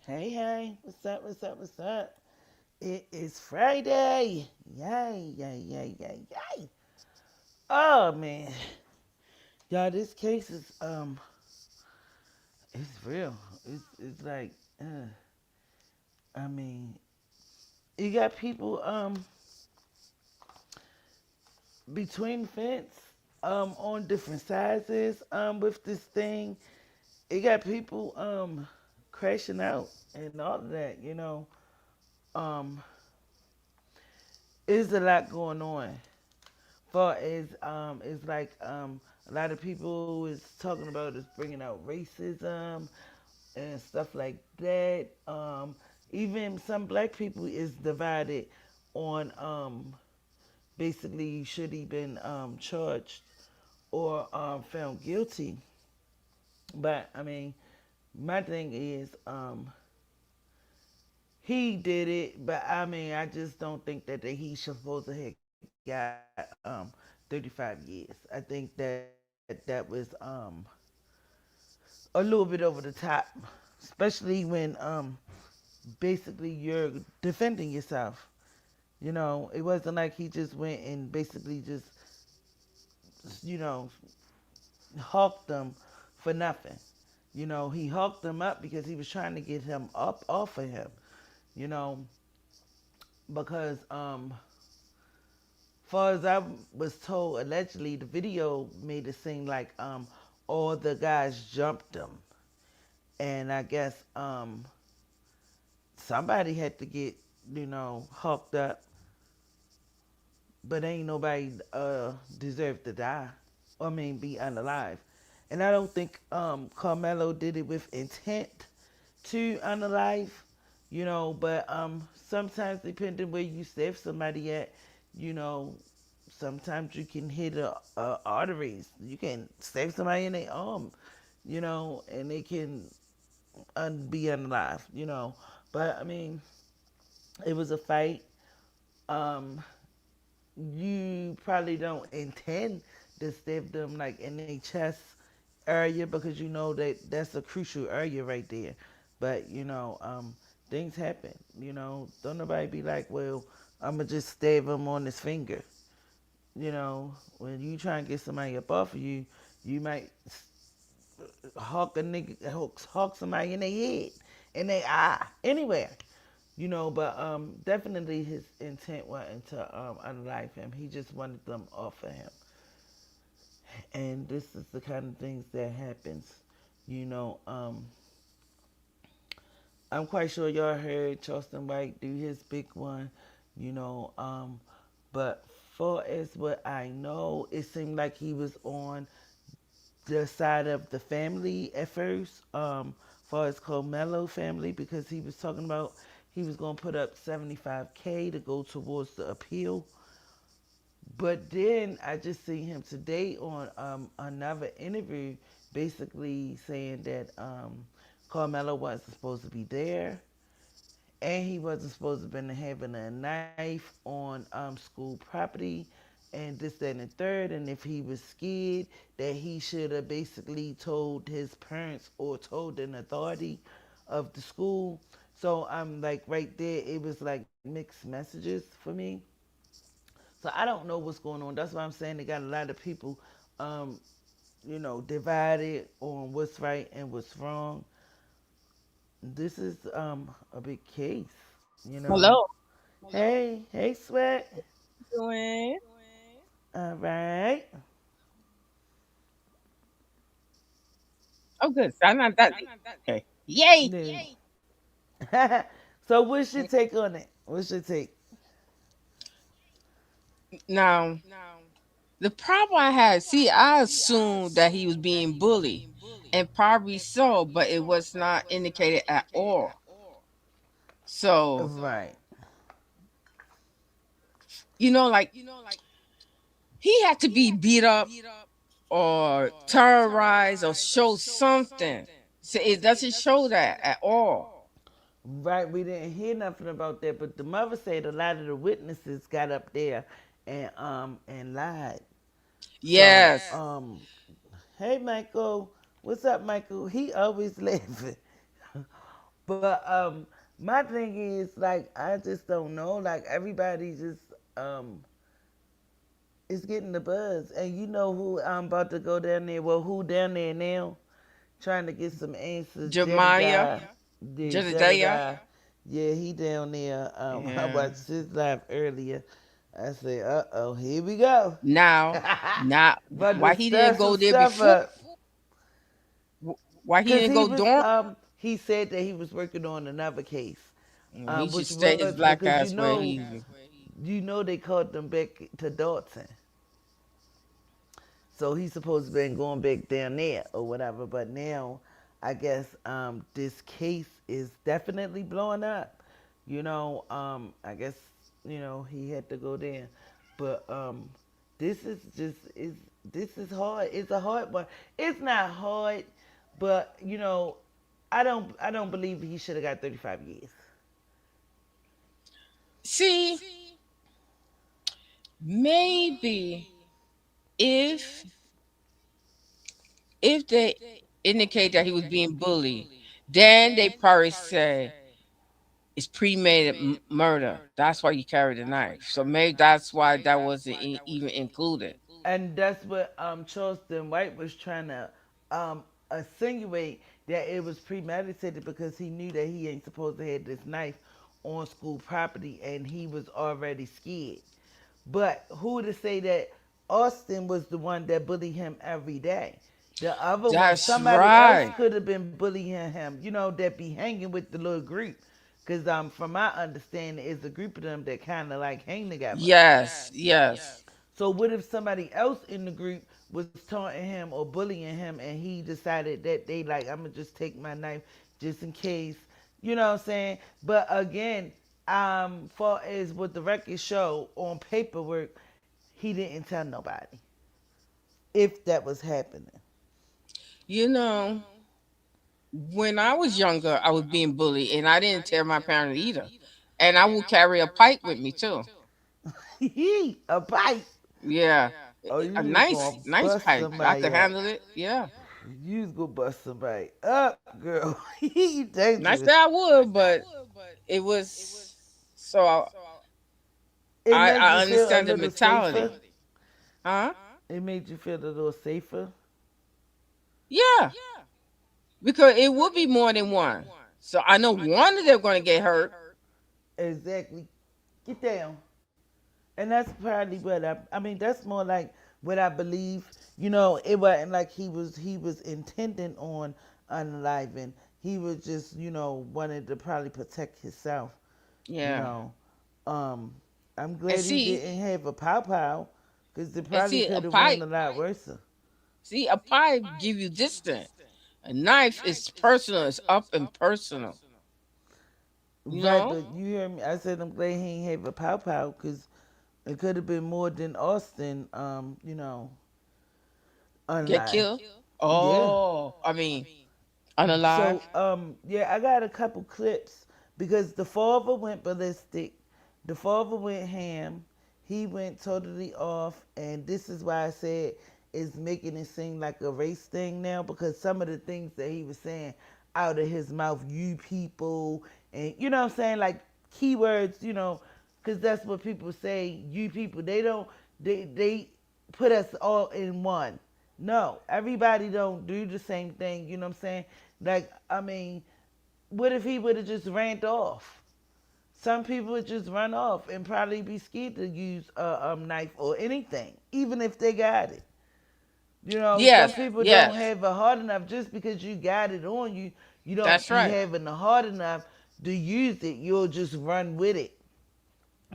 Hey, hey, what's up, what's up, what's up? It is Friday. Yay, yay, yay, yay, yay. Oh, man. Y'all, this case is, it's real. It's like, I mean, you got people, between fence, on different sizes, with this thing. You got people, crashing out and all of that, Um, there's a lot going on. Far as it's like a lot of people is talking about is bringing out racism and stuff like that. Even some black people is divided on basically should he been charged or found guilty. But I mean, my thing is he did it, but I mean I just don't think that he should supposed to have got 35 years. I think that was a little bit over the top, especially when basically you're defending yourself. It wasn't like he just went and basically just you know hawked them for nothing. He hawked them up because he was trying to get him up off of him. You know, because far as I was told, allegedly the video made it seem like all the guys jumped him, and I guess somebody had to get hawked up, but ain't nobody deserved to die. I mean, be unalive. And I don't think Carmelo did it with intent to unalive, but sometimes depending where you save somebody at, you know, sometimes you can hit a arteries. You can save somebody in their arm, and they can be unalive, But I mean, it was a fight. Um, you probably don't intend to stab them like in their chest area because you know that that's a crucial area right there. But things happen. Don't nobody be like, well, I'ma just stab him on his finger. When you try and get somebody up off of you, you might hawk a nigga, hawk somebody in their head, in their eye, anywhere. But definitely his intent wasn't to unalive him. He just wanted them off of him. And this is the kind of things that happens. You know, um, I'm quite sure y'all heard Charleston White do his big one. You know, um, but far as what I know, it seemed like he was on the side of the family at first, far as Carmelo family, because he was talking about he was going to put up 75K to go towards the appeal. But then I just seen him today on another interview, basically saying that Carmelo wasn't supposed to be there, and he wasn't supposed to have been having a knife on school property, and this, that, and the third. And if he was scared, that he should have basically told his parents or told an authority of the school. So I'm like right there, it was like mixed messages for me. So I don't know what's going on. That's why I'm saying they got a lot of people, um, divided on what's right and what's wrong. This is a big case. Hello. Hey, Sweat. Doing? All right. Oh, good. So I'm not that. Okay. Yay. Yeah. So what's your take on it? What's your take? Now, the problem I had, see, I assumed that he was being bullied, and probably so, but it was not indicated at all. So, Right. like he had to be beat up or terrorized or show something. So it doesn't show that at all. Right. We didn't hear nothing about that, but the mother said a lot of the witnesses got up there and lied. So, Yes. hey Michael, what's up, Michael? He always laughing. But my thing is like I just don't know. Like everybody just um is getting the buzz, and you know who I'm about to go down there. Well, who down there now? Trying to get some answers. Jemiah, Jedediah, the Jedediah. Jedediah. Yeah, he down there. I Yeah. watched his live earlier. I said, "Uh oh, here we go." Now, now, But to why he stir didn't some go there stuff before? up. Why he Cause didn't he go was dorm? he said that he was working on another case, He should which stay was his black because ass where he. they called them back to Dalton, so he's supposed to been going back down there or whatever. But now, I guess this case is definitely blowing up. I guess he had to go there, but this is just is this is hard. It's a hard one. It's not hard, but I don't believe he should have got 35 years. See, maybe if if they indicate that he was being bullied, then they probably say it's premeditated murder. That's why you carried a knife. So maybe that's why that wasn't even included. And that's what Charleston White was trying to insinuate, that it was premeditated because he knew that he ain't supposed to have this knife on school property, and he was already scared. But who to say that Austin was the one that bullied him every day? The other one, That's somebody else right. could have been bullying him, that be hanging with the little group. Because from my understanding, it's a group of them that kind of like hang together. Yes, yes. So what if somebody else in the group was taunting him or bullying him, and he decided that they like, I'm gonna just take my knife just in case, you know what I'm saying? But again, far as what the records show on paperwork, he didn't tell nobody if that was happening. You know, when I was younger, I was being bullied, and I didn't tell my parents either. And I would carry a pipe with me too. A bite. Yeah, Oh, a you was nice, gonna nice bust pipe. I somebody could up. handle it. Yeah, You was gonna bust somebody up, girl. You not dangerous. that I would, but it was so It made I you feel a understand the little safer. mentality, huh? It made you feel a little safer. Yeah, because it would be more than one. So I know one of them going to get hurt. Exactly. Get down. And that's probably what I mean. That's more like what I believe. You know, it wasn't like he was intending on unaliving. He was just, wanted to probably protect himself. You Yeah, know, um, I'm and glad he didn't have a pow pow, because it probably see a could have went pipe. a lot worse. See a pipe give you distance. A knife is personal. It's up and personal. You Right, know, but you hear me? I said I'm glad he ain't have a pow pow, because it could have been more than Austin. get Unalive. killed. Yeah. Oh, I mean, unalive. So yeah, I got a couple clips because the father went ballistic, the father went ham, he went totally off, and this is why I said it's making it seem like a race thing now, because some of the things that he was saying out of his mouth, you people, and you know what I'm saying, like keywords, because that's what people say, you people. They don't, they put us all in one. No, everybody don't do the same thing. You know what I'm saying? Like, I mean, what if he would have just ran off? Some people would just run off and probably be scared to use a knife or anything, even if they got it. Some Yes, people don't yes, have it hard enough. Just because you got it on you, you don't that's be right. having the hard enough to use it. You'll just run with it.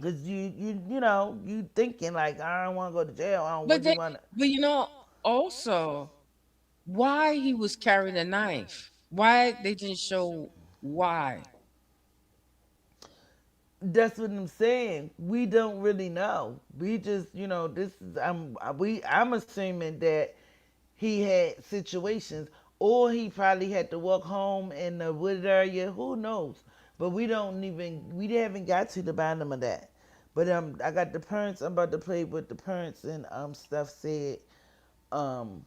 Cause you thinking like, I don't want to go to jail. I don't But really they, want to. but also why he was carrying a knife. Why they didn't show why? That's what I'm saying. We don't really know. We just, this is I'm assuming that he had situations, or he probably had to walk home in the wooded area. Who knows? But we haven't got to the bottom of that. But I got the parents. I'm about to play with the parents and stuff said. Um,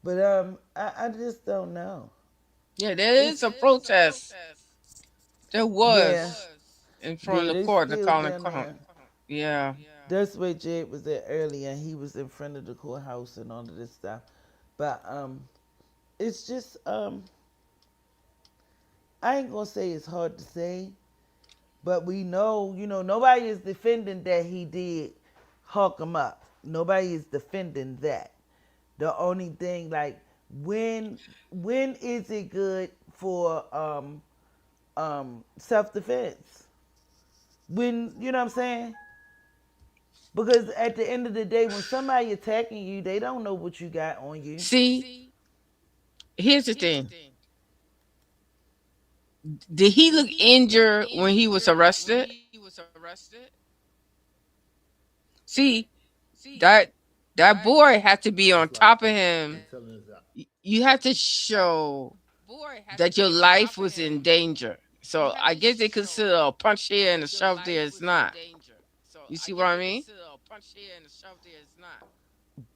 but I just don't know. Yeah, there is It's a protest. There yeah, was in front yeah. of the They court, the still calling down court. there. Yeah. That's where Jed was at earlier. He was in front of the courthouse and all of this stuff. But it's just I ain't gonna say it's hard to say, but we know, nobody is defending that he did hawk him up. Nobody is defending that. The only thing, like, when is it good for self defense? When, you know what I'm saying? Because at the end of the day, when somebody attacking you, they don't know what you got on you. See, here's the thing. Did he look injured when he was arrested? See, that that boy had to be on top of him. You had to show that your life was in danger. So I guess they consider a punch here and a shove there is not. You see what I mean?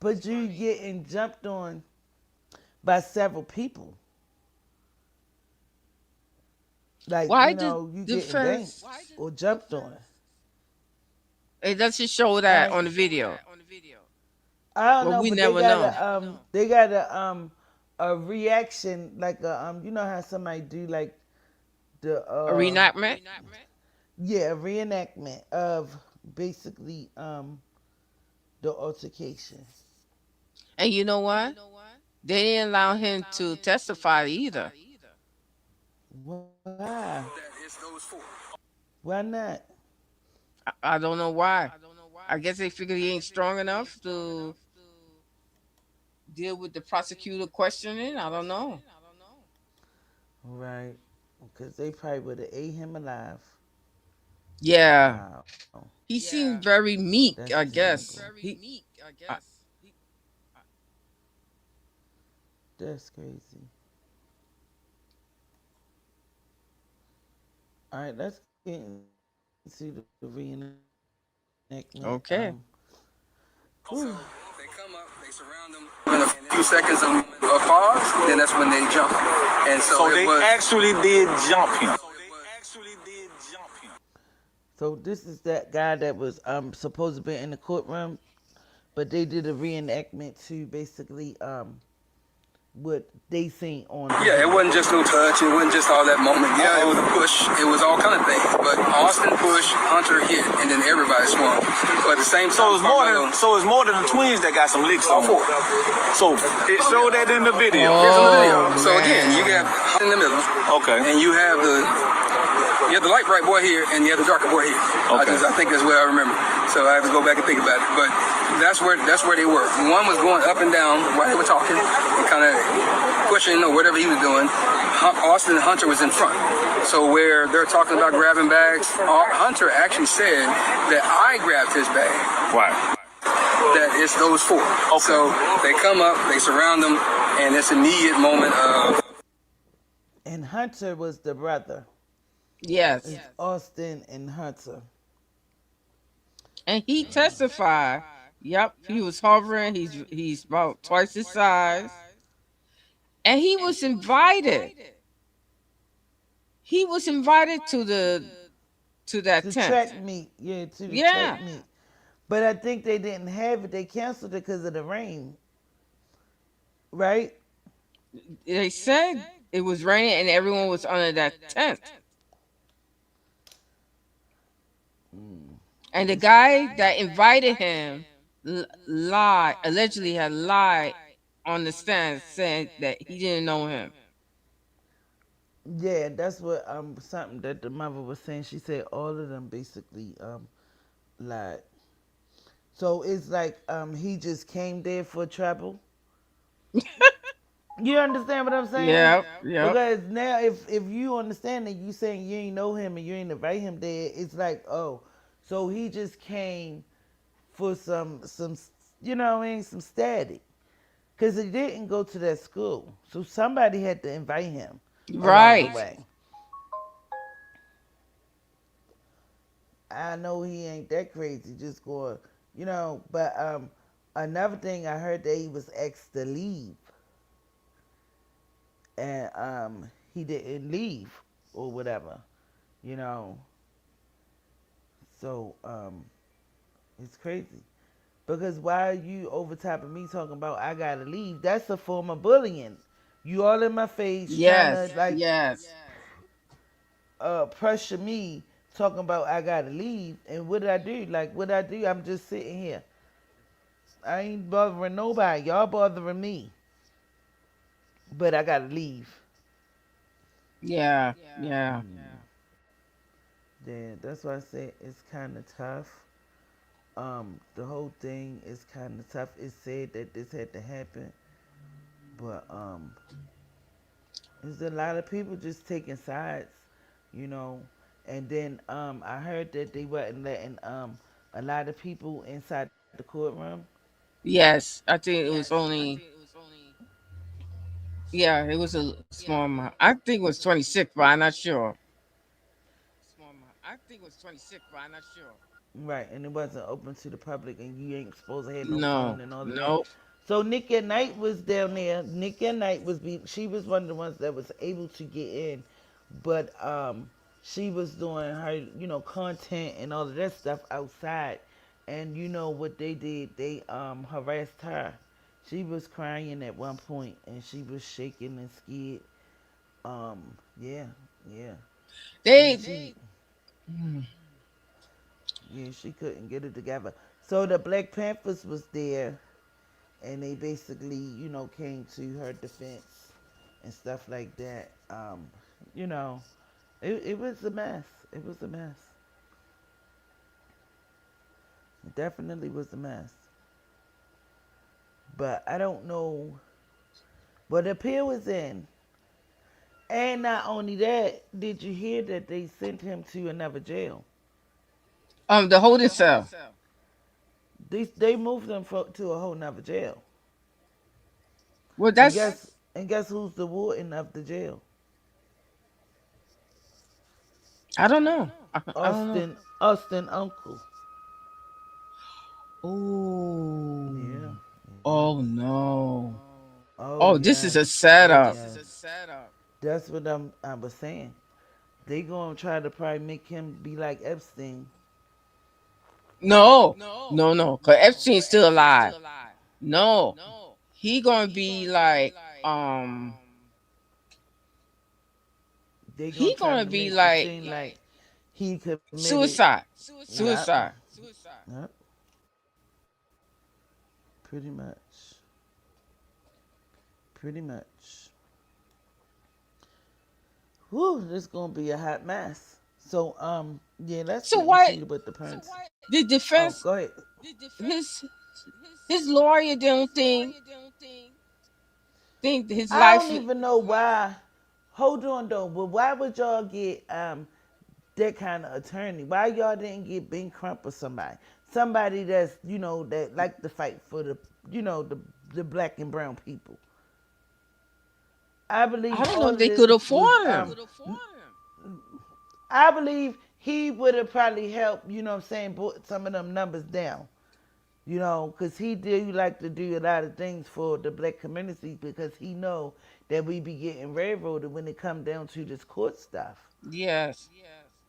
But you getting jumped on by several people. Like, Why did you getting banked defense? or jumped on. It doesn't show that I on the video. I don't Well, know, we but they never got know. a reaction, like how somebody do like the A reenactment. yeah, a reenactment of basically the altercation. And you know what? They didn't allow him to testify either. Why? Why not? I don't know why. I guess they figured he ain't strong enough to. deal with the prosecutor questioning. I don't know. Right. Because they probably would have ate him alive. Yeah, Wow. he seemed very That's meek. I terrible. guess he. I, That's crazy. All right, let's get into the reenactment. okay. So they come up, they surround them. In a few seconds of pause, then that's when they jump. And so they it was. actually did jump him. So this is that guy that was supposed to be in the courtroom, but they did a reenactment to basically what they seen on the Yeah, it wasn't video. just no touch. It wasn't just all that moment. Yeah, it was a push. It was all kind of things. But Austin pushed, Hunter hit, and then everybody swung. But at the same time, Carmelo, It's more than the twins that got some licks all on. four. So it showed that in the video. Here's on the video. Oh So again, you man. got in the middle, Okay. and you have the light bright boy here, and you have the darker boy here. Okay. I think that's what I remember. So I have to go back and think about it. But that's where they were. One was going up and down while they were talking, and kind of pushing or whatever he was doing. Austin and Hunter was in front. So where they're talking about grabbing bags, Hunter actually said that I grabbed his bag. Right. That it's those four. Okay. So they come up, they surround them, and this immediate moment of. And Hunter was the brother. Yes, It's Austin and Hunter. and he testified. Yep, he was hovering. He's about twice his size, and he was invited. He was invited to that The tent. track meet, yeah, to the Yeah, track meet. But I think they didn't have it. They canceled it because of the rain, right? they said it was raining and everyone was under that tent. And the guy that invited him lied, allegedly had lied on the stand, saying that he didn't know him. Yeah, that's what something that the mother was saying. She said all of them basically lied. So it's like he just came there for trouble. You understand what I'm saying? Yep, yep. Because now if you understand that you saying you ain't know him and you ain't invite him there, it's like, oh, so he just came for some you know what I mean, some static. Cause he didn't go to that school. So somebody had to invite him along the Right. way. I know he ain't that crazy, just going, but another thing I heard that he was asked to leave and he didn't leave or whatever, you know. So it's crazy. Because why are you over top of me talking about I gotta leave? That's a form of bullying. You all in my face trying to Yes, like yes. pressure me talking about I gotta leave. And what did I do? Like what did I do? I'm just sitting here. I ain't bothering nobody. Y'all bothering me. But I gotta leave. Yeah, yeah. Yeah, that's why I say it's kind of tough. The whole thing is kind of tough. It said that this had to happen, but there's a lot of people just taking sides, you know. And then I heard that they wasn't letting a lot of people inside the courtroom. Yes. I think it was only, yeah, it was a small amount. I think it was 26, but I'm not sure. Right, and it wasn't open to the public, and you ain't supposed to have no No, phone and all of that. no. So Nick at Night was down there. Nick at Night she was one of the ones that was able to get in, but she was doing her content and all of that stuff outside, and you know what they did? They harassed her. She was crying at one point, and she was shaking and scared. Yeah, yeah, They, she yeah, she couldn't get it together. So the Black Panthers was there, and they basically, came to her defense and stuff like that. You know, it was a mess. It was a mess. It definitely was a mess. But I don't know what appeal was in. And not only that, did you hear that they sent him to another jail? The holding cell. They moved him to a whole nother jail. Well, And that's guess who's the warden of the jail? I don't know. I don't know. Austin uncle. Oh, Yeah, yeah. oh no. Oh Oh, this is a yes. Oh setup. yes. That's what I was saying. They gonna try to probably make him be like Epstein. No, no, no. Cause Epstein's still alive. No, he gonna be like, They gonna he try gonna to be make it like seem like he committed. suicide, Yep. suicide. Yep. Pretty much. Pretty much. Whew, this gonna be a hot mess. So yeah, let's So get into why what the parents. the Oh, defense go ahead. his his lawyer don't think his I life. don't even know why. Hold on though, but why would y'all get that kind of attorney? Why y'all didn't get Ben Crump or somebody? Somebody that's that like to fight for the the black and brown people. I I believe don't know all if of they could this was afford him. I believe he would have probably helped, what I'm saying, put some of them numbers down. Because he do like to do a lot of things for the black community because he know that we be getting railroaded when it come down to this court stuff. Yes.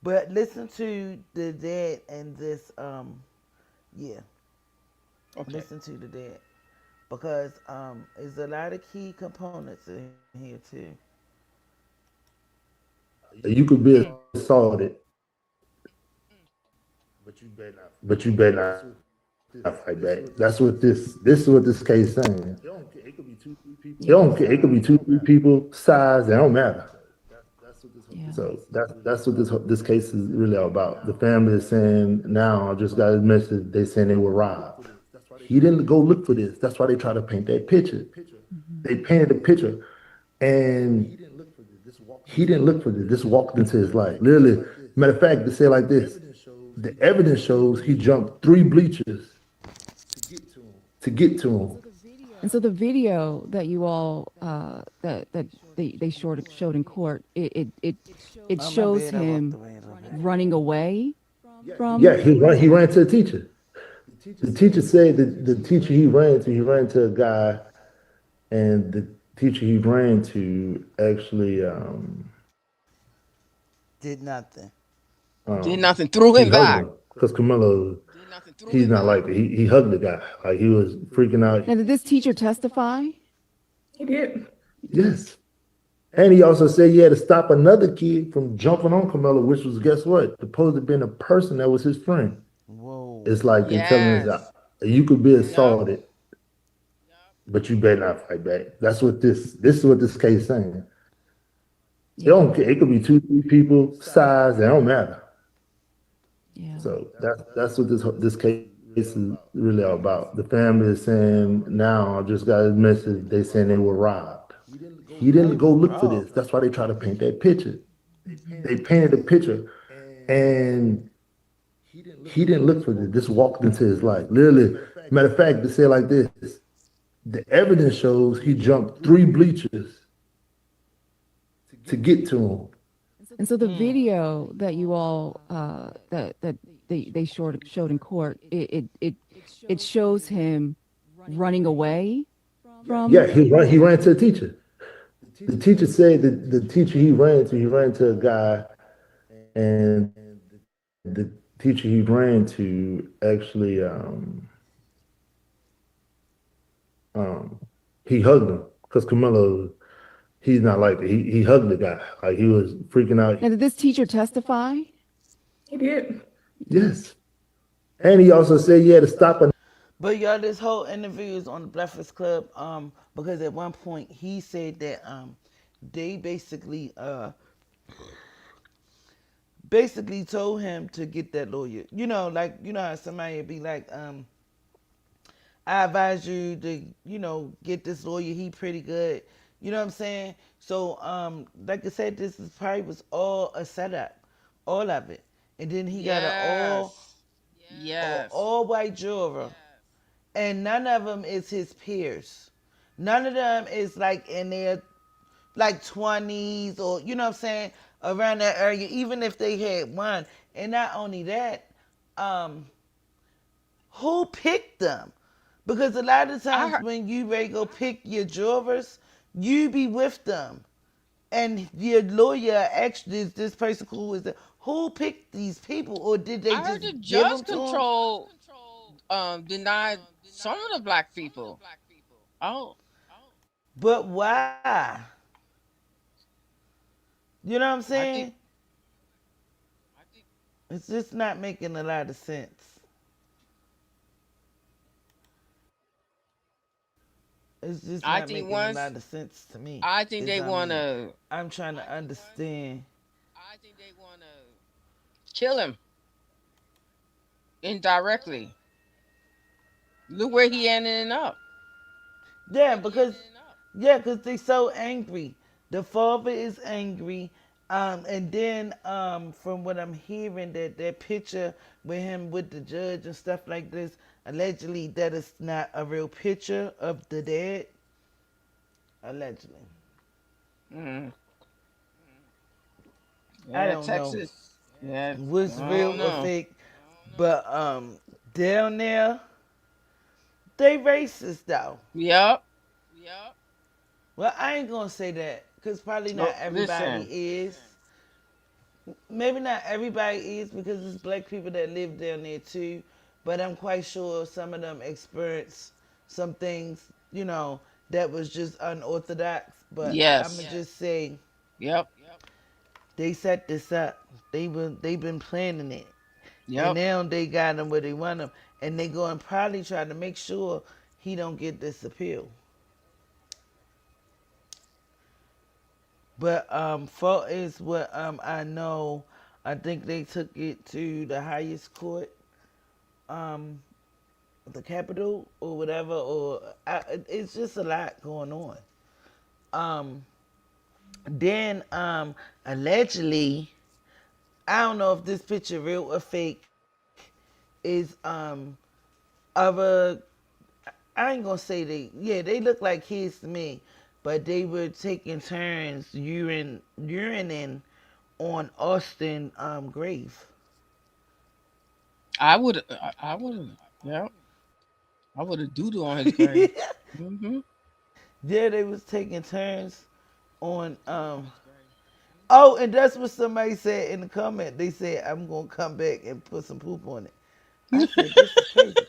But listen to the dad and this, yeah, Okay. listen to the dad because there's a lot of key components in here too. You could be Mm. assaulted, but you better not fight back. That's what this is what this case saying. It Yeah. don't care. It could be two, three people, size. It don't matter. Yeah. So that's what this case is really all about. The family is saying now. I just got a message. They saying they were robbed. He didn't go look for this. That's why they try to paint that picture. Hmm. They painted a picture, and he didn't look for this. This walked into his life. Literally, matter of fact, they say like this: the evidence shows he jumped three bleachers to get to him. And so the video that you all that they showed in court, it Oh, my shows bad, I walked him away a little bit. running away Yeah, from. he ran to the teacher. The teacher said that the teacher he ran to a guy, and the teacher he ran to actually Did nothing. Did nothing. Threw he him hugged back. him because Carmelo he's not like that. He hugged the guy like he was freaking out. Now, did this teacher testify? Yes, and he also said he had to stop another kid from jumping on Carmelo, which was guess what? Supposed to have been a person that was his friend. Whoa. It's like they telling us Yes. that you could be Yep. assaulted, but you better not fight back. That's what this is what this case saying. It Yeah. don't care. It could be two, three people, size. It don't matter. Yeah. So that's what this case is really all about. The family is saying now. I just got a message. They saying they were robbed. He didn't They go was look for this. robbed. That's why they try to paint that picture. Hmm. They painted a picture, and he didn't look for this. This walked into his life. Literally, matter of fact, they say like this: the evidence shows he jumped three bleachers to get to him. And so the Mm. video that you all that they showed in court, it shows him running away Yeah, from. he ran to the teacher. The teacher said that the teacher he ran to a guy, and the teacher he ran to actually um, he hugged him because Carmelo he's not like that. He hugged the guy like he was freaking out. Now, did this teacher testify? Yes, and he also said he had to stop. But y'all, this whole interview is on the Breakfast Club, because at one point he said that they basically told him to get that lawyer. Like how somebody would be like, I advise you to, get this lawyer. He pretty good. You know what I'm saying? So, like I said, this is probably was all a setup, all of it. And then he got an Yes. Yes. all white juror, and none of them is his peers. None of them is like in their like 20s or you know what I'm saying around that area. Even if they had one, and not only that, um, who picked them? Because a lot of I times heard, when you ready to go pick your jurors, you be with them. And your lawyer actually is this person who is the, who picked these people, or did they I heard just the give judge them to them? control denied some of the black people. Oh, But why? You know what I'm I saying? think It's just not making a lot of sense. It's just I not think making a once lot of sense to me. I think Is they I want mean, to I'm trying to understand. kill him indirectly. Look where he ended up. Yeah, because they so angry. The father is angry. And then from what I'm hearing, that picture with him with the judge and stuff like this, allegedly that is not a real picture of the dad. Allegedly, Mm. I Yeah, don't know Texas. Yeah, I what's don't real or know. fake, but down there they racist though. Yep. Well, I ain't gonna say that because probably not Oh, everybody listen. is. Maybe not everybody is because it's black people that live down there too. But I'm quite sure some of them experience some things, that was just unorthodox. But I'ma Yes. just say Yep. they set this up. They've been planning it, and Yep. now they got him where they want him, and they going to probably try to make sure he don't get this appeal. But for is what I know, I think they took it to the highest court, um, the capital or whatever, or it's just a lot going on. Um, then allegedly, I don't know if this picture real or fake, is of a, I ain't gonna say they look like kids to me, but they were taking turns urinating on Austin grave. I would. I would. Yep. I would have doodle on his grave. Hmm. Yeah, they was taking turns on oh, and that's what somebody said in the comment. They said I'm gonna come back and put some poop on it. I said this is crazy.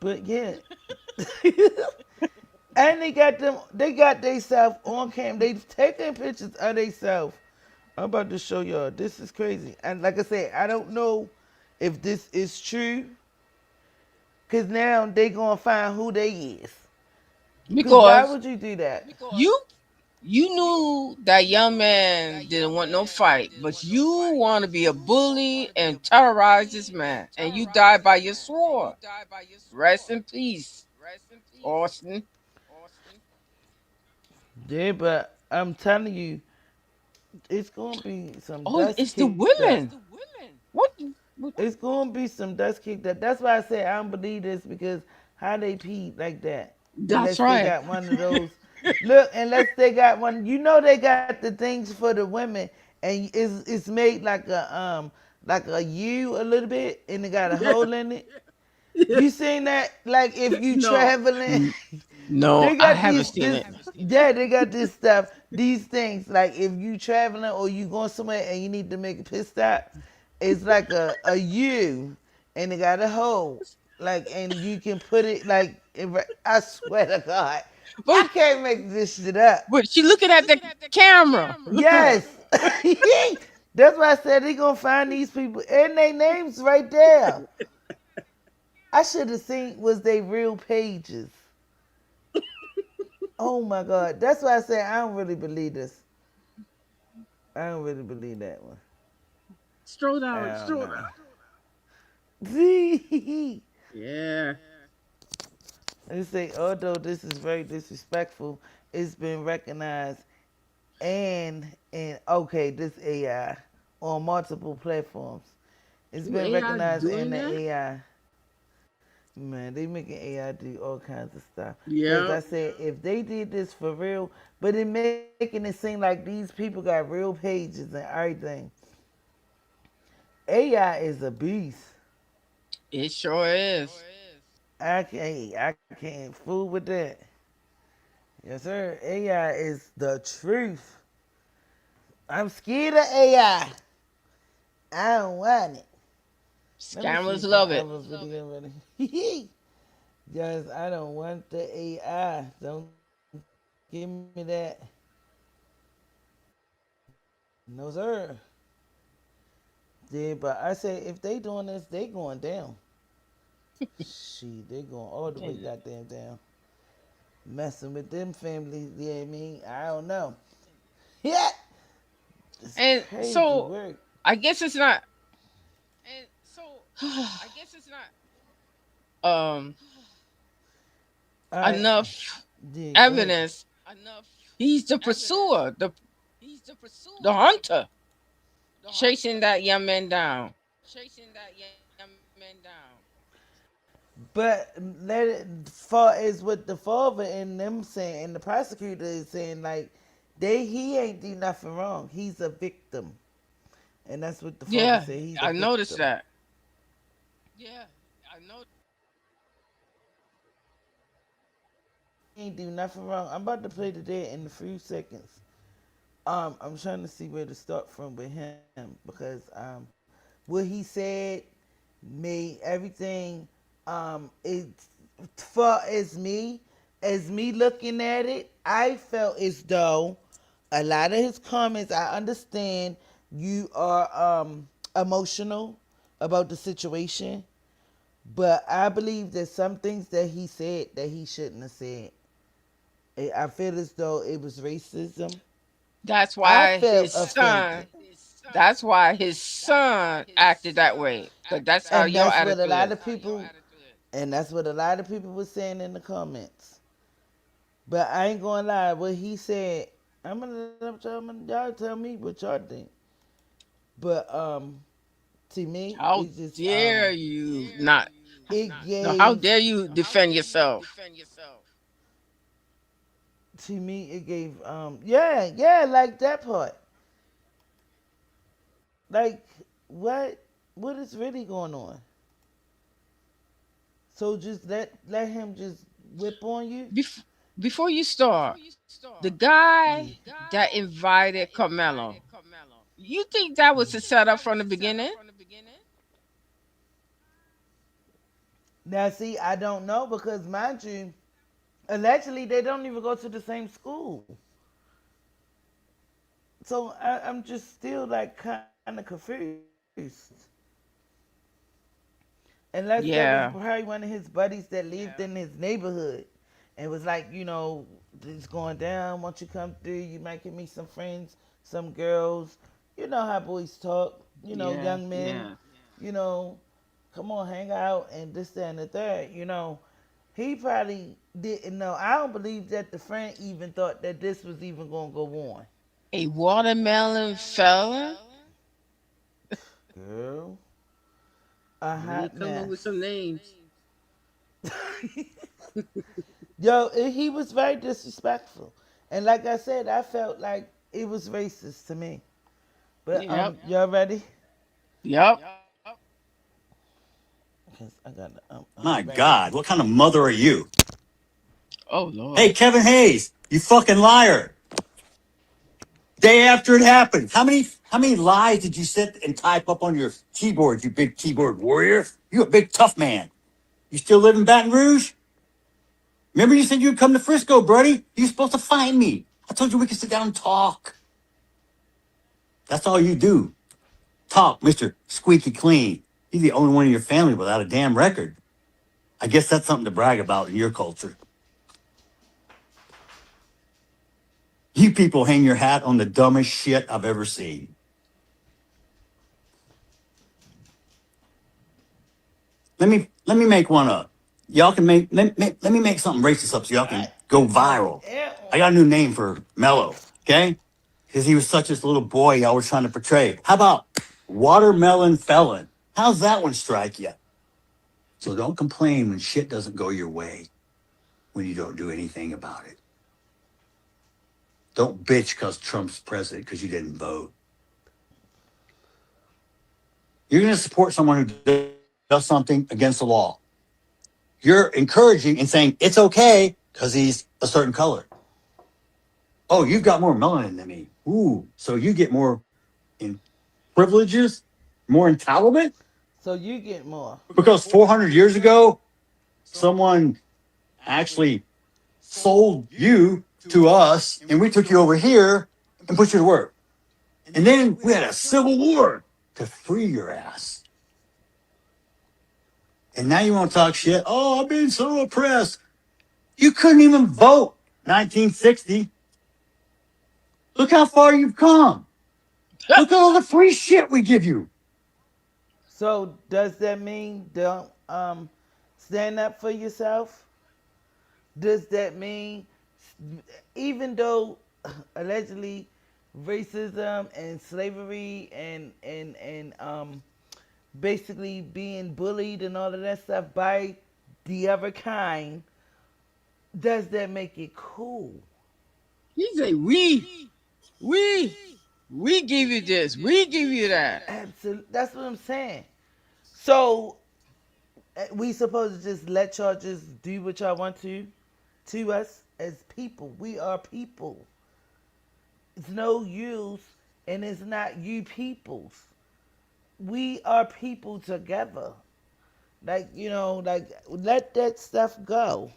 But yeah. And they got themselves on cam. They taking pictures of themselves. I'm about to show y'all. This is crazy. And like I said, I don't know if this is true. Cause now they gonna find who they is. Cause why Because would you do that? you you knew that young man didn't want no fight, but you want to be a bully and terrorize this man, and you die by your sword. Rest in peace, Austin. Yeah, but I'm telling you, it's gonna be some Oh, dust it's the kicked up. women. What? What? It's gonna be some dust kicked up. That's why I say I don't believe this because how they pee like that? That's Unless they right. got one of those. Look, unless they got one. They got the things for the women, and it's made like a U a little bit, and it got a hole in it. You seen that? Like if you No. traveling, No, they I got haven't these seen this it. yeah, they got this stuff, these things. Like if you traveling or you going somewhere and you need to make a pit stop, it's like a U and it got a hole. Like and you can put it like I swear to God. But I can't make this shit up. she looking at the camera. Yes. That's why I said they gonna find these people and their names right there. I should have seen was they real pages. Oh my God. That's why I say I don't really believe this. I don't really believe that one. Stroll I down, don't stroll down. know. Yeah. They say, although this is very disrespectful, it's been recognized and okay, this AI on multiple platforms. It's been Ooh, AI recognized in the doing that? AI. Man, they making AI do all kinds of stuff. Cause I Yep. said if they did this for real, but it making it seem like these people got real pages and everything. AI is a beast. It sure is. I can't fool with that. Yes, sir. AI is the truth. I'm scared of AI. I don't want it. Let me see Scammers some love it. other video ready. Guys, I don't want the AI. Don't give me that. No, sir. Yeah, but I say if they doing this, they going down. Shit, they going all the way goddamn down. Messing with them families, yeah, I mean, I don't know. Yeah, it's And crazy so work. I guess it's not um I enough yeah, go ahead. evidence. He's the pursuer, the hunter, chasing that young man down. But let it far as what the father and them saying and the prosecutor is saying, like he ain't do nothing wrong. He's a victim, and that's what the father Yeah, said. He's a I noticed victim. that. He ain't do nothing wrong. I'm about to play today in a few seconds. I'm trying to see where to start from with him because what he said made everything it far as me looking at it, I felt as though a lot of his comments, I understand you are emotional about the situation, but I believe there's some things that he said that he shouldn't have said. I feel as though it was racism. That's I why felt his offended. son. That's why his son acted that way. Cause that's how And your that's what a attitude lot is. of people and that's what a lot of people were saying in the comments. But I ain't gonna lie, what he said, I'm gonna let y'all tell me what y'all think. But to me, How it just dare you not? it No, how gave dare you defend yourself? to me it gave yeah, like that part. Like what is really going on? So just let him just whip on you? Bef- Before you start, the guy Yeah. that invited Carmelo, you think that was a setup from the beginning? Now see, I don't know because mind you, allegedly they don't even go to the same school. So I'm just still like kind of confused. Unless that was Yeah, probably one of his buddies that lived in his neighborhood and was like, it's going down. Once you come through, you might get me some friends, some girls. You know how boys talk, yeah, young men, yeah. you know, come on, hang out and this, that, and the third. He probably didn't know. I don't believe that the friend even thought that this was even going to go on. A watermelon fella. Girl, a You hot come up with some mess. names. Yo, he was very disrespectful, and like I said, I felt like it was racist to me. But Yep, y'all ready? yep. Cause I got My right here. God, what kind of mother are you? Oh Hey, Lord. Kevin Hayes, you fucking liar. Day after it happened, how many lies did you sit and type up on your keyboard, you big keyboard warrior? You a big tough man. You still live in Baton Rouge? Remember you said you'd come to Frisco, buddy? You're supposed to find me. I told you we could sit down and talk. That's all you do. Talk, Mr. Squeaky Clean. You're the only one in your family without a damn record. I guess that's something to brag about in your culture. You people hang your hat on the dumbest shit I've ever seen. Let me make one up. Y'all can let me make something racist up so y'all I, can go on viral. air I got a new name for Mello, okay? Because he was such this little boy y'all were trying to portray. How about watermelon felon? How's that one strike you? So don't complain when shit doesn't go your way when you don't do anything about it. Don't bitch because Trump's president because you didn't vote. You're going to support someone who does something against the law. You're encouraging and saying it's okay because he's a certain color. Oh, you've got more melanin than me. Ooh, so you get more in privileges, more entitlement so you get more. because 400 years ago, someone actually sold you to us and we took you over here and put you to work. And then we had a civil war to free your ass. And now you want to talk shit. Oh, I've been so oppressed. You couldn't even vote 1960. Look how far you've come. Look at all the free shit we give you. So does that mean don't stand up for yourself? Does that mean even though allegedly racism and slavery and basically being bullied and all of that stuff by the other kind, does that make it cool? He say we we give you this, we give you that. Absolutely, that's what I'm saying. So we supposed to just let y'all just do what y'all want to us as people. We are people. It's no use, and it's not you peoples. We are people together. Like, like let that stuff go.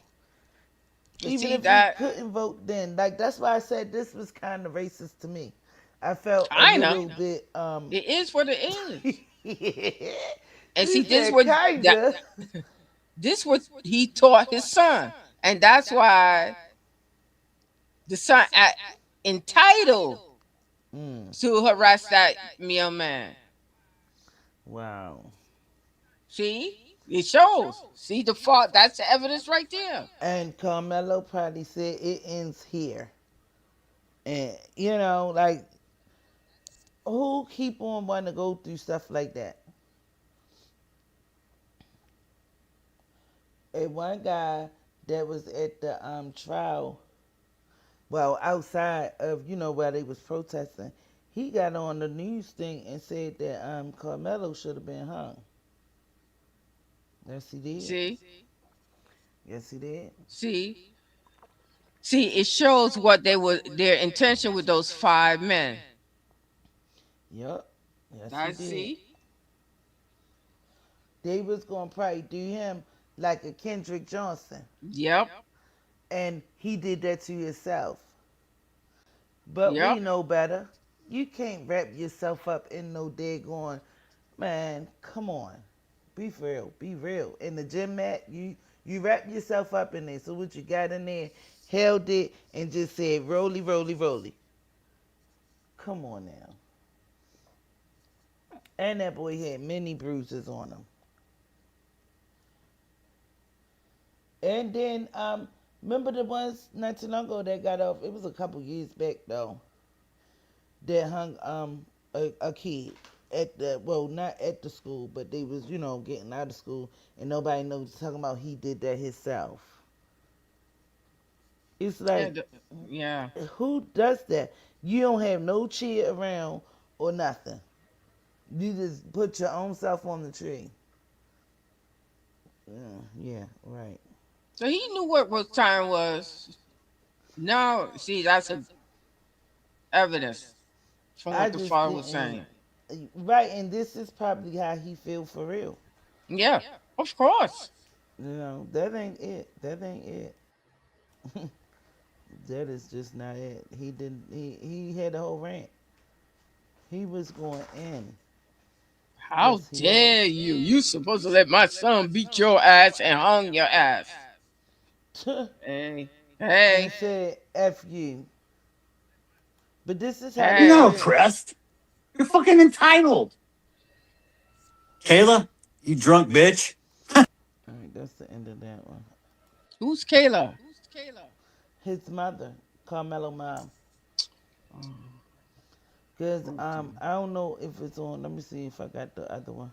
You Even see if we that couldn't vote then, like that's why I said this was kind of racist to me. I felt a China, little bit it is what it is. she And see, said kinda. this what he taught his son, and that's why the son entitled Mm, to harass that young man. wow. See, it shows. See the fault. That's the evidence right there. And Carmelo probably said it ends here. And like who keep on wanting to go through stuff like that? And one guy that was at the trial, well, outside of where they was protesting, he got on the news thing and said that Carmelo should have been hung. Yes, he did. See, Yes, he did. see, see. It shows what they were their intention with those 5 men. Yup. Yes, he I did. see. They was gonna probably do him like a Kendrick Johnson, Yep, and he did that to himself. But we yep. know better. You can't wrap yourself up in no daggone man. Come on, be real. Be real. In the gym mat, you wrap yourself up in there. So what you got in there, held it, and just said roly, roly, roly. Come on now. And that boy had many bruises on him. And then remember the ones not too long ago that got off? It was a couple years back though. That hung a kid at the, well, not at the school, but they was getting out of school, and nobody knows, talking about he did that himself. It's Yeah, like, yeah. who does that? You don't have no cheer around or nothing. You just put your own self on the tree. Yeah, right. So he knew what time was. Now, see, that's a evidence from I what the just father was didn't. saying. Right, and this is probably how he feel for real. Yeah, of course. That ain't it. That ain't it. That is just not it. He didn't. He had a whole rant. He was going in. How Yes, he dare was. you? You supposed to let my son beat your ass and hung your ass. Hey, And hey, said F you. But this is how You're they not hey. feel. oppressed. You're fucking entitled. Kayla, you drunk bitch. that's the end of that one. Who's Kayla? His mother, Carmelo mom. Oh, Cause poor thing. I don't know if it's on. Let me see if I got the other one.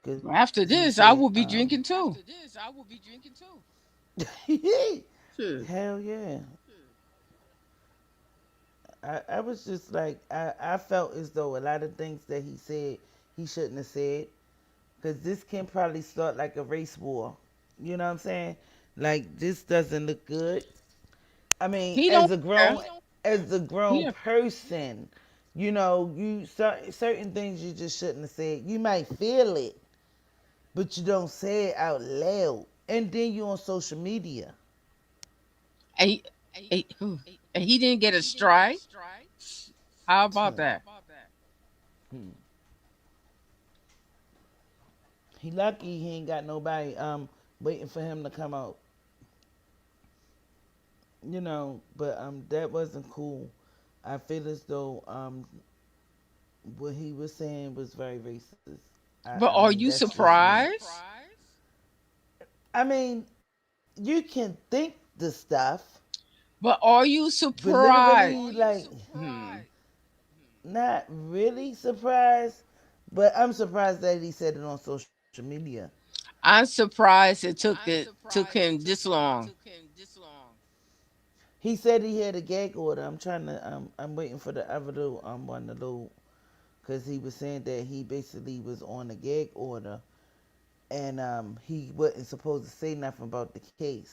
Cause he After said this, I will be drinking too. Shit. hell yeah. I was just like I felt as though a lot of things that he said he shouldn't have said. Cause this can probably start like a race war. You know what I'm saying? Like this doesn't look good. I mean, He don't care. as a He grown don't- person, you know, certain things you just shouldn't have said. You might feel it, but you don't say it out loud. And then you on social media. and he, and he didn't get a strike. How about that? Hmm. He lucky he ain't got nobody waiting for him to come out. You know, but that wasn't cool. I feel as though what he was saying was very racist. I But are mean you that's just me. surprised? I mean, you can think the stuff, But are you but surprised? literally like Hmm. not really surprised. But I'm surprised that he said it on social media. I'm surprised it took him this long. He said he had a gag order. I'm trying to I'm waiting for the other little one to load because he was saying that he basically was on a gag order and he wasn't supposed to say nothing about the case.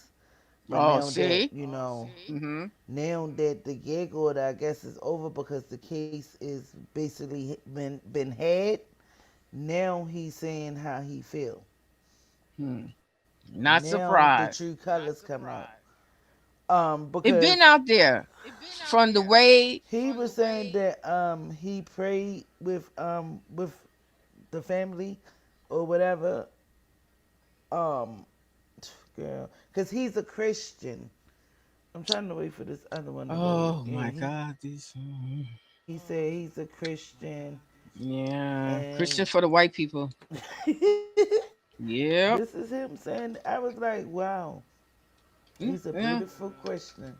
But Oh, now that see? you know, Mm-hmm. now that the gag order I guess is over because the case is basically been had. Now he's saying how he feel. Hmm. Not Now the surprised. true colors come out. It been Because out there from the way. he was saying that he prayed with the family or whatever. Um, girl, because he's a Christian. I'm trying to wait for this other one to load. Oh my And God, this. he said he's a Christian, Yeah, Christian and for the white people. this Yep. is him saying. I was like, wow, he's a Yeah. beautiful Christian.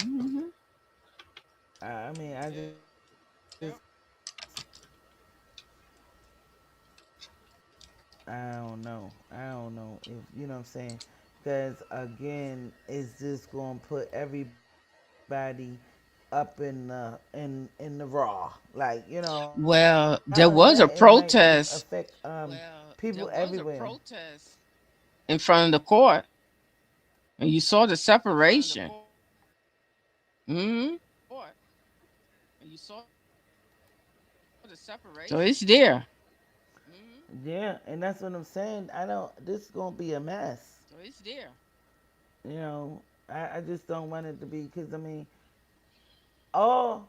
Hmm. I mean, I don't know if you know what I'm saying. Because again, it's just gonna put everybody up in the raw. Like, you know, not only Well, that, it there might was a just affect protest people everywhere. in front of the court, and you saw the separation. Hmm. So it's there. Yeah, and that's what I'm saying. I don't. This is gonna be a mess. You know, I just don't want it to be because I mean, all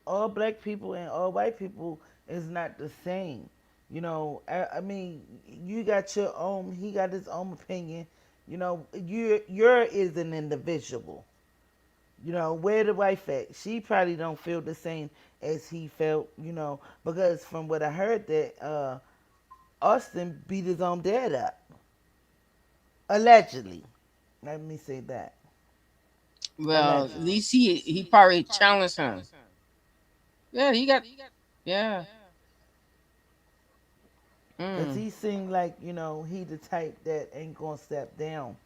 all black people and all white people is not the same. You know, I mean, you got your own. He got his own opinion. You know, you're is an individual. You know, where the wife at? She probably don't feel the same as he felt. You know, because from what I heard that Austin beat his own dad up allegedly. Let me say that Well, at allegedly. least he probably challenged him. Yeah, he got. Yeah. Cause Mm. he seemed like he the type that ain't gonna step down.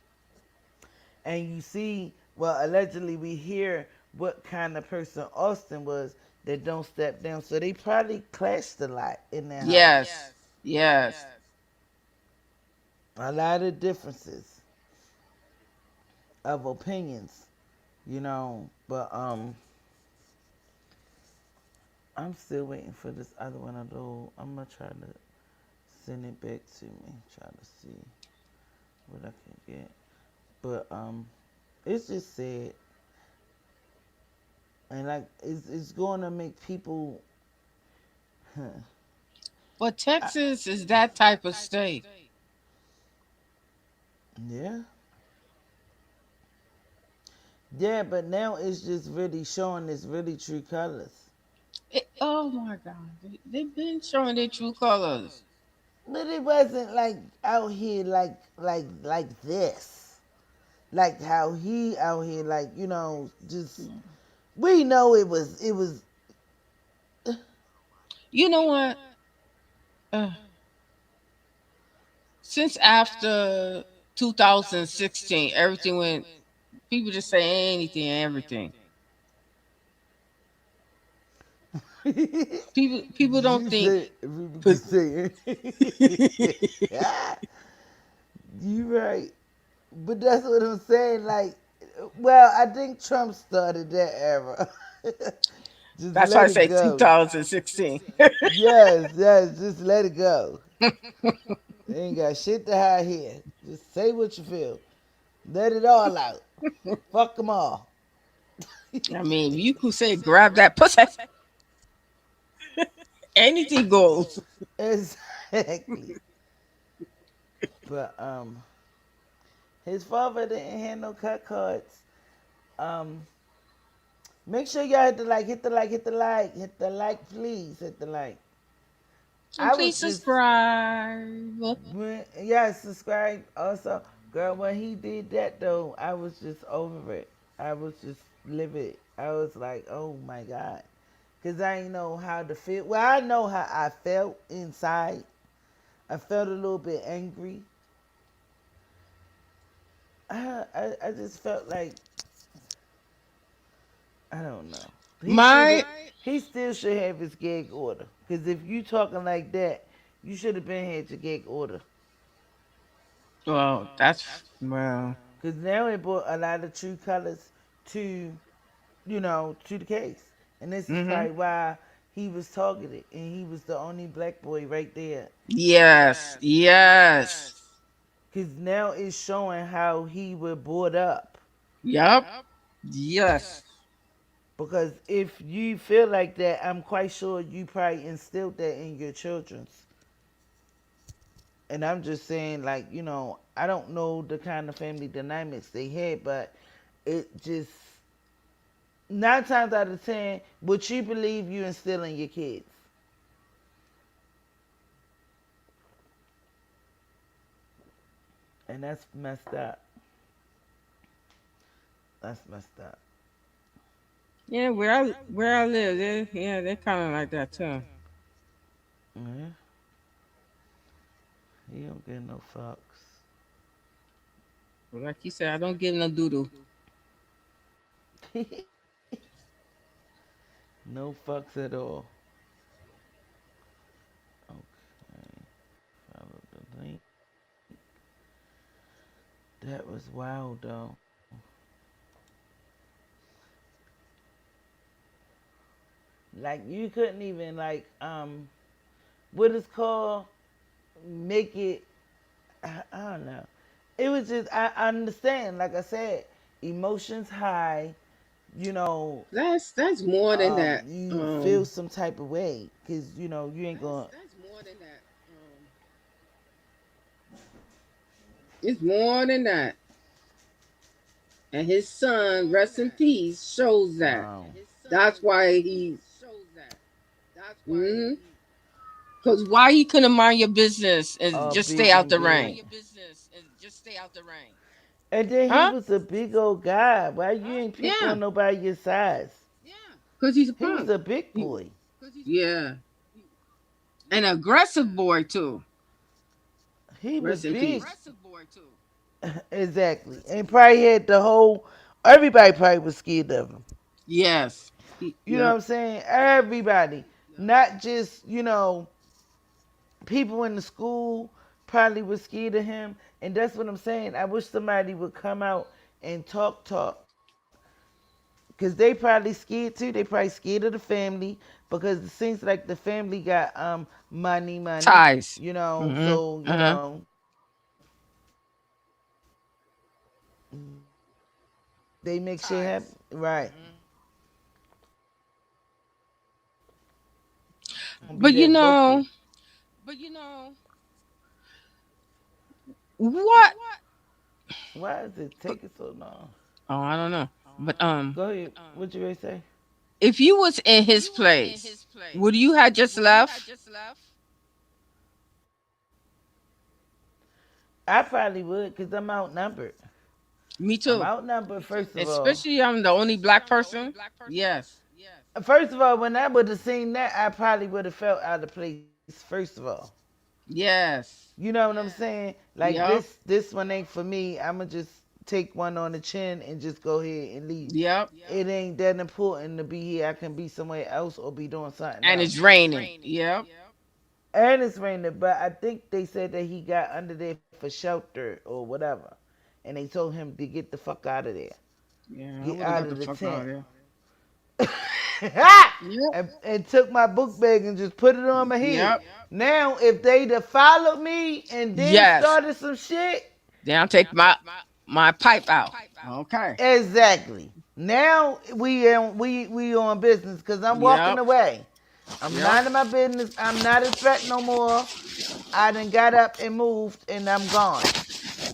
And you see, well, allegedly we hear what kind of person Austin was that don't step down. So they probably clashed a lot in their house. Yes. Yes. A lot of differences of opinions, But I'm still waiting for this other one to load. I'm gonna try to send it back to me. Try to see what I can get. But it's just sad, and like it's going to make people. But I, Texas is that type of state. yeah, yeah, but now it's just really showing its really true colors. Oh my God. They've been showing their true colors. But it wasn't like out here like this. Like how he out here like, just we know it was You know what? Uh, since after 2016, everything went. People just say anything and everything. People don't you think. say people can But say you right. But that's what I'm saying. Like, well, I think Trump started that era. Just that's why I let it say go. 2016. Yes, yes, just let it go. They ain't got shit to hide here. Just say what you feel. Let it all out. Fuck them all. I mean, you could say grab that pussy. Anything goes. Exactly. But his father didn't have no cut cards. Um, make sure y'all hit the like, hit the like, hit the like, hit the like, please hit the like. And I please was just subscribe. yeah, subscribe also. Girl, when he did that though, I was just over it. I was just livid. I was like, oh my God. Cause I didn't know how to feel. Well, I know how I felt inside. I felt a little bit angry. I just felt like I don't know. He should have. My He still should have his gag order. Cause if you talking like that, you should have been had your gag order. well, that's well. Cause now it brought a lot of true colors to to the case, and this is Hmm. probably why he was targeted, and he was the only black boy right there. Yes, yes, Cause now it's showing how he was brought up. yep, yes. Because if you feel like that, I'm quite sure you probably instilled that in your children's. And I'm just saying, like, I don't know the kind of family dynamics they had, but it just 9 times out of 10, what you believe you instill in your kids, and that's messed up. That's messed up. Yeah, where I live, they're kind of like that too. Yeah, he don't get no fucks. But like you said, I don't give no doodle. No fucks at all. Okay, follow the link. That was wild though. Like you couldn't even like what is called make it. I don't know. It was just I understand. Like I said, emotions high. You know, That's more than that. you feel some type of way because you ain't gonna. That's more than that. It's more than that. And his son, rest in peace, shows that. Wow. That's why he. Mm-hmm. Because why you couldn't mind your business and just stay Big out and the big. rain? And then he Huh? was a big old guy. Why you ain't pick Yeah. on nobody your size? Because he's a He was punk. a big He- boy. yeah. An aggressive boy, too. He was Rest in big. peace. Exactly. And probably had the whole. Everybody probably was scared of him. Yes. You know what Yep. I'm saying? Everybody. Not just, people in the school probably was scared of him. And that's what I'm saying. I wish somebody would come out and talk. Because they probably scared too. They probably scared of the family. Because it seems like the family got money. Ties. Mm-hmm. So, Uh-huh. they make shit happen. Right. Gonna be But you that know, vocal. what? Why is it taking so long? Oh, I don't know. But Go ahead. What you gonna say? if you was in his place, would you have just left? I probably would because I'm outnumbered. Me I'm too. outnumbered, first of all. Especially I'm the only black person. Yes. First of all, when I would have seen that, I probably would have felt out of place, first of all. You Yes. know what I'm saying? Like Yep. this one ain't for me. I'ma just take one on the chin and just go ahead and leave. Yep. It ain't that important to be here. I can be somewhere else or be doing something And else. it's raining. Yep. And it's raining, but I think they said that he got under there for shelter or whatever. And they told him to get the fuck out of there. Yeah, I Get would have out got of the the fuck tent. out of there. Yep. and took my book bag and just put it on my head. Yep. Now, if they'd have followed me and then Yes. started some shit, Then I'll take my pipe out. Okay. exactly. Now we on business because I'm walking Yep. away. I'm Yep. minding my business. I'm not a threat no more. I done got up and moved and I'm gone.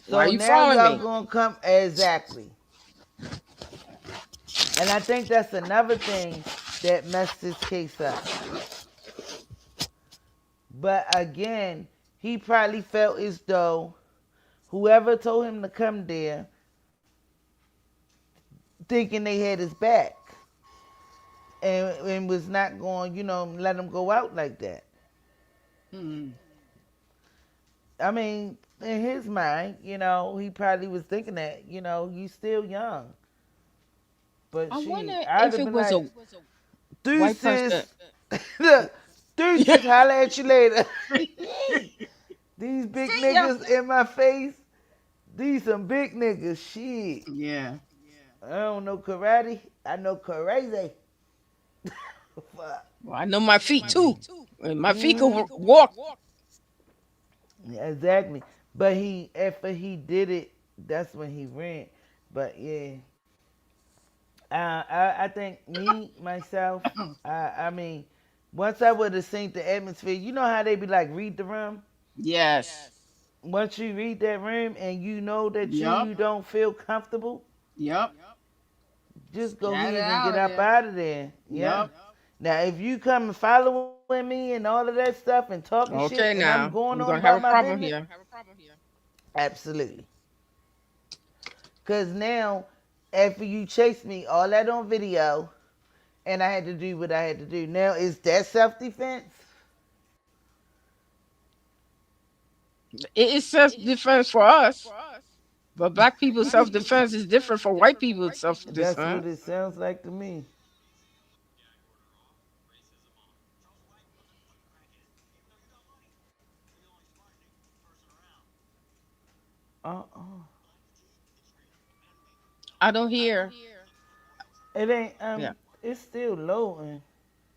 Why are So you now following y'all me? gonna come exactly. And I think that's another thing that messed his case up. But again, he probably felt as though whoever told him to come there, thinking they had his back, and was not going, let him go out like that. Hmm. I mean, in his mind, he probably was thinking that, you still young. But I she, wonder I'd if have it been was like, a white person. deuces, deuces, holla at you later. These big See ya. niggas in my face, these some big niggas. Shit. Yeah. I don't know karate. I know crazy. Fuck. Well, I know my feet too. And my feet can Hmm. walk. Yeah, exactly. But after he did it, that's when he ran. But yeah, I think me myself. I mean, once I would have seen the atmosphere, you know how they be like, read the room. Yes. Once you read that room and you know that Yup. you don't feel comfortable, Yup. just go Got it ahead and get out of up there. out of there. Yeah. Yup. Now, if you come and following me and all of that stuff and talking shit, and Okay, I'm going now on we're about gonna my have a business, problem here. absolutely. Cause now, after you chase me, all that on video, and I had to do what I had to do. Now, is that self defense? It is self defense for us, but black people's self defense is different from white people's self That's what defense. it sounds like to me. Uh-uh. I don't hear. It ain't. Yeah. It's still loading.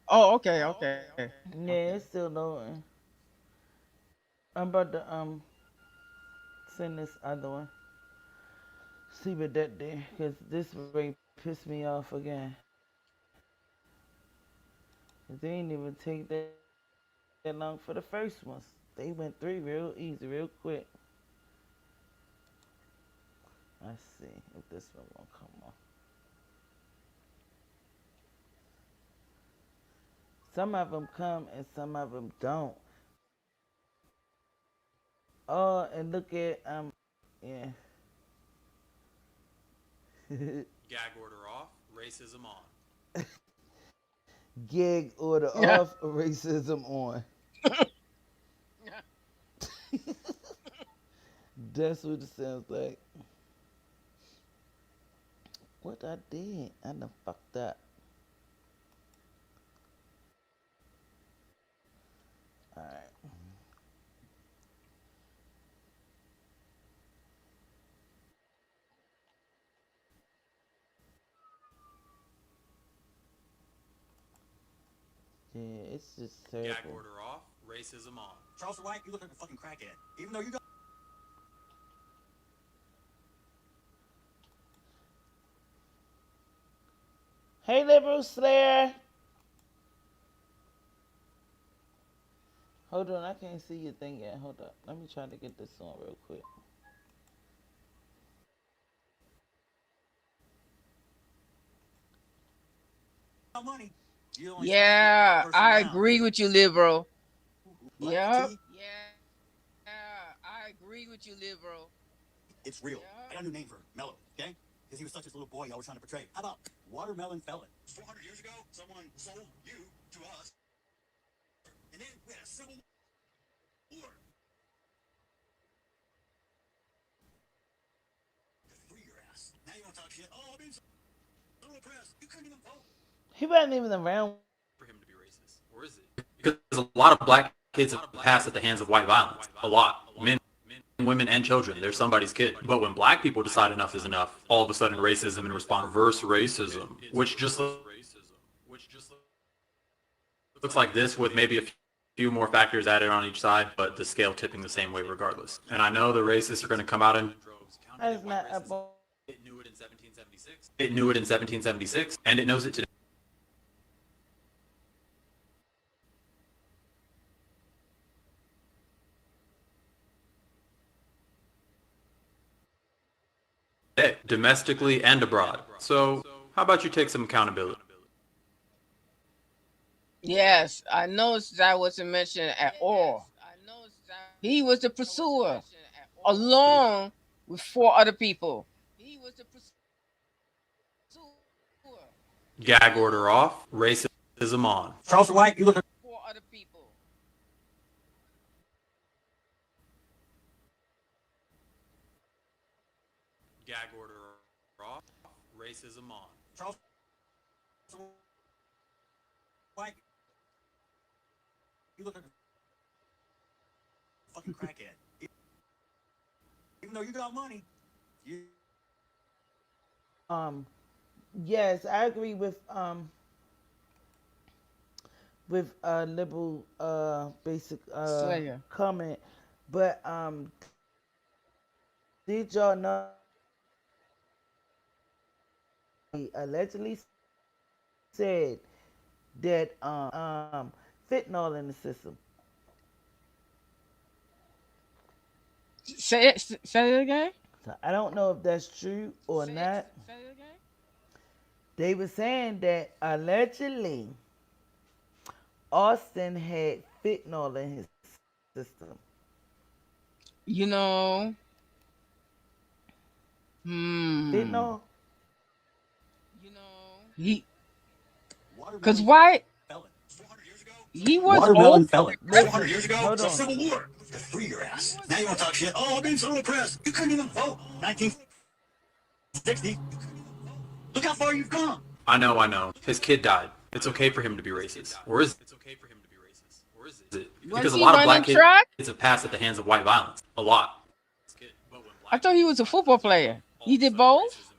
Oh, okay, okay, okay. Yeah, it's still loading. I'm about to send this other one. See what that did, cause this rate pissed me off again. They didn't even take that long for the first ones. They went through real easy, real quick. Let's see if this one won't come on. Some of them come and some of them don't. Oh, and look at yeah. Gag order Yeah. off, racism on. That's what it sounds like. What I did, I done fucked up. All right. Yeah, it's just terrible. Charles White, you look like a fucking crackhead. Even though you don't. Hey, liberal Slayer. Hold on, I can't see your thing yet. Hold up. Let me try to get this on real quick. Money. You only smack me Yeah, first I round. agree with you, liberal. What? Yep. T? It's real. I got a new name for Mello, okay? Because he was such a little boy, you always trying to portray. How about Watermelon Felon? 400 years ago, someone sold you to us, and then we had a civil war to free your ass. Now you want to talk shit? Oh, I've been so oppressed. You couldn't even vote. He wasn't even around. For him to be racist, or is it? Because a lot of black kids have passed at the hands of white violence. A lot. Men, women, and children. They're somebody's kid. But when black people decide enough is enough, all of a sudden racism and response reverse racism, which just looks like this with maybe a few more factors added on each side, but the scale tipping the same way regardless. And I know the racists are going to come out in droves. That's not up on. It knew it in 1776. It knew it in 1776, and it knows it today. Domestically and abroad. So how about you take some accountability? Yes, I noticed that wasn't mentioned at all. He was the pursuer, along with four other people. Gag order off, racism on. Charleston White, you look at Gag order off, racism on. Charleston White, you look like a fucking crackhead. Even though you got money, you Um, yes, I agree with liberal basic Slayer. comment, but did y'all know he allegedly said that fentanyl in the system. Say it again. So I don't know if that's true or not. They were saying that allegedly Austin had fentanyl in his system. You know, hmm. Fentanyl? He, cause watermelon why? felon. 400 years ago, He was watermelon old. felon. Listen, 400 years ago, hold the on. Civil War to free your ass. Now you want to talk shit? Oh, I've been so oppressed. You couldn't even vote. 1960. Look how far you've come. I know, I know. His kid died. It's okay for him to be racist. Or is it? Was Because a he lot of running black track? kids have passed at the hands of white violence. A lot. I thought he was a football player. He did both.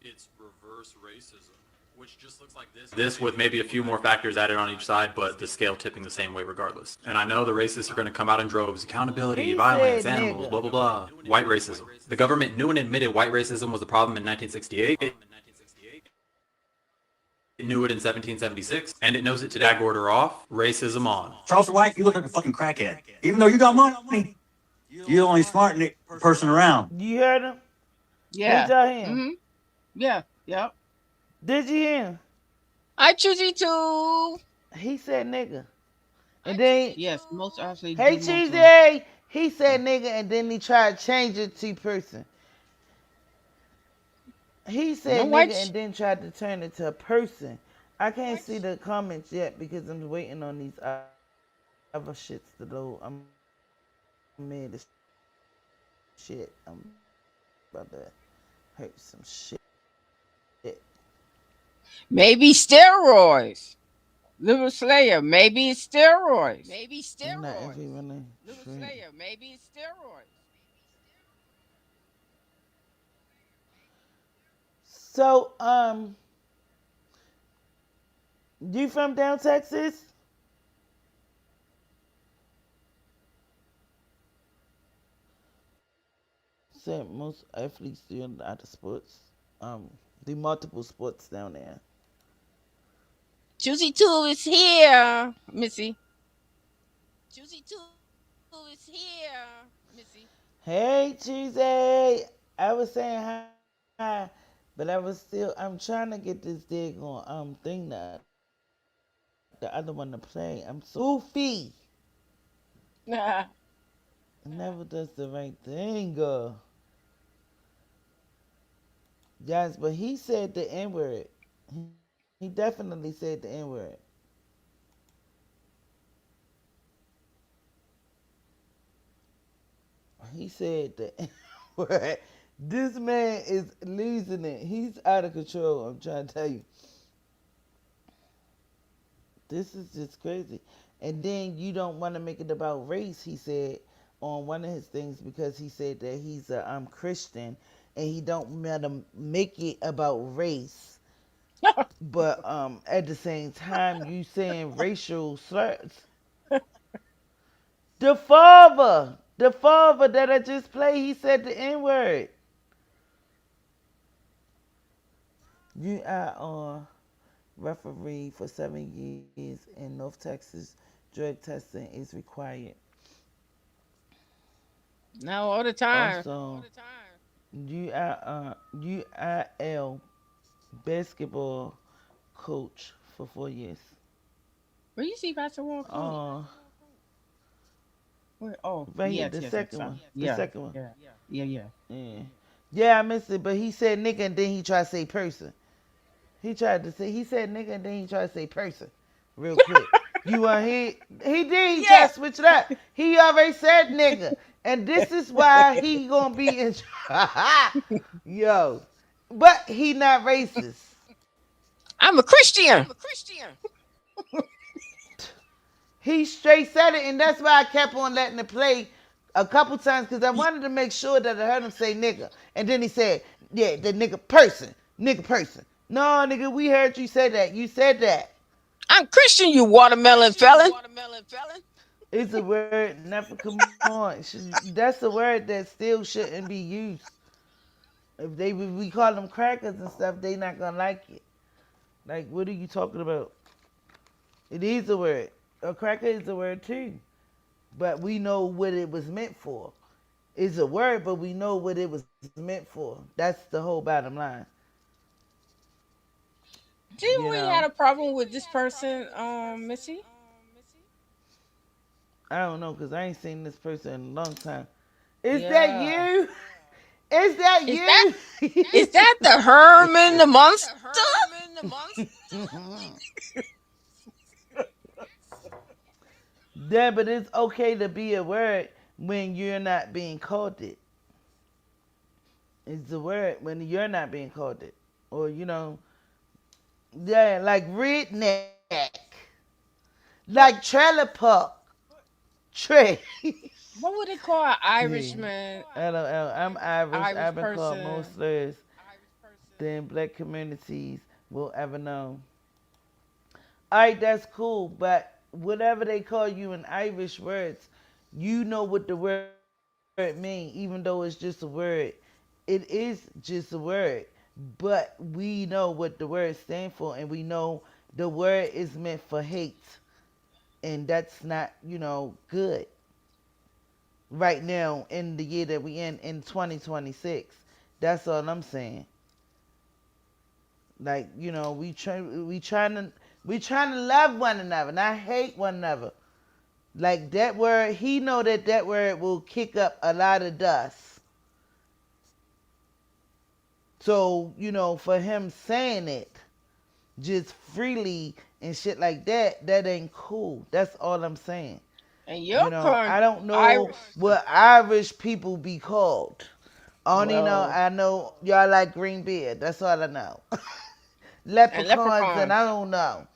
It's reverse racism, which just looks like this with maybe a few more factors added on each side, but the scale tipping the same way regardless. And I know the racists are going to come out in droves. Accountability, He violence, said animals, nigga. blah, blah, blah. White racism. The government knew and admitted white racism was a problem in 1968. It knew it in 1776, and it knows it today. Gag order off, racism on. Charleston White, you look like a fucking crackhead. Even though you got money, you're the only smart person around. You heard him? Did Yeah. y'all hear him? Hmm. Yeah. Yeah. Did you hear him? I choose you too. He said nigga. And then, Yes, most actually hey do want to. Tuesday, he said nigga, and then he tried to change it to person. He said No white. nigga and then tried to turn it to a person. I can't see the comments yet because I'm waiting on these other shits to load. I'm mad as shit. I'm about to hurt some shit. Maybe steroids. Little Slayer. Maybe it's steroids. I'm not even Little really sure. Slayer. Maybe it's steroids. So, you from down Texas? Said most athletes do out of sports. Do multiple sports down there. Juicy Two is here, Missy. Hey, Tuesday. I was saying hi, but I'm trying to get this daggone thing that the other one to play. I'm so goofy. Never does the right thing. Yes, but he said the N word. He definitely said the N word. He said the N word. This man is losing it. He's out of control. I'm trying to tell you. This is just crazy. And then you don't want to make it about race, he said on one of his things, because he said that he's a Christian and he don't want to make it about race. But at the same time, you saying racial slurs. The father that I just played, he said the N word. You are on referee for 7 years in North Texas. Drug testing is required. Now all the time. Also, UIL basketball coach for 4 years. Where you see basketball coach? Uh, Where? Oh, right here, yes, the yes, yes. second one. The Yeah, second one. yeah, yeah, yeah. Yeah. Yeah, I missed it, but he said nigga and then he tried to say person. He said nigga and then he tried to say person real quick. You want he did, he tried Yeah. to switch it up. He already said nigga. And this is why he gonna be in yo. But he not racist. I'm a Christian. He straight said it, and that's why I kept on letting it play a couple times because I wanted to make sure that I heard him say nigga. And then he said, yeah, the nigga person. Nigga person. No, nigga, we heard you say that. You said that. I'm Christian, you watermelon felon. It's a word, never come on. That's a word that still shouldn't be used. If we call them crackers and stuff, they not gonna like it. Like, what are you talking about? It is a word. A cracker is a word too. But we know what it was meant for. It's a word, but we know what it was meant for. That's the whole bottom line. You Didn't we know, had a problem with this person, Missy? I don't know because I ain't seen this person in a long time. Is that Yeah. you? Is that Is that you? is that the Herman the monster? Yeah, but it's okay to be a word when you're not being called it. It's a word when you're not being called it. Or, yeah, like redneck, like trailer park, Trey. What would they call an Yeah. Irishman? LOL. I'm Irish. Irish I've been called more person. slurs than black communities will ever know. Alright, that's cool, but whatever they call you in Irish words, you know what the word mean, even though it's just a word. It is just a word. But we know what the word stands for, and we know the word is meant for hate. And that's not, good right now in the year that we in 2026. That's all I'm saying. Like, we trying to love one another, not hate one another. Like that word, he know that word will kick up a lot of dust. So, for him saying it just freely and shit like that, that ain't cool. That's all I'm saying. And your I current don't know Irish, what Irish people be called. I only know well, I know y'all like green beer. That's all I know. and Leprechauns, and I leprechauns. don't know.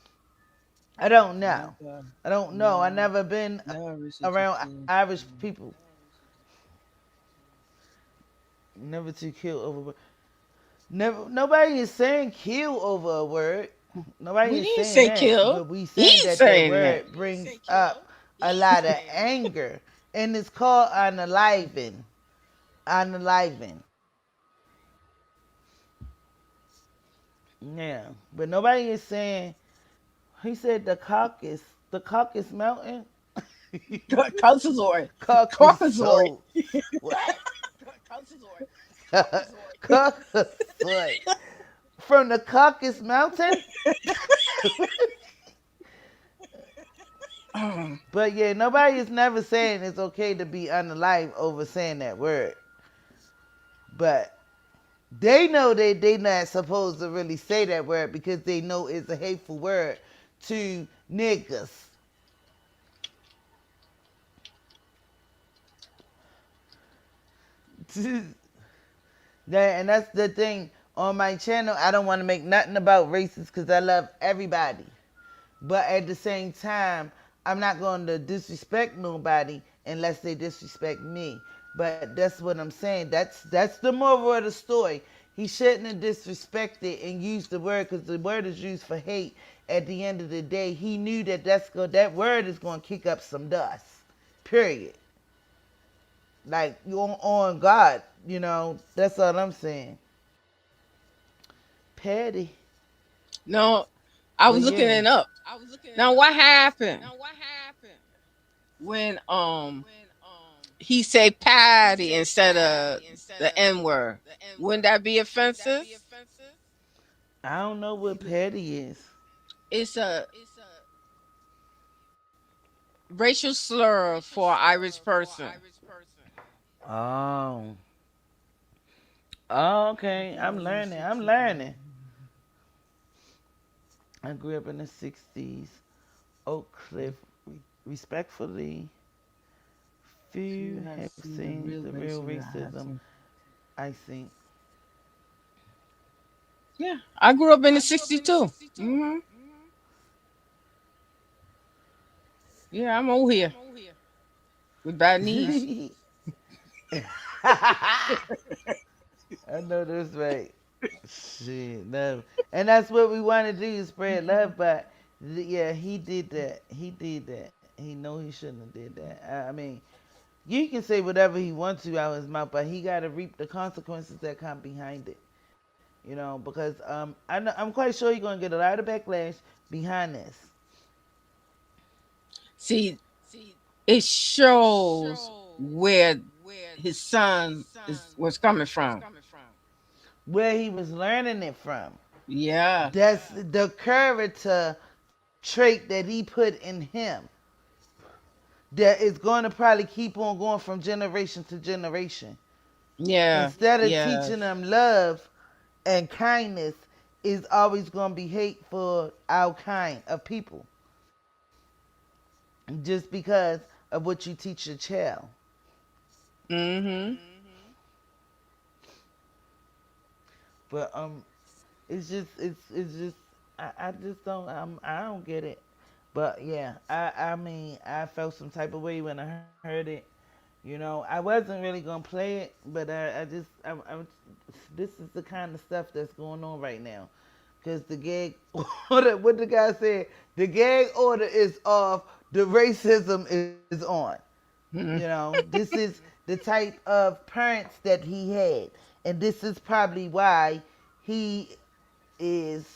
I don't know. Never, I don't know. I never, never been never around reciprocated. Irish people. Never to kill over. Never. Nobody is saying kill over a word. Nobody We is didn't saying say that. kill. But we saying He's that saying that. word brings up a lot of anger, and it's called unaliving. Unaliving. Yeah. But nobody is saying. He said the caucus mountain. Caucasoid. Caucasoid. Caucasoid. What? Caucasoid. From the Caucasus Mountain? But yeah, nobody is never saying it's okay to be unalive over saying that word. But they know that they not supposed to really say that word because they know it's a hateful word to niggas. And that's the thing on my channel. I don't want to make nothing about races because I love everybody. But at the same time, I'm not going to disrespect nobody unless they disrespect me. But that's what I'm saying. That's the moral of the story. He shouldn't have disrespected and used the word because the word is used for hate. At the end of the day, he knew that that word is going to kick up some dust. Period. Like you on God, That's all I'm saying. Petty, No, I but was looking yeah. it up. Now, what happened when he say patty instead of the N word? Wouldn't that be offensive? I don't know what petty is. It's a racial slur for an Irish person. Oh. Oh, okay. I'm learning. I'm learning. I grew up in the 60s. Oak Cliff. Respectfully, few have seen the real racism I think. Yeah, I grew up in the '62. Yeah, I'm over here with bad knees. I know that's right. Shit, no. And that's what we want to do is spread love, but yeah, he did that. He did that. He know he shouldn't have did that. I mean, you can say whatever he wants to out of his mouth, but he got to reap the consequences that come behind it. Because I'm quite sure he's gonna get a lot of backlash behind this. See, it shows where his son was coming from. Where he was learning it from. Yeah. That's the character trait that he put in him that is going to probably keep on going from generation to generation. Yeah. Instead of Yeah. teaching them love and kindness, is always going to be hate for our kind of people just because of what you teach your child. Mhm. But it's just I just don't I don't get it. But yeah, I mean I felt some type of way when I heard it. I wasn't really gonna play it, but this is the kind of stuff that's going on right now. Cause the gag order, what the guy said, the gag order is off, the racism is on. This is the type of parents that he had, and this is probably why he is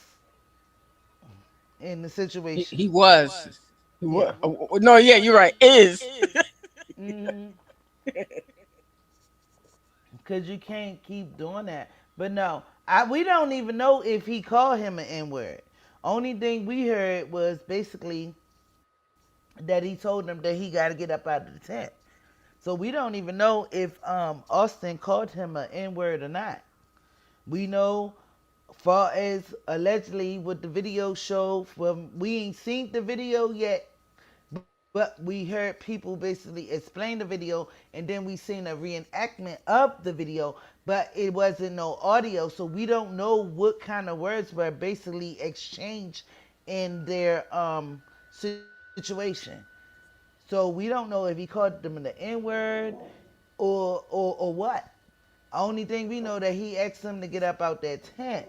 in the situation. He was. He Yeah. was. No, yeah, you're right. Is. hmm Because you can't keep doing that. But no, we don't even know if he called him an N word. Only thing we heard was basically that he told him that he got to get up out of the tent. So we don't even know if Austin called him an N word or not. We know, far as allegedly what the video showed, well, we ain't seen the video yet, but we heard people basically explain the video, and then we seen a reenactment of the video, but it wasn't no audio, so we don't know what kind of words were basically exchanged in their situation. So we don't know if he called them the N word or what. Only thing we know that he asked them to get up out that tent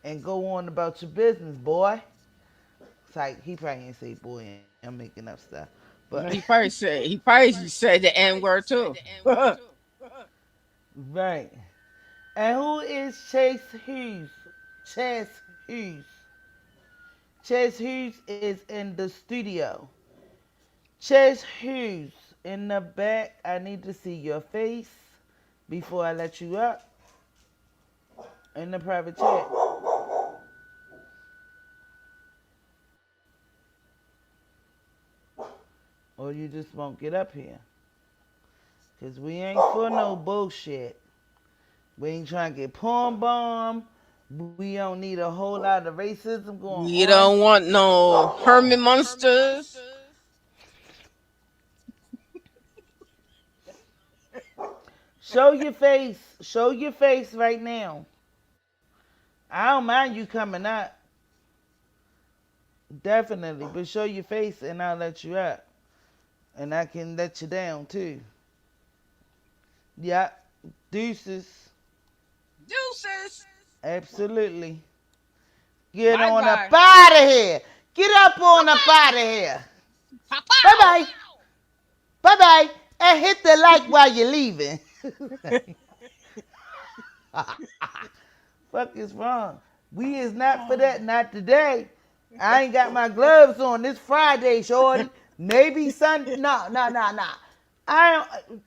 and go on about your business, boy. It's like he probably ain't say boy. I'm making up stuff, but No, he probably said the N word too. right. And who is Chase Hughes? Chase Hughes. Chase Hughes is in the studio. Chase Hughes in the back. I need to see your face before I let you up in the private chat. or you just won't get up here. Cause we ain't for no bullshit. We ain't trying to get porn bombed. We don't need a whole lot of racism going You on. don't want no Herman monsters. Show your face. Show your face right now. I don't mind you coming up. Definitely. But show your face and I'll let you up. And I can let you down too. Yeah. Deuces. Deuces. Absolutely. Get Bye on up bye. out of here. Get up on up out of here. Pow Bye pow. bye. Bye bye. And hit the like while you're leaving. Fuck is wrong? We is not for that. Not today. I ain't got my gloves on this Friday, shorty. Maybe Sunday. No, no, no, no.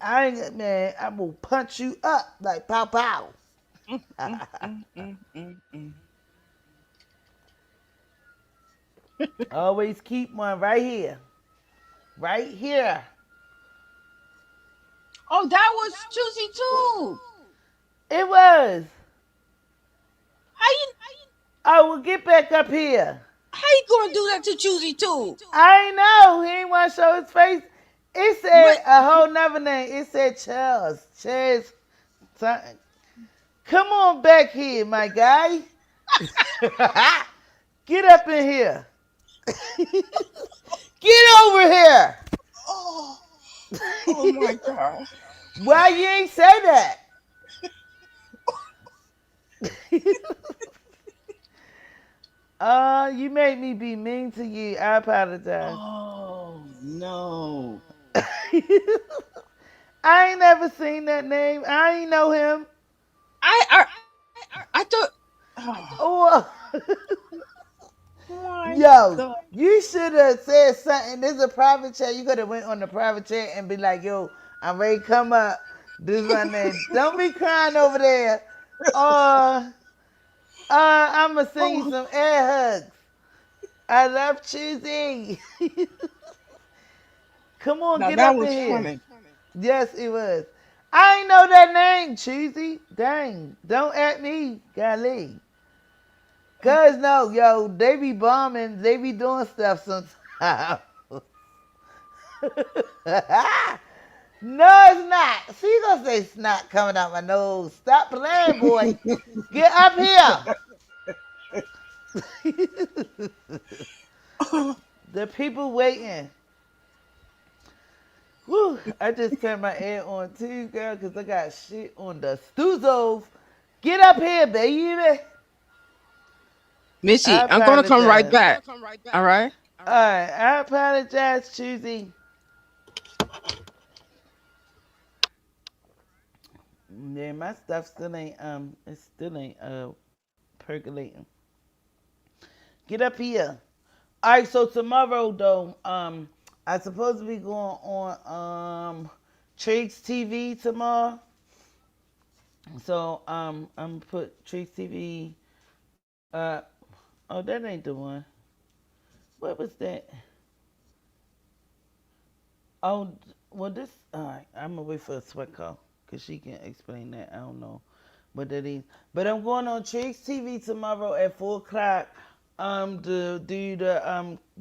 I ain't, man. I will punch you up like pow pow. Mm, mm, mm, mm, mm, mm. Always keep one right here. Right here. Oh, that was Juicy too. It was. How you I will get back up here. how you gonna do that to Juicy too? I ain't know. He ain't want to show his face. It But said a whole nother name. It said Charles. Charles something. Come on back here, my guy. Get up in here. Get over here. oh, oh my god. Why you ain't say that? You made me be mean to you. I apologize. Oh no. I ain't never seen that name. I ain't know him. I thought. Oh Oh, my yo, god. you should have said something. This is a private chat. You could have went on the private chat and be like, "Yo, I'm ready to come up. This is my name. Don't be crying over there. Uh, I'ma send you Oh, some air hugs. I love Cheesy. Come on, now get that up in was here. funny. Yes, it was. I ain't know that name, Cheesy. Dang, don't at me, golly. Cause no, yo, they be bombing, they be doing stuff sometimes. No, it's not. She gonna say snot coming out my nose. Stop playing, boy. Get up here. The people waiting. Whew, I just turned my air on too, girl, because I got shit on the stoozles. Get up here, baby. I Missy, I'm gonna come right apologize. back. All right. Alright, I apologize, Choosy. Yeah, my stuff still ain't it still ain't percolating. Get up here. Alright, so tomorrow though, I supposed to be going on Triggs TV tomorrow. So I'm gonna put Triggs TV oh that ain't the one. What was that? Oh well this alright, I'm gonna wait for a sweat call because she can explain that. I don't know what that is. But I'm going on Triggs TV tomorrow at 4 o'clock. To do the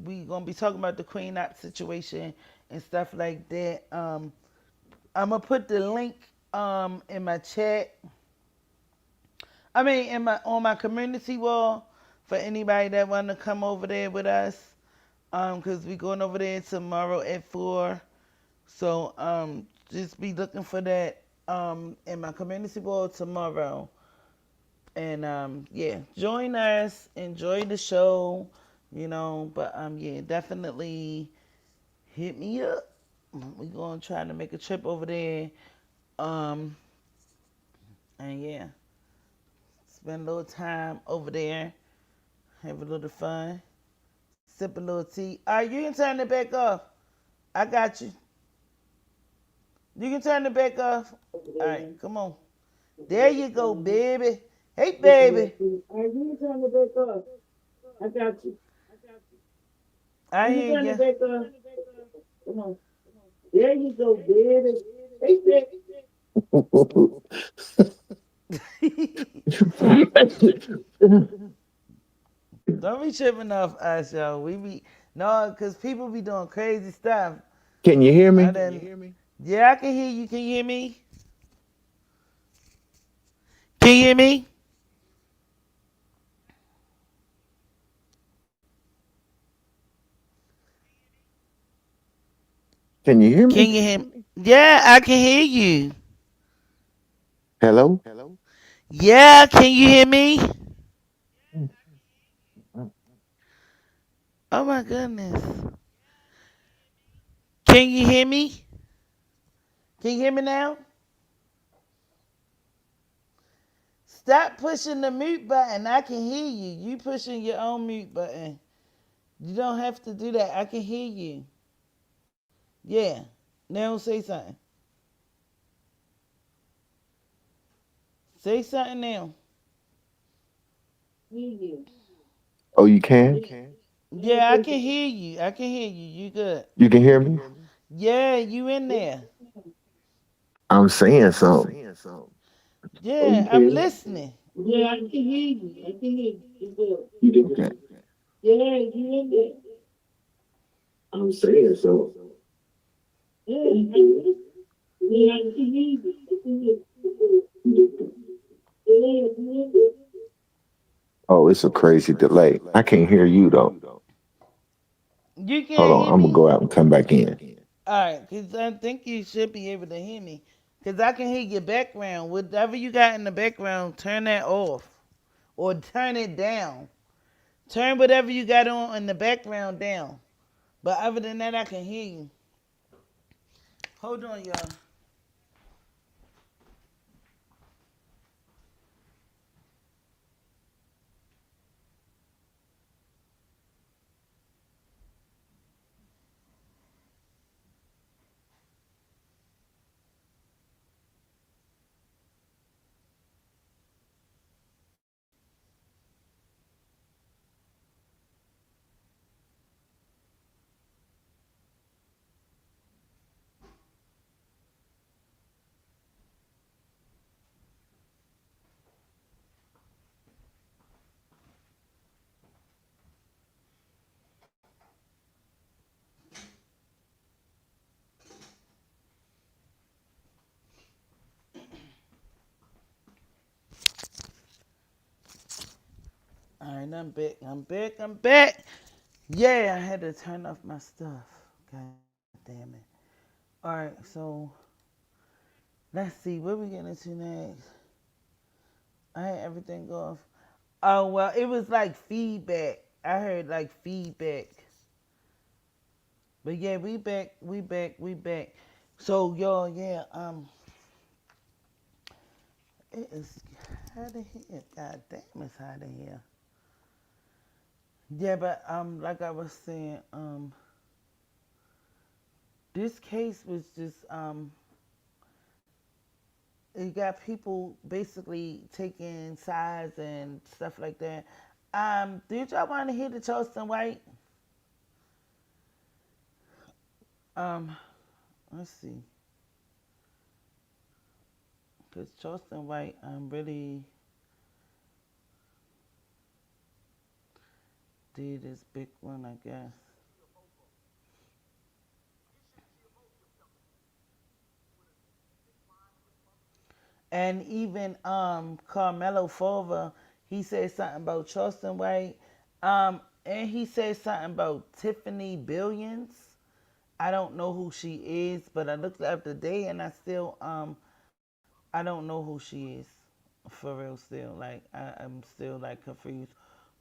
we gonna be talking about the Queen Op situation and stuff like that. I'm gonna put the link in my chat. I mean in my on my community wall for anybody that wanna come over there with us. Cause we going over there tomorrow at 4. So just be looking for that in my community wall tomorrow. And yeah, join us, enjoy the show, but yeah, definitely hit me up. We're gonna try to make a trip over there. Um and yeah, spend a little time over there, have a little fun, sip a little tea. Alright, you can turn it back off. I got you. You can turn it back off. Alright, come on. There you go, baby. Hey baby. Alright, you can turn it back off. I got you. I hear you. Come on. There you go, baby. Hey, Don't be tripping off us, yo. We be no, cause people be doing crazy stuff. Can you hear I me? done. Yeah, I can hear you. Can you hear me? Can you hear me? Can you hear Can me? you hear me? Yeah, I can hear you. Hello? Yeah, can you hear me? Oh my goodness. Can you hear me? Can you hear me now? Stop pushing the mute button. I can hear you. You pushing your own mute button. You don't have to do that. I can hear you. Yeah. Now say something. Say something now. Oh, you can? Yeah, I can hear you. I can hear you. You good. You can hear me? Yeah, you in there. I'm saying something. Oh, you Yeah, I'm can? listening. Okay. I'm saying something. Oh, it's a crazy delay. I can't hear you though. You Hold can't on, hear I'm gonna me? go out and come back in. Alright, because I think you should be able to hear me. Because I can hear your background. Whatever you got in the background, turn that off. Or turn it down. Turn whatever you got on in the background down. But other than that, I can hear you. Hold on, y'all. Alright, I'm back. I'm back. I'm back. Yeah, I had to turn off my stuff. God damn it. Alright, so let's see. What we getting into next? I had everything go off. Oh, well, it was like feedback. I heard like feedback. But yeah, we back. We back. We back. So, y'all, yeah, it is hot in here. God damn, it's hot in here. Yeah, but like I was saying, this case was just it got people basically taking sides and stuff like that. Did y'all want to hear the Charleston White? Um, let's see, cause Charleston White really did this big one, I guess. And even Carmelo Fova, he said something about Charleston White. And he said something about Tiffany Billions. I don't know who she is, but I looked up today and I don't know who she is. For real still. Like I'm still like confused.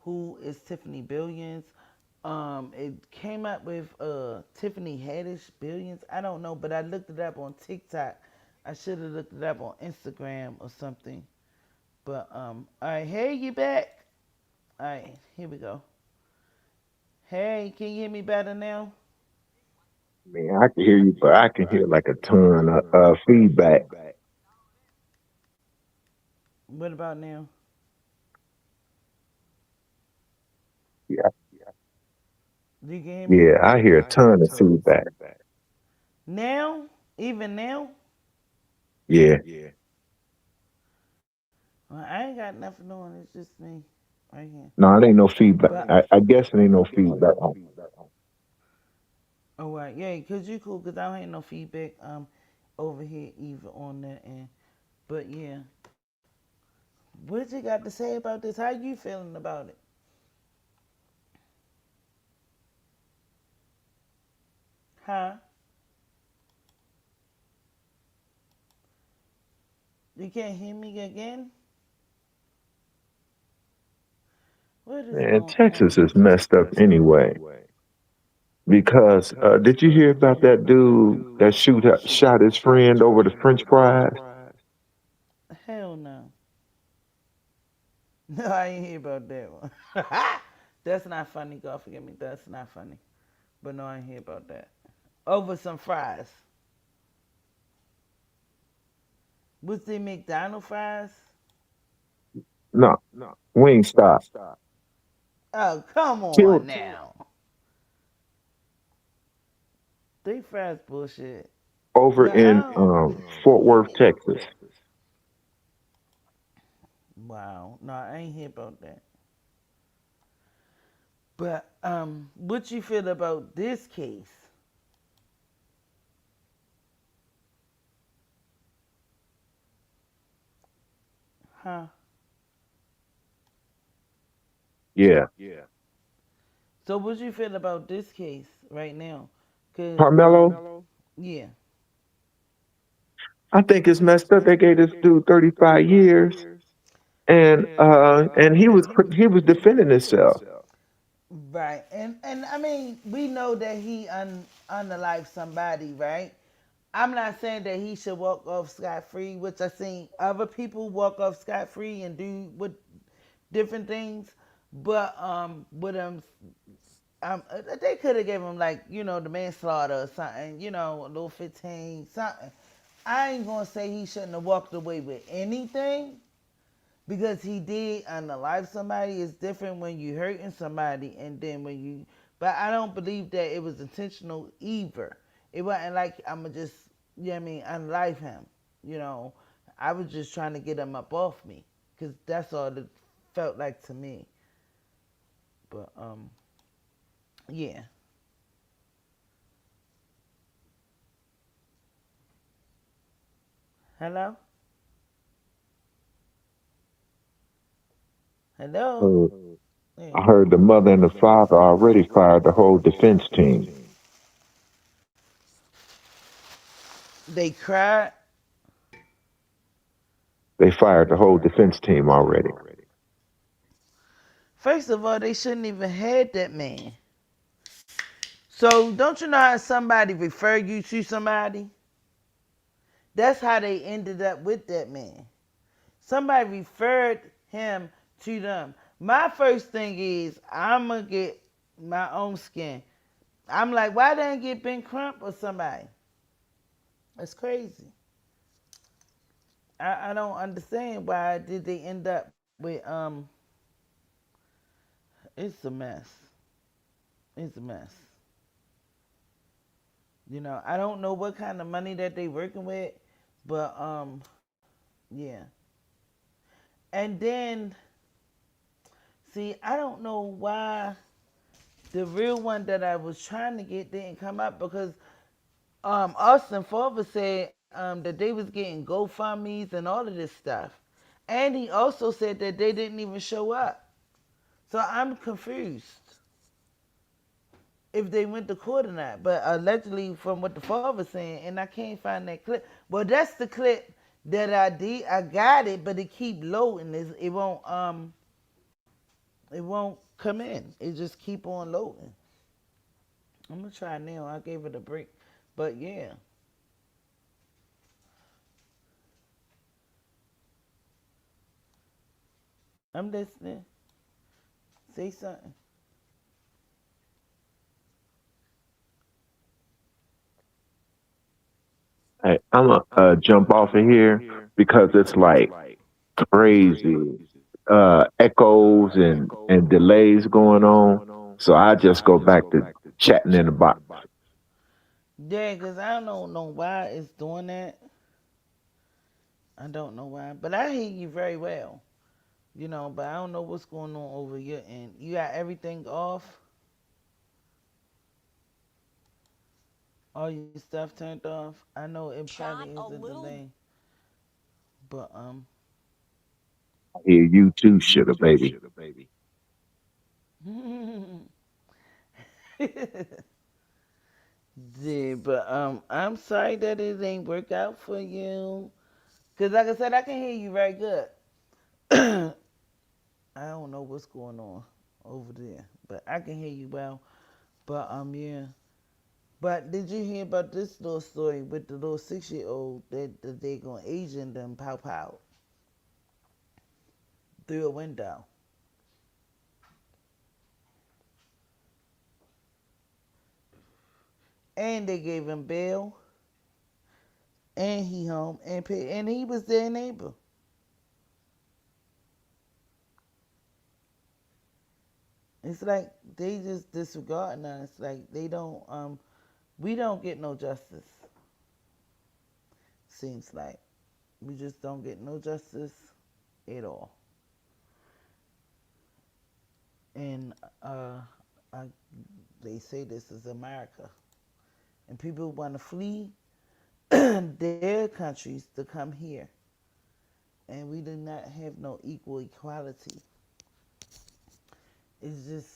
Who is Tiffany Billions? It came up with Tiffany Haddish Billions. I don't know, but I looked it up on TikTok. I should have looked it up on Instagram or something. But all right, hey, you back? All right, here we go. Hey, can you hear me better now? Man, I can hear you, but I can hear like a ton of feedback. What about now? Yeah, You can hear me? yeah, I hear a ton of feedback. Now, even now, Yeah. well, I ain't got nothing on. It's just me right here. No, it ain't no feedback. But I guess it ain't no feedback. all right, yeah, cause you cool. Cause I don't have no feedback over here either on that end. But yeah, what you got to say about this? How you feeling about it? Huh? You can't hear me again? What is Man, going Texas on? is messed up anyway. Because did you hear about that dude that shot his friend over the French fries? Hell no. No, I ain't hear about that one. That's not funny. God forgive me. That's not funny. But no, I ain't hear about that. Over some fries. Was they McDonald fries? No, Wingstop Oh, come on killed now. They fries bullshit. over But in I don't. Fort Worth, Yeah. Texas. Wow. No, I ain't hear about that. But what you feel about this case? Huh? Yeah, So what you feel about this case right now? Cause Carmelo. yeah. I think it's messed up. They gave this dude 35 years, and he was defending himself. Right. And I mean, we know that he unalive somebody, right? I'm not saying that he should walk off scot free, which I seen other people walk off scot free and do with different things. But with him, they could have gave him like the manslaughter or something, a little 15 something. I ain't gonna say he shouldn't have walked away with anything because he did unalive somebody. It's different when you hurting somebody and then when you. But I don't believe that it was intentional either. It wasn't like I'ma just what I mean unalive him. You know, I was just trying to get him up off me because that's all it felt like to me. But yeah. Hello, hello. Uh, Yeah. I heard the mother and the father already fired the whole defense team. They cried. They fired the whole defense team already. First of all, they shouldn't even had that man. So don't you know how somebody refer you to somebody? That's how they ended up with that man. Somebody referred him to them. My first thing is I'ma get my own skin. I'm like, why didn't get Ben Crump or somebody? That's crazy. I don't understand why did they end up with it's a mess. It's a mess. I don't know what kind of money that they working with, but yeah. And then see, I don't know why the real one that I was trying to get didn't come up because Austin Forbes said that they was getting GoFundMe's and all of this stuff. And he also said that they didn't even show up. So I'm confused if they went to court or not. But allegedly, from what the father was saying, and I can't find that clip. Well, that's the clip that I did. I got it, but it keep loading. It won't come in. It just keep on loading. I'm gonna try now. I gave it a break, but yeah, I'm listening. Say something. Hey, I'm gonna jump off of here because it's like crazy echoes and delays going on. So I just go back to chatting in the box. Yeah, because I don't know why it's doing that. I don't know why. But I hear you very well. But I don't know what's going on over your end. You got everything off? All your stuff turned off? I know it probably is a delay. But Hear you too, sugar baby. yeah, but I'm sorry that it ain't work out for you. Cause like I said, I can hear you very good. I don't know what's going on over there, but I can hear you well. But yeah. But did you hear about this little story with the little 6 year old that they gonna Asian them pow pow through a window, and they gave him bail, and he home and pay, and he was their neighbor. It's like they just disregarding us. Like they don't we don't get no justice. Seems like we just don't get no justice at all. And I, they say this is America, and people want to flee their countries to come here, and we do not have no equal equality. It's just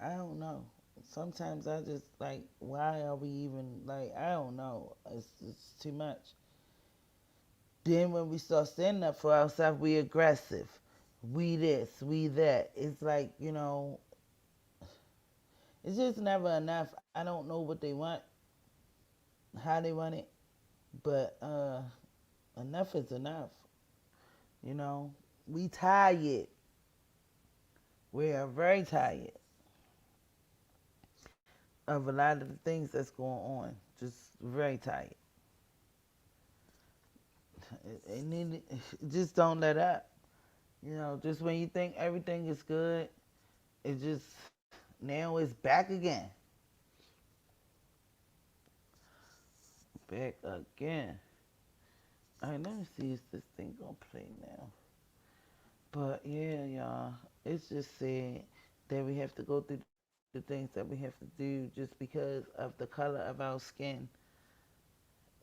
I don't know. Sometimes I just like, why are we even like? I don't know. It's too much. Then when we start standing up for ourselves, we aggressive. We this, we that. It's like, it's just never enough. I don't know what they want, how they want it, but enough is enough. You know, we tired. We are very tired of a lot of the things that's going on. Just very tired. Just don't let up. Just when you think everything is good, it just now it's back again. Back again. All right, let me see if this thing gonna play now. But yeah, y'all, it's just sad that we have to go through the things that we have to do just because of the color of our skin.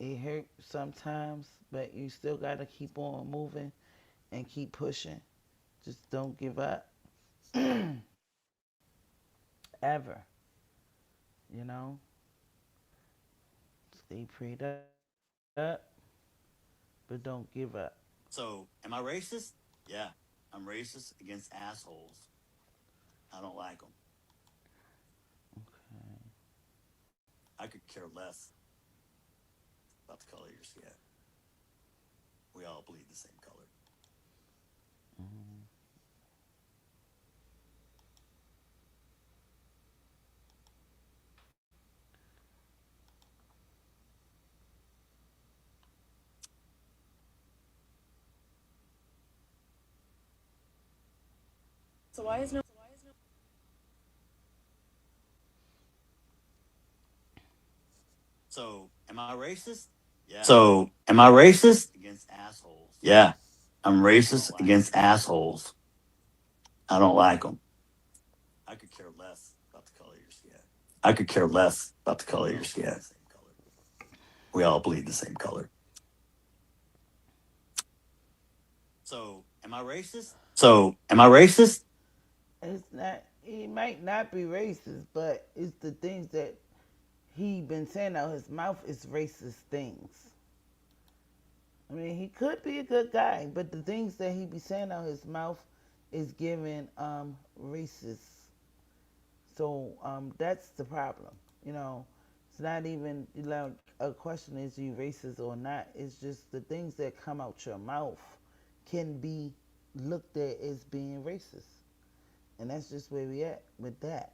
It hurts sometimes, but you still gotta keep on moving and keep pushing. Just don't give up ever. You know, stay prayed up, but don't give up. So, am I racist? Yeah, I'm racist against assholes. I don't like them. I could care less about the color of your skin. We all bleed the same color. So, am I racist? Yeah. So, am I racist? Against assholes. Yeah, I'm racist against assholes. I don't like them. I could care less about the color of your skin. I could care less about the color of your skin. We all bleed the same color. So, am I racist? So, am I racist? It's not. He might not be racist, but it's the things that he been saying out his mouth is racist things. I mean, he could be a good guy, but the things that he be saying out his mouth is giving racist. So that's the problem. You know, it's not even like a question is you racist or not. It's just the things that come out your mouth can be looked at as being racist, and that's just where we at with that.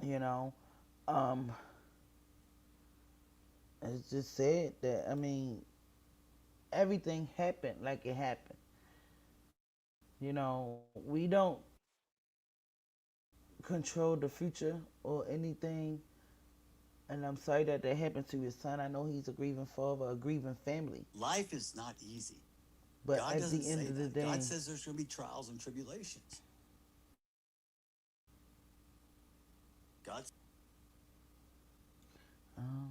You know, um, it's just said that. I mean, everything happened like it happened. We don't control the future or anything, And I'm sorry that that happened to his son. I know he's a grieving father, a grieving family. Life is not easy. But God at doesn't the end say of the that. God day, says there's going to be trials and tribulations. God. um,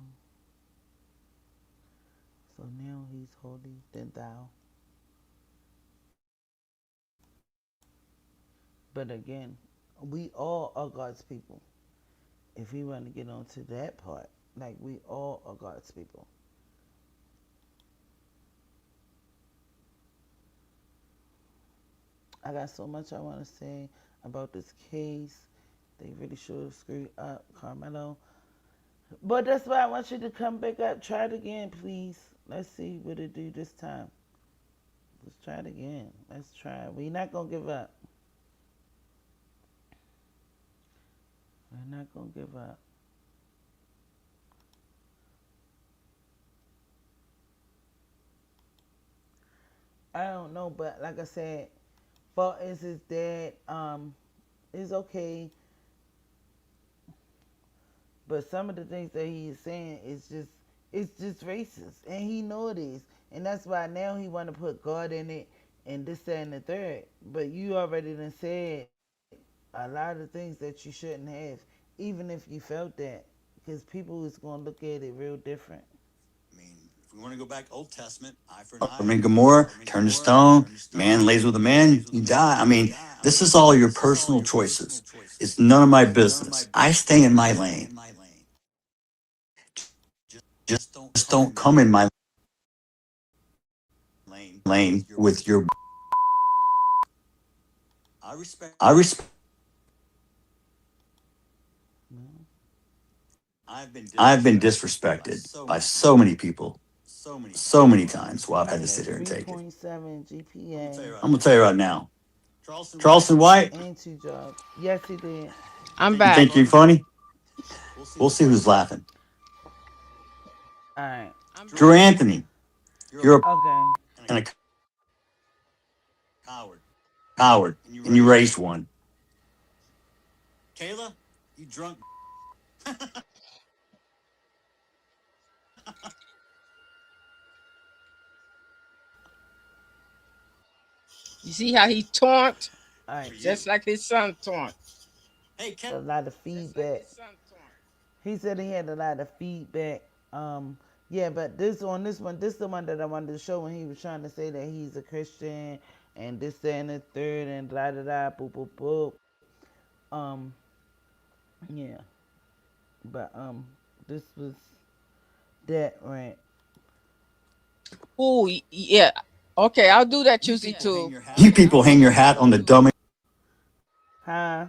so now he's holy than thou. But again, we all are God's people. If we want to get on to that part, like we all are God's people. I got so much I want to say about this case. They really should have screwed up Carmelo. But that's why I want you to come back up. Try it again, please. Let's see what it do this time. Let's try it again. Let's try it. We're not going to give up. We're not going to give up. I don't know, but like I said, fault is his dad. It's okay, but some of the things that he is saying is just it's just racist, and he know it is, and that's why now he want to put God in it and this, that, and the third. But you already done said a lot of things that you shouldn't have, even if you felt that, because people is gonna look at it real different. I mean, if we want to go back Old Testament, eye for an eye. Sodom and Gomorrah, turn to stone. Man lays with a man, you die. I mean, this is all your personal choices. It's none of my business. I stay in my lane. Just don't come in my lane with your. I respect. No. I've been disrespected by so many people, so many times. Well, I've had He to had sit here and take it. 3.7 GPA I'm gonna tell you right now, Charleston White. and two jobs. Yes, he did. I'm You back. think you're funny? We'll see who's laughing. All right. Drew Anthony, you're a Okay. and a coward, and you raised one. Kayla, you drunk. You see how he taunt? All right. Just like his son taunt. Hey, A lot of feedback. He said he had a lot of feedback. Um, yeah, but this on this one, this is the one that I wanted to show when he was trying to say that he's a Christian and this, that, and the third, and da da da, boop boop boop. Um, yeah, but this was that rant. Oh, yeah. Okay, I'll do that Tuesday too. you people hang your hat on the dumbest. Huh?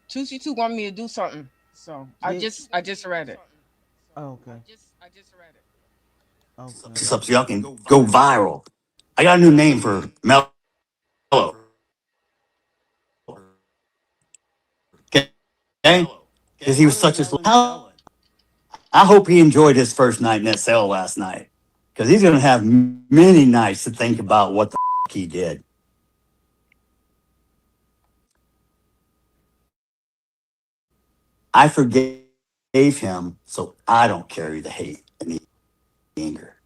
Tuesday too want me to do something. So Did I just read it. okay, okay. Up so y'all can go viral. I got a new name for Mello. Okay? Because he was such a. I hope he enjoyed his first night in that cell last night. Because he's going to have many nights to think about what the he did. I forgave him so I don't carry the hate and the anger.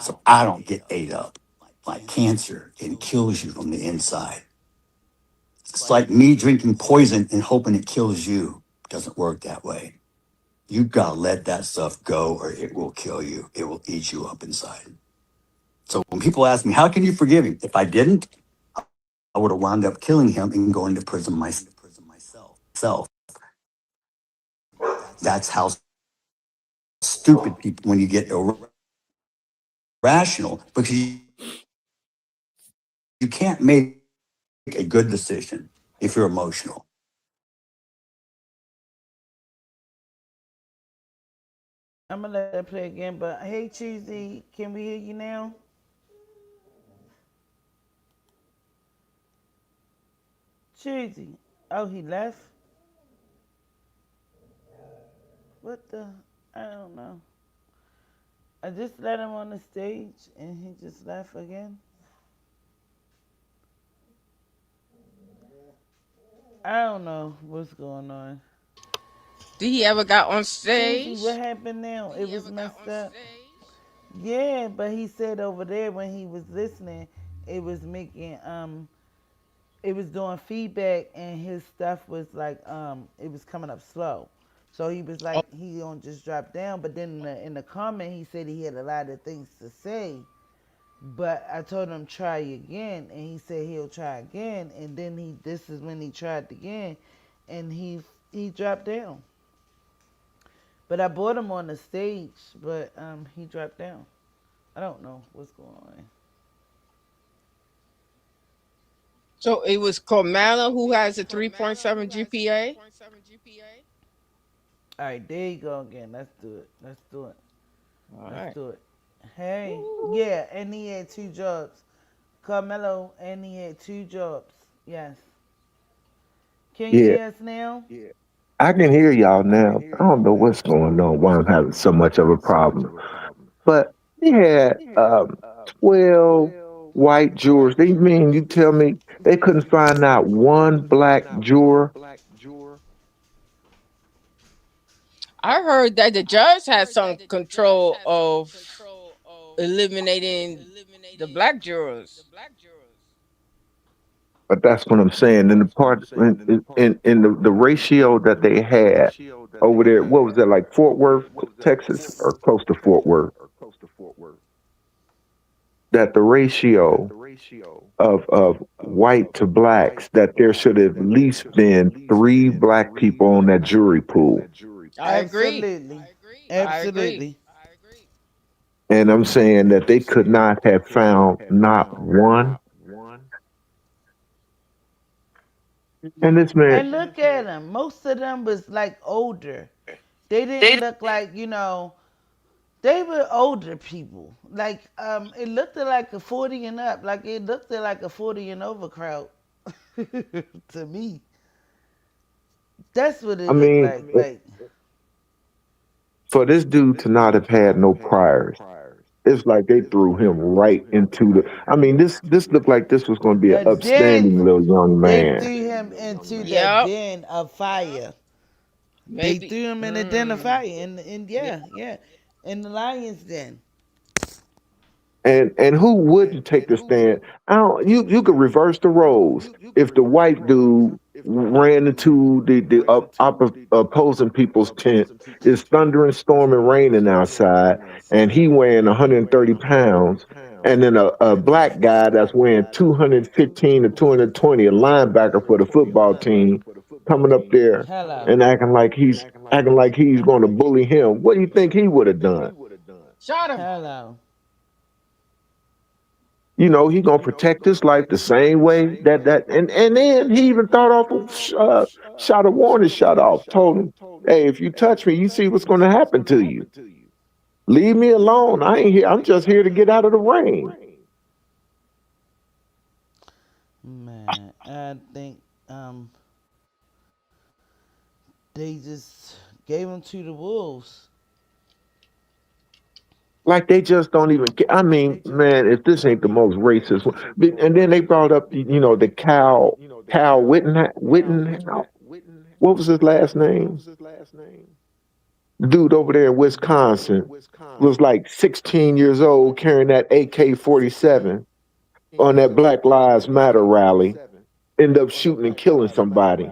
So I don't get ate up like cancer and kills you from the inside. It's like me drinking poison and hoping it kills you. Doesn't work that way. You gotta let that stuff go or it will kill you. It will eat you up inside. So when people ask me, how can you forgive him? If I didn't, I would have wound up killing him and going to prison myself. That's how stupid people, when you get irrational, because you can't make a good decision if you're emotional. I'm gonna let that play again. But hey, Cheesy, can we hear you now? Cheesy. Oh, he left. What the? I don't know. I just let him on the stage and he just left again. I don't know what's going on. Did he ever got on Susie, what stage? happened now? It was messed up. Yeah, but he said over there when he was listening, it was making it was doing feedback and his stuff was like it was coming up slow. So he was Oh, like he don't just drop down, but then in the comment he said he had a lot of things to say. But I told him try again, and he said he'll try again. And then this is when he tried again, and he dropped down. But I brought him on the stage, but he dropped down. I don't know what's going on. so it was Carmelo who has a 3.7 GPA. All right, there you go again. Let's do it. Let's do it. All Let's right. do it. Hey, Woo. yeah, and he had two jobs. Carmelo, and he had two jobs. Yes. Can you Yeah, hear us now? I can hear y'all now. I don't know what's going on, why I'm having so much of a problem. But he had 12 white jurors. They mean you tell me they couldn't find out one black juror? I heard that the judge had some control of eliminating the black jurors. But that's what I'm saying. In the part in the ratio that they had over there, what was that, like Fort Worth, Texas, or close to Fort Worth? That the ratio of white to blacks, that there should have at least been three black people on that jury pool. I agree. Absolutely. I agree. Absolutely. And I'm saying that they could not have found not one. And this man, And look at them. Most of them was like older. They didn't look like, they were older people. Like, it looked like a 40 and up. Like, it looked like a 40 and over crowd to me. That's what I it looked mean, like. Like, for this dude to not have had no priors, it's like they threw him right into the. I mean, this looked like this was going to be an the den, upstanding little young they man. threw him into the Yep. den of fire. They Maybe. threw him in the den of fire. And Yeah. yeah, yeah. In the lion's den. And who wouldn't take the stand? I don't, you could reverse the roles. If the white dude ran into the opposing people's tent, it's thunder and storm and raining outside, and he weighing 130 pounds, and then a black guy that's weighing 215 to 220, a linebacker for the football team, coming up there Hello. and acting like he's going to bully him. What do you think he would have done? Shot him. Hello. You know, he gonna protect his life the same way and then he even thought off shot a warning shot off, told him, hey, if you touch me, you see what's gonna happen to you. Leave me alone. I ain't here. I'm just here to get out of the rain. Man, I think they just gave him to the wolves. Like they just don't even get. I mean, man, if this ain't the most racist one. And then they brought up, the Cal Wittenhouse. What was his last name? The dude over there in Wisconsin was like 16 years old carrying that AK-47 on that Black Lives Matter rally, end up shooting and killing somebody.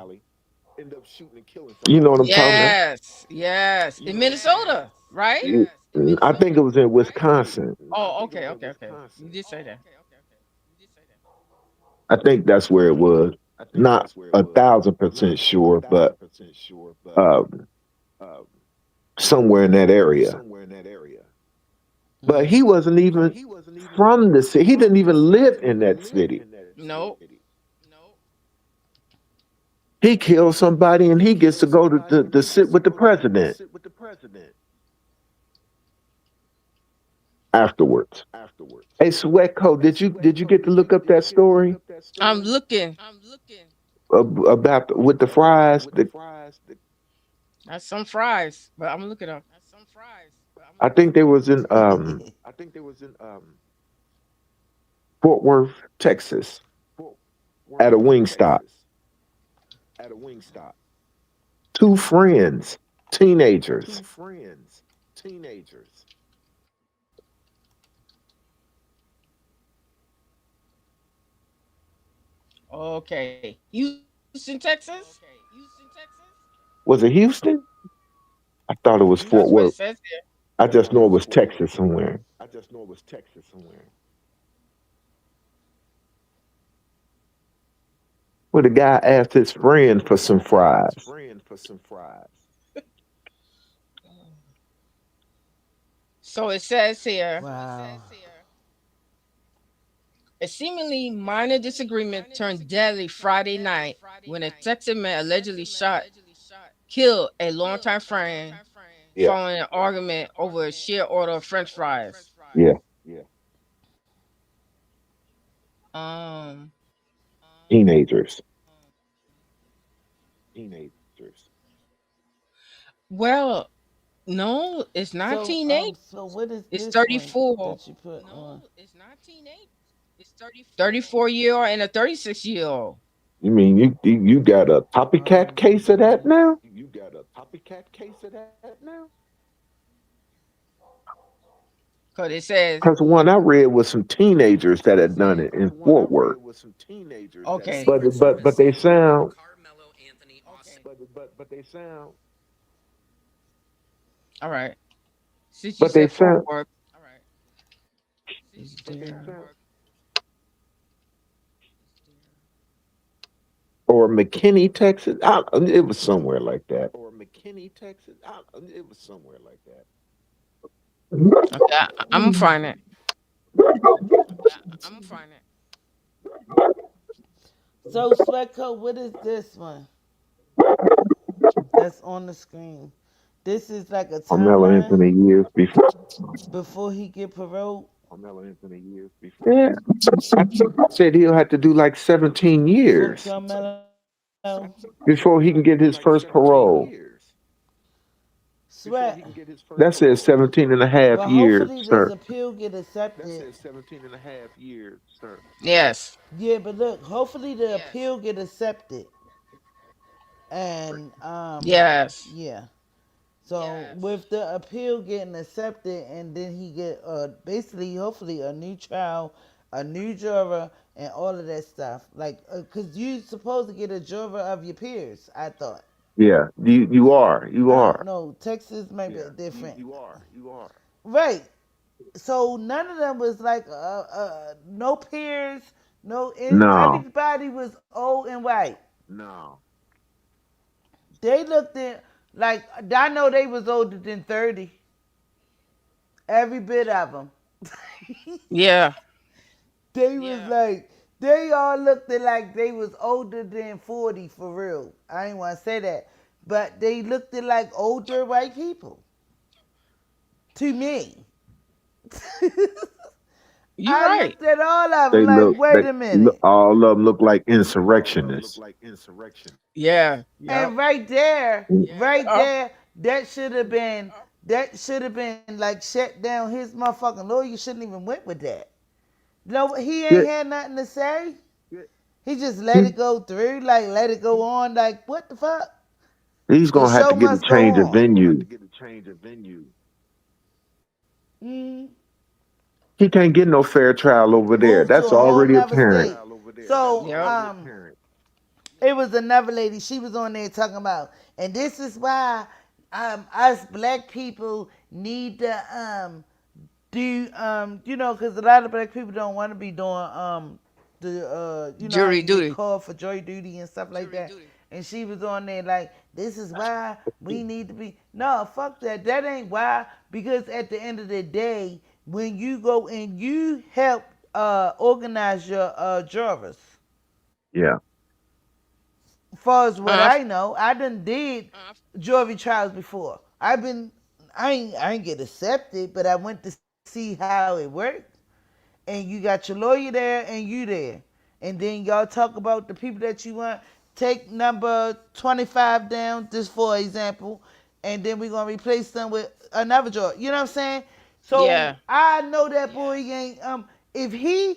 You know what I'm talking about? Yes. Yes. In Minnesota, right? I think it was in Wisconsin. Oh, okay, okay, okay. You did say that. I think that's where it was. Not 1,000% sure, but um, somewhere in that area. But Mm. he wasn't even from the city. He didn't even live in that city. No. He killed somebody and he gets to go to sit with the president afterwards. Hey, Sweatco, did you get to look up that story I'm looking. about with the fries? That's some fries, but I'm looking up. I think they was in Fort Worth, Texas, at a wing stop. Two friends Teenagers. Okay. Houston, Texas? Was it Houston? I thought it was That's Fort what it Worth. says here. I just know it was Texas somewhere. Where the guy asked his friend for some fries. So it says here Wow. a seemingly minor disagreement turned deadly Friday night when a Texas man allegedly killed a longtime friend Yeah, following an argument over a shared order of French fries. yeah. Um, Teenagers. well, no, it's not teenage. So what is It's this one 34. that you put on? 34-year-old and a 36-year-old. You mean you got a copycat case of that now? Because it says, Because the one I read was some teenagers that had done it in Fort Worth. okay, But they sound all right. Since you but they said Fort sound Worth, is there? or McKinney, Texas. It was somewhere like that. Okay, I'm gonna find it. So Sweatcoat, what is this one that's on the screen? This is like a Carmelo timeline Anthony years before. before he get paroled. Yeah, I said he'll have to do like 17 For years Carmelo, before he can get his first parole. Sweat. That says 17 and a half But years, hopefully this sir. appeal get accepted. Yes, Yeah, but look, hopefully the appeal get accepted. And yes, yeah. So with the appeal getting accepted, and then he get basically hopefully a new trial, a new juror, and all of that stuff. Like, cause you supposed to get a juror of your peers. I thought. Yeah, you I don't are. know. Texas might be different. Right. So none of them was like no peers, no. No, Everybody was old and white. They looked at like I know they was older than 30. Every bit of them. yeah, They was like they all looked at like they was older than 40 for real. I ain't want to say that, but they looked at like older white people to me. you're I right. looked at all of them like, wait a minute. all of them look like insurrectionists. Yeah, yep. And right Uh, there, that should have been like shut down. His motherfucking lawyer shouldn't even went with that. No, he Yeah, ain't had nothing to say. He just let he, it go through, like let it go on, like what the fuck? he's The gonna have to show get a must go change of on. venue. Mm. He can't get no fair trial over there. Moved to That's a whole already nother apparent. state. So yep. it was another lady. She was on there talking about, and this is why us black people need to do because a lot of black people don't want to be doing the how Jury you get duty. called for jury duty and stuff like that. And she was on there like, this is why we need to be. No, fuck that. That ain't why. Because at the end of the day, when you go and you help organize your jurors, Yeah. far as what Uh, I know, I done did jury trials before. I ain't get accepted, but I went to see how it worked. And you got your lawyer there and you there. And then y'all talk about the people that you want. Take number 25 down, just for example, and then we're gonna replace them with another juror. You know what I'm saying? So yeah, I know that boy ain't if he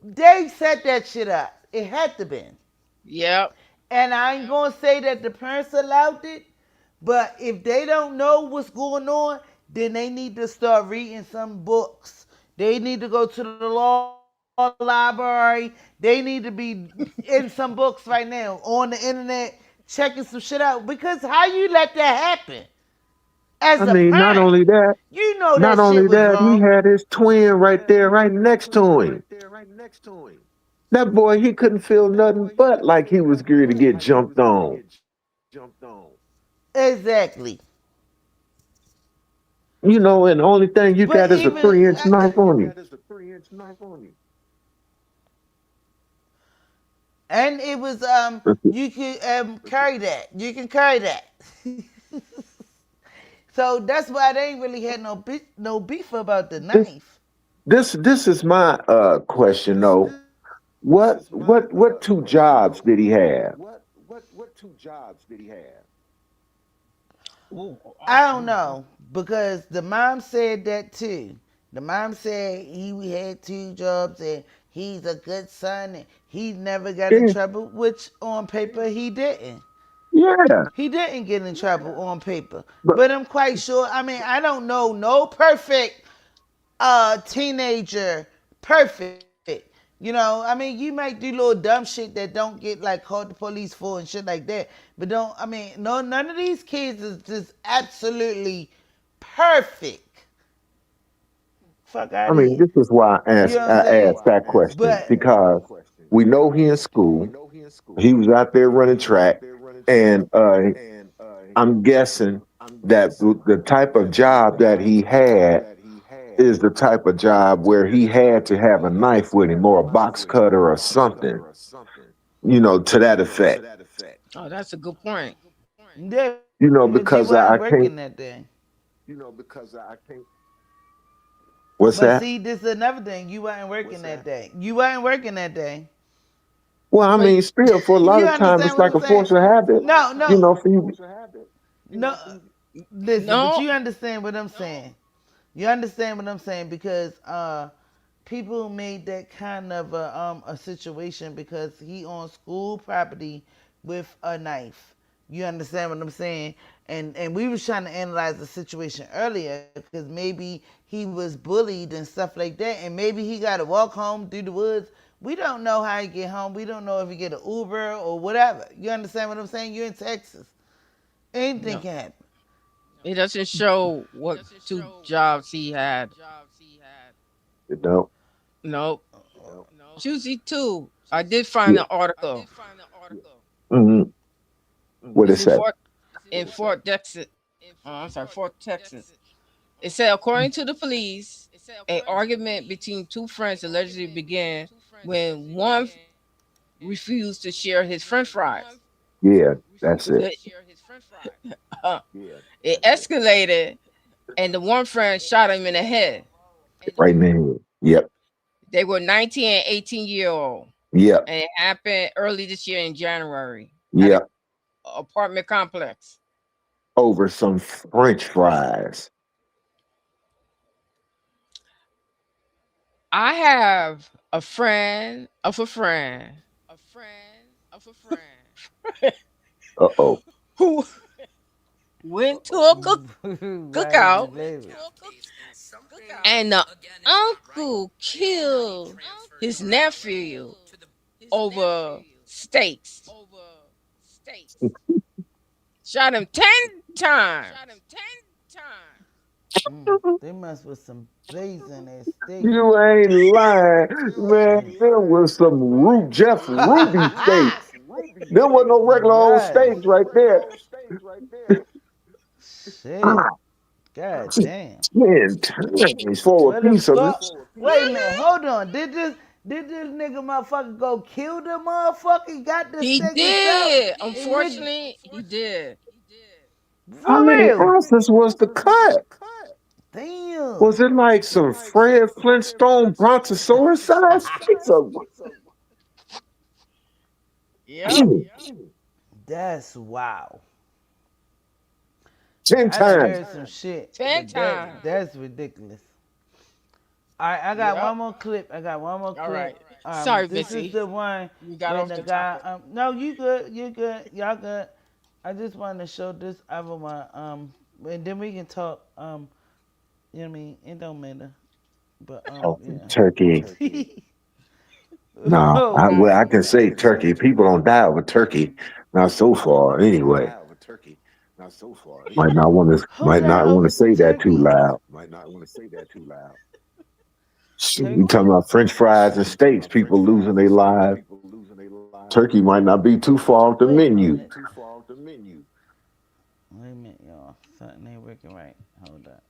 they set that shit up, it had to been. yep. And I ain't gonna say that the parents allowed it, But if they don't know what's going on, then they need to start reading some books. They need to go to the law library. They need to be in some books right now on the internet checking some shit out. Because how you let that happen as a I mean, parent? You know that not shit only was that, wrong. he had his twin right there, right next to him. That boy, he couldn't feel nothing but like he was geared to get jumped on. Exactly. You know, and the only thing you But got is a even 3 inch knife on you. and it was you can carry that. You can carry that. So that's why they ain't really had no beef about the This knife. this is my question though. What two jobs did he have? Ooh, I don't know because the mom said that too. The mom said he had two jobs and he's a good son and he never got in Yeah, trouble, which on paper he didn't. yeah. He didn't get in trouble on paper. But But I'm quite sure, I mean, I don't know no perfect teenager perfect. You know, I mean, you might do little dumb shit that don't get like called the police for and shit like that. But don't, I mean, no, none of these kids is just absolutely perfect. Fuck I out of mean, here. this is why You know what I'm I saying? asked that question But because we know he in school. He was out there running track, and I'm guessing that the type of job that he had is the type of job where he had to have a knife with him or a box cutter or something, you know, to that effect. oh, that's a good point. yeah, You because know, you because wasn't I working can't. that day. What's But that? see, this is another thing. You wasn't working that day. You wasn't working that day. Well, I But mean, still, for a lot You of time, understand it's what like I'm a saying? force of habit. No, You no, know, for you. no. Listen, but no, you understand what I'm saying. You understand what I'm saying because people made that kind of a situation because he on school property with a knife. You understand what I'm saying? And we was trying to analyze the situation earlier because maybe he was bullied and stuff like that, and maybe he got to walk home through the woods. We don't know how he get home. We don't know if he get an Uber or whatever. You understand what I'm saying? You're in Texas. Anything no. can happen. It doesn't show what two jobs he had. You know. Nope. Choosy too. I did find an article. Hmm. What it It's in say? Fort Texas. Oh, I'm sorry, Fort Texas. It said, according to the police, a argument between two friends allegedly began when one refused to share his French fries. Yeah, that's it. The- it escalated, and the one friend shot him in the head. Right in the head. Yep, They were 19 and 18-year old, yep, and it happened early this year in January at an yep. apartment complex. Over some French fries. I have a friend of a friend Uh oh. who went to a Why is cookout, you laughing? and the uncle killed his nephew over steaks. Shot him 10 times. They must with some blazing ass steak. You ain't lying, man. There was some Jeff Ruby steaks. There was no regular old Yes. steaks right there. Shit. Ah, God damn. 10 times for a What the piece of fuck? it. Wait a minute. Hold on. Did this nigga motherfucker go kill the motherfucker? Got the He steak himself? did. And nigga, Unfortunately, he did. How for many real? ounces was the cut? Damn. Was it like some Fred Flintstone Brontosaurus size steaks? Or Yep. that's wow. 10 I done times. heard some shit, 10 but times. that's ridiculous. All right, I got Yep. one more clip. I got one more All clip. right. Sorry, This is Missy. the one We got when off the the guy. topic. No, you good. You good. Y'all good. I just wanted to show this over my and then we can talk you know what I mean? It don't matter. But Oh, yeah. turkey. No, Oh, well, I can say turkey. People don't die over turkey. Not so far, anyway. who Might died not want over to some say that too turkey? loud. Shoot, you talking Turkey? about French fries and steaks? People losing their lives. Turkey might not be too far off the Wait a menu. minute. Wait a minute, y'all. Something ain't working right. Hold up.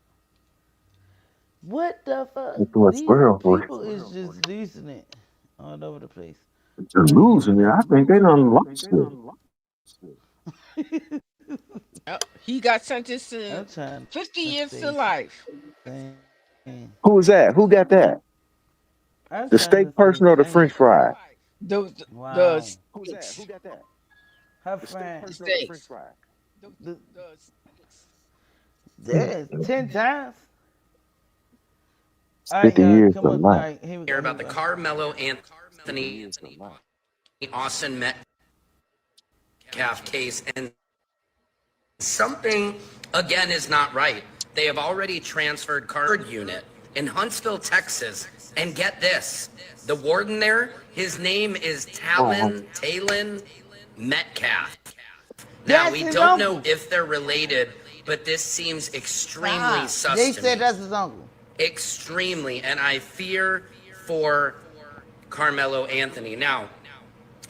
What the fuck? That's what These squirrel for. people is just losing it all over the place. They're All right, here we losing it. go. I think they done lost it. He got sentenced I'm to trying to 50 stay years to life. sane. Who was that? Who got that? I'm The trying to steak stay person or the sane. French fry? The Wow. stakes. Her friend. The stakes. The, Mm, there's 10 times. It's All right, 50 y'all. years Come to on. All life. right, here we Here go. Here about we the go. Carmelo Anthony Austin Metcalf case, and something again is not right. They have already transferred card unit in Huntsville, Texas, and get this: the warden there, his name is Oh, Talon Metcalf. Now That's we his don't know uncle. if they're related, but this seems extremely Stop. sus They to said me. that's his uncle. Extremely, and I fear for Carmelo Anthony. Now,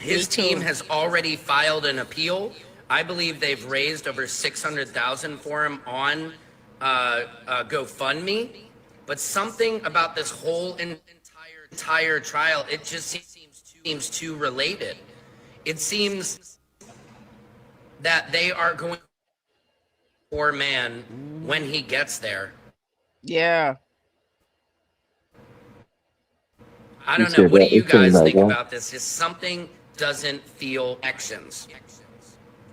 Me his team too. has already filed an appeal. I believe they've raised over 600,000 for him on GoFundMe. But something about this whole entire trial, it just seems too related. It seems that they are going poor man when he gets there. Yeah. I you don't know. said What do that. you It seemed guys like think that. about this? Just something doesn't feel actions.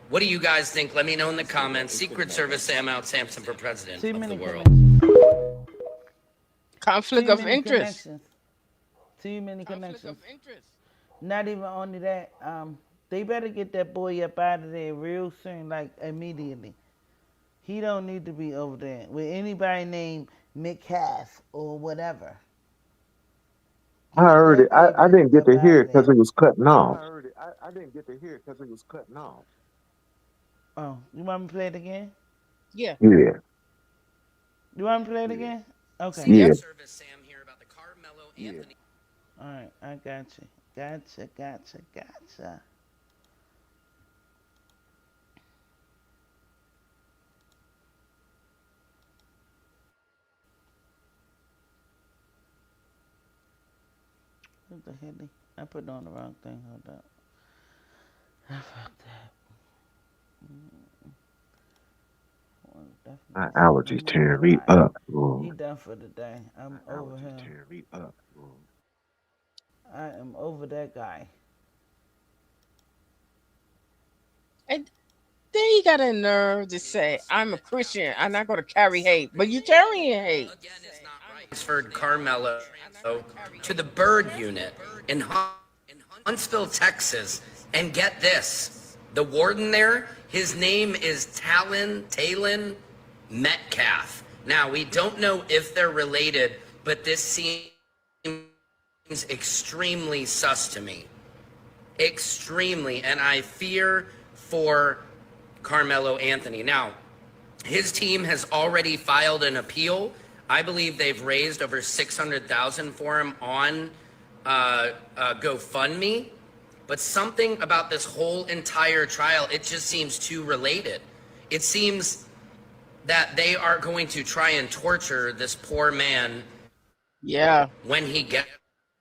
What do you guys think? Let me know in the comments. Secret Service Sam out Samson for president Too of the many world. connections. Conflict Too of many interest. connections. Too many connections. Not even only that, they better get that boy up out of there real soon, like immediately. He don't need to be over there with anybody named McCaff or whatever. I He heard it. definitely I better didn't be get up to out hear of it because there. it was cutting off. Oh, you want me to play it again? Yeah. Yeah, You want me to play it again? Okay. yeah. Yep. Secret Service Sam here about the Carmelo Anthony. All right, I got you. Gotcha. What the hell? I put on the wrong thing. Hold up. I fucked that. Well, My definitely see. allergies tearing me up. He Lord. done for the day. I'm over him. I am over that guy. And then he got a nerve to say, I'm a Christian. I'm not going to carry hate. But you carrying hate. Again, is not right. Transferred Carmelo to the Bird Unit in Huntsville, Texas, and get this: the warden there, his name is Talon Metcalf. Now we don't know if they're related, but this seems extremely sus to me. Extremely, and I fear for Carmelo Anthony. Now, his team has already filed an appeal. I believe they've raised over 600,000 for him on GoFundMe. But something about this whole entire trial, it just seems too related. It seems that they are going to try and torture this poor man Yeah. when he gets there.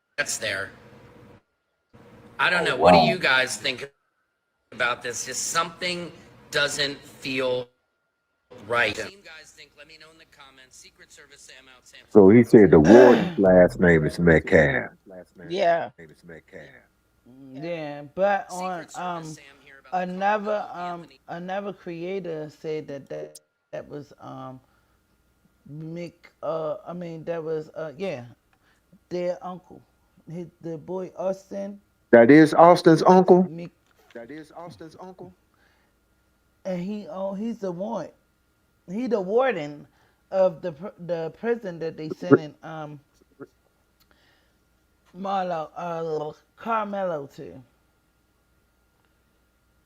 I don't Oh know. What do you wow. guys think about this? Just something doesn't feel right. What do you guys think? Let me know in the comments. Secret Service Sam out Samson So for he said the president. warden's last name is Metcalf. Yeah. Yeah, but on Secret Service Sam here about the another Carmelo Anthony. another creator said that was Mick I mean that was yeah, their uncle. The boy Austin That is Austin's uncle. Mick and he's the warrant. He the warden of the prison that they sent in Marlo Carmelo to.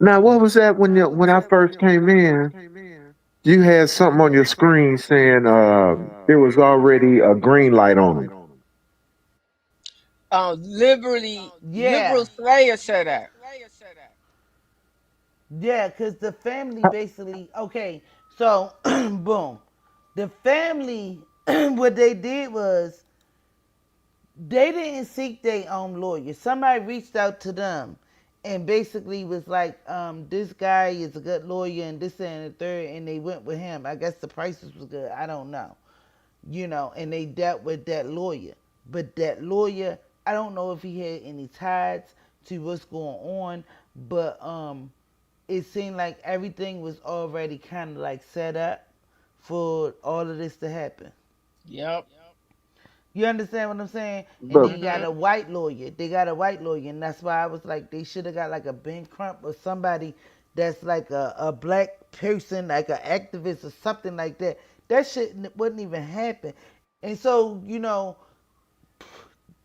Now, what was that when I first came in? You had something on your screen saying there was already a green light on them. Yeah, Liberal Slayer said that. yeah, because the family basically okay. So boom, the family what they did was they didn't seek their own lawyer. Somebody reached out to them and basically was like, this guy is a good lawyer and this and the third, and they went with him. I guess the prices was good. I don't know. And they dealt with that lawyer. But that lawyer, I don't know if he had any ties to what's going on, but it seemed like everything was already kind of like set up for all of this to happen. Yep. You understand what I'm saying? And But then you got Mhm. a white lawyer. They got a white lawyer, and that's why I was like, they should have got like a Ben Crump or somebody that's like a black person, like an activist or something like that. That shit wouldn't even happen. And so,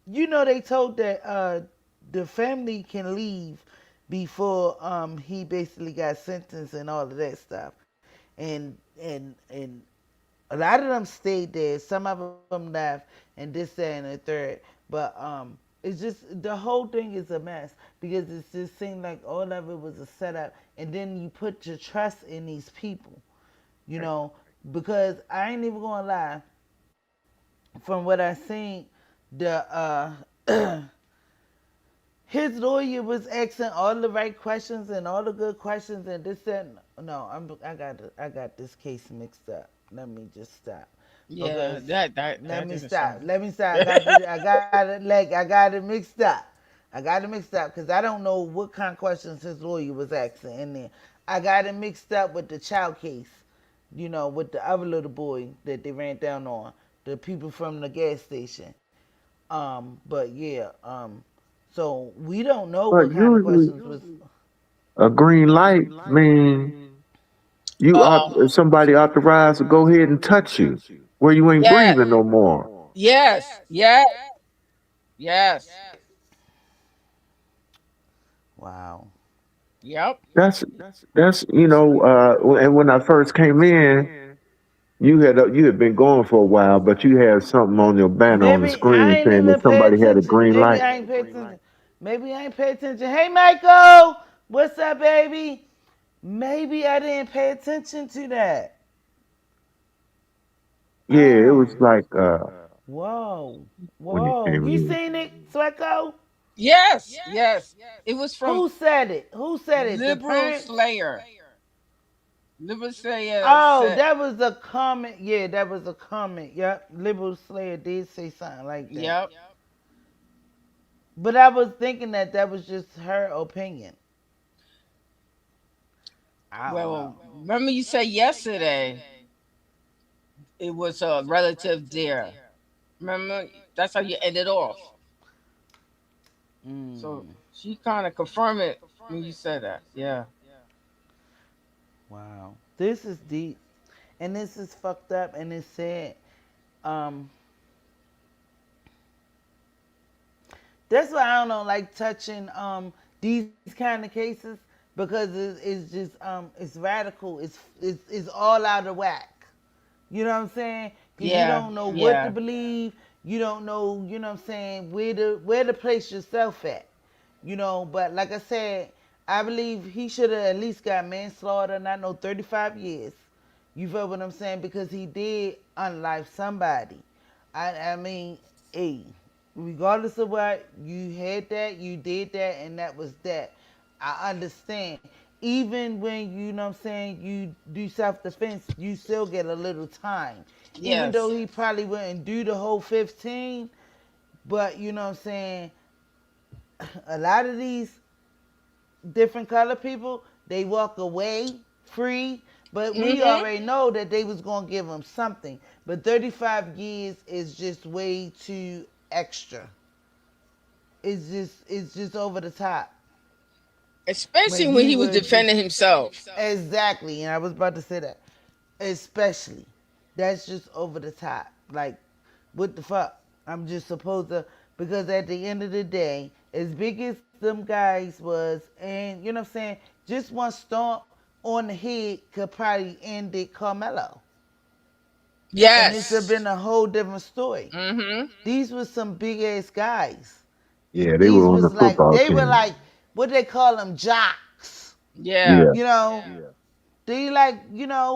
they told that the family can leave before he basically got sentenced and all of that stuff. And a lot of them stayed there. Some of them left, and this, that, and the third. But it's just the whole thing is a mess because it just seemed like all of it was a setup, and then you put your trust in these people, you know. Because I ain't even gonna lie, from what I seen, the his lawyer was asking all the right questions and all the good questions and this that. No, I got this case mixed up. Let me just stop Yeah, because that let me didn't stop. sound. Let me stop. I got it mixed up. I got it mixed up because I don't know what kind of questions his lawyer was asking in there. I got it mixed up with the child case, with the other little boy that they ran down on, the people from the gas station. But yeah, so we don't know but what kind of usually questions was. a green light mean somebody authorized to go ahead and touch you where you ain't Yeah. breathing no more. Yes. Yes. Yes. Wow. Yep. That's and when I first came in, you had been going for a while, but you had something on your banner on the Maybe screen I ain't saying that even pay somebody had a attention. green Maybe light. I ain't pay attention. Maybe I ain't pay attention. Hey, Michael, what's up, baby? Maybe I didn't pay attention to that. Yeah, it was Oh, like whoa, when you whoa. came You in. seen it, Sweco? Yes. Yes. It was from Who said it? Who said it? The Liberal parents? Slayer. Liberal Slayer Oh, said, that was a comment. Yeah, that was a comment. Yep, Liberal Slayer did say something like that. "Yep." But I was thinking that that was just her opinion. I don't know. Well, remember you said yesterday it was a relative there. Remember that's how you ended off. So Mm, she kind of confirmed it when you said that. Yeah. wow. This is deep. And this is fucked up. And it's sad. Um, that's why I don't like touching these kind of cases because it's just it's radical. It's all out of whack. You know what I'm saying? Because you Yeah. don't know what to Yeah. believe. You don't know, what I'm saying, where to place yourself at. But like I said, I believe he should have at least got manslaughter, not no 35 years. You feel what I'm saying? Because he did unlife somebody. I mean, hey, regardless of what, you had that, you did that, and that was that. I understand. Even when you know what I'm saying, you do self defense, you still get a little time. Even though Yes. he probably wouldn't do the whole 15, but you know what I'm saying, a lot of these different color people, they walk away free, but we Mhm. already know that they was gonna give them something. But 35 years is just way too extra. It's just over the top. especially when when he he was was defending himself. exactly, and I was about to say that. Especially, that's just over the top. Like, what the fuck? I'm just supposed to because at the end of the day, as big as them guys was, and you know what I'm saying, just one stomp on the head could probably end it Carmelo, and this have Yes. been a whole different story. Mm-hmm. These was some big ass guys. Yeah, they These were on the was like football they were team. like what they call them jocks. Yeah. Yeah, You know, they like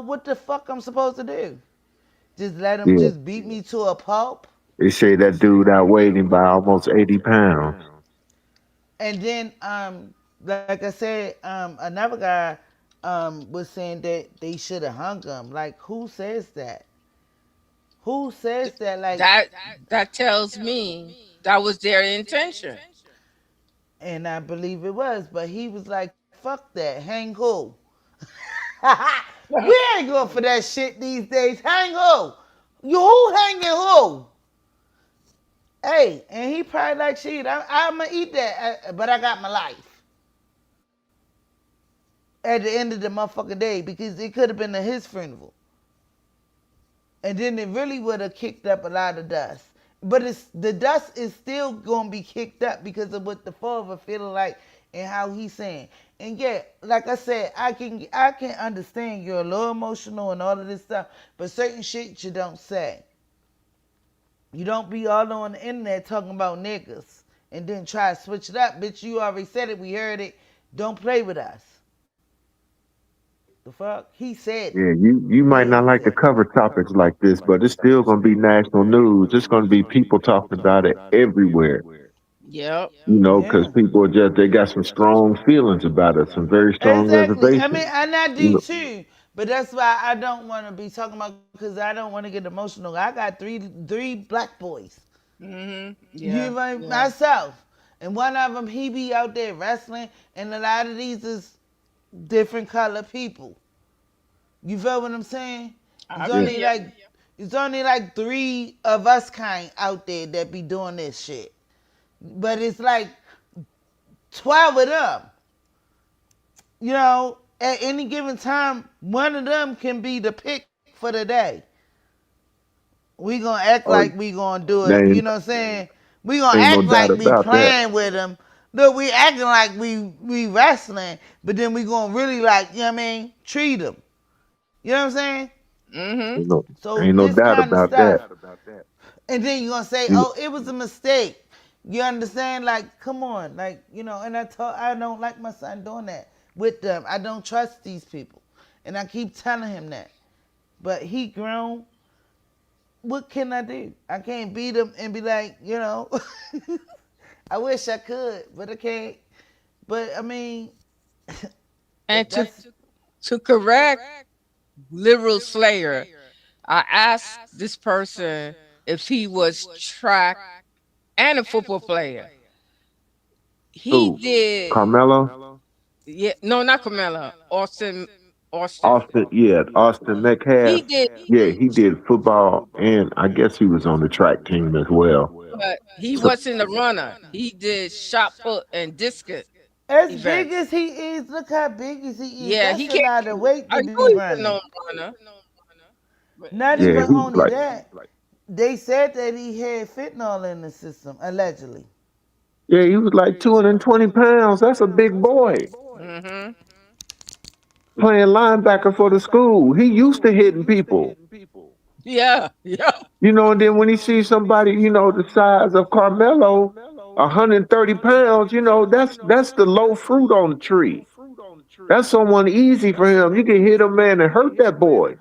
what the fuck I'm supposed to do? Just let him yeah. just beat me to a pulp? They say that dude outweighed him by almost 80 pounds. And then, like I said, another guy was saying that they should have hung him. Like, who says that? Who says that? Like, That that tells me that was their intention. and I believe it was, but he was like, "Fuck that, hang who? We ain't going for that shit these days. Hang who? You who hanging who? Hey, and he probably like shit. I'm gonna eat that, but I got my life at the end of the motherfucking day because it could have been at his funeral, and then it really would have kicked up a lot of dust. But it's the dust is still gonna be kicked up because of what the father feeling like and how he's saying. And yeah, like I said, I can understand you're a little emotional and all of this stuff, but certain shit you don't say. You don't be all on the internet talking about niggas and then try to switch it up. Bitch, you already said it. We heard it. Don't play with us. The fuck? He said it. Yeah, you Yeah, might he not like said to it. cover topics like this, but it's still going to be national news. It's going to be people talking about it everywhere. Yep. Because Yeah. people are just, they got some strong feelings about it, some very strong Exactly. I mean, reservations. and I You do know, too. But that's why I don't want to be talking about because I don't want to get emotional. I got three black boys. Mm-hmm. You Yeah. know, Yeah. myself. And one of them, he be out there wrestling, and a lot of these is different color people. You feel what I'm saying? I It's yeah, feel only you. like it's only like three of us kind out there that be doing this shit. But it's like 12 of them. At any given time, one of them can be the pick for the day. We gonna act oh, like we gonna do it. there You ain't, know what I'm saying? We gonna ain't no act doubt like we about that. playing with them. Look, we acting like we wrestling, but then we gonna really like treat them. You know what I'm saying? Mm-hmm. Ain't no, So ain't no this doubt kind of about that. stuff, and then you're gonna say, You know, "Oh, it was a mistake." You understand? Like, come on, and I don't like my son doing that with them. I don't trust these people, and I keep telling him that. But he grown. What can I do? I can't beat him and be like, I wish I could, but I can't. But I mean, And that's to correct liberal slayer, I asked this person if he was track and a football player. He who? did. Carmelo? Yeah, no, not Carmelo. Austin. Austin. Austin, yeah, Austin He Metcalf. did, Yeah, he did football, and I guess he was on the track team as well. but he So, wasn't a runner. He did shot put and discus as big events. as he is. Look how big as he is. Yeah, That's he a can't. lot of weight I to know be he's a running. known runner, but Not he even yeah, he was only like, that. They said that he had fentanyl in the system, allegedly. yeah, he was like 220 pounds. That's a big boy hmm playing linebacker for the school. He used to hitting people, yeah, yeah. and then when he sees somebody, the size of Carmelo, 130 pounds, that's the low fruit on the tree. That's someone easy for him. You can hit a man and hurt that boy.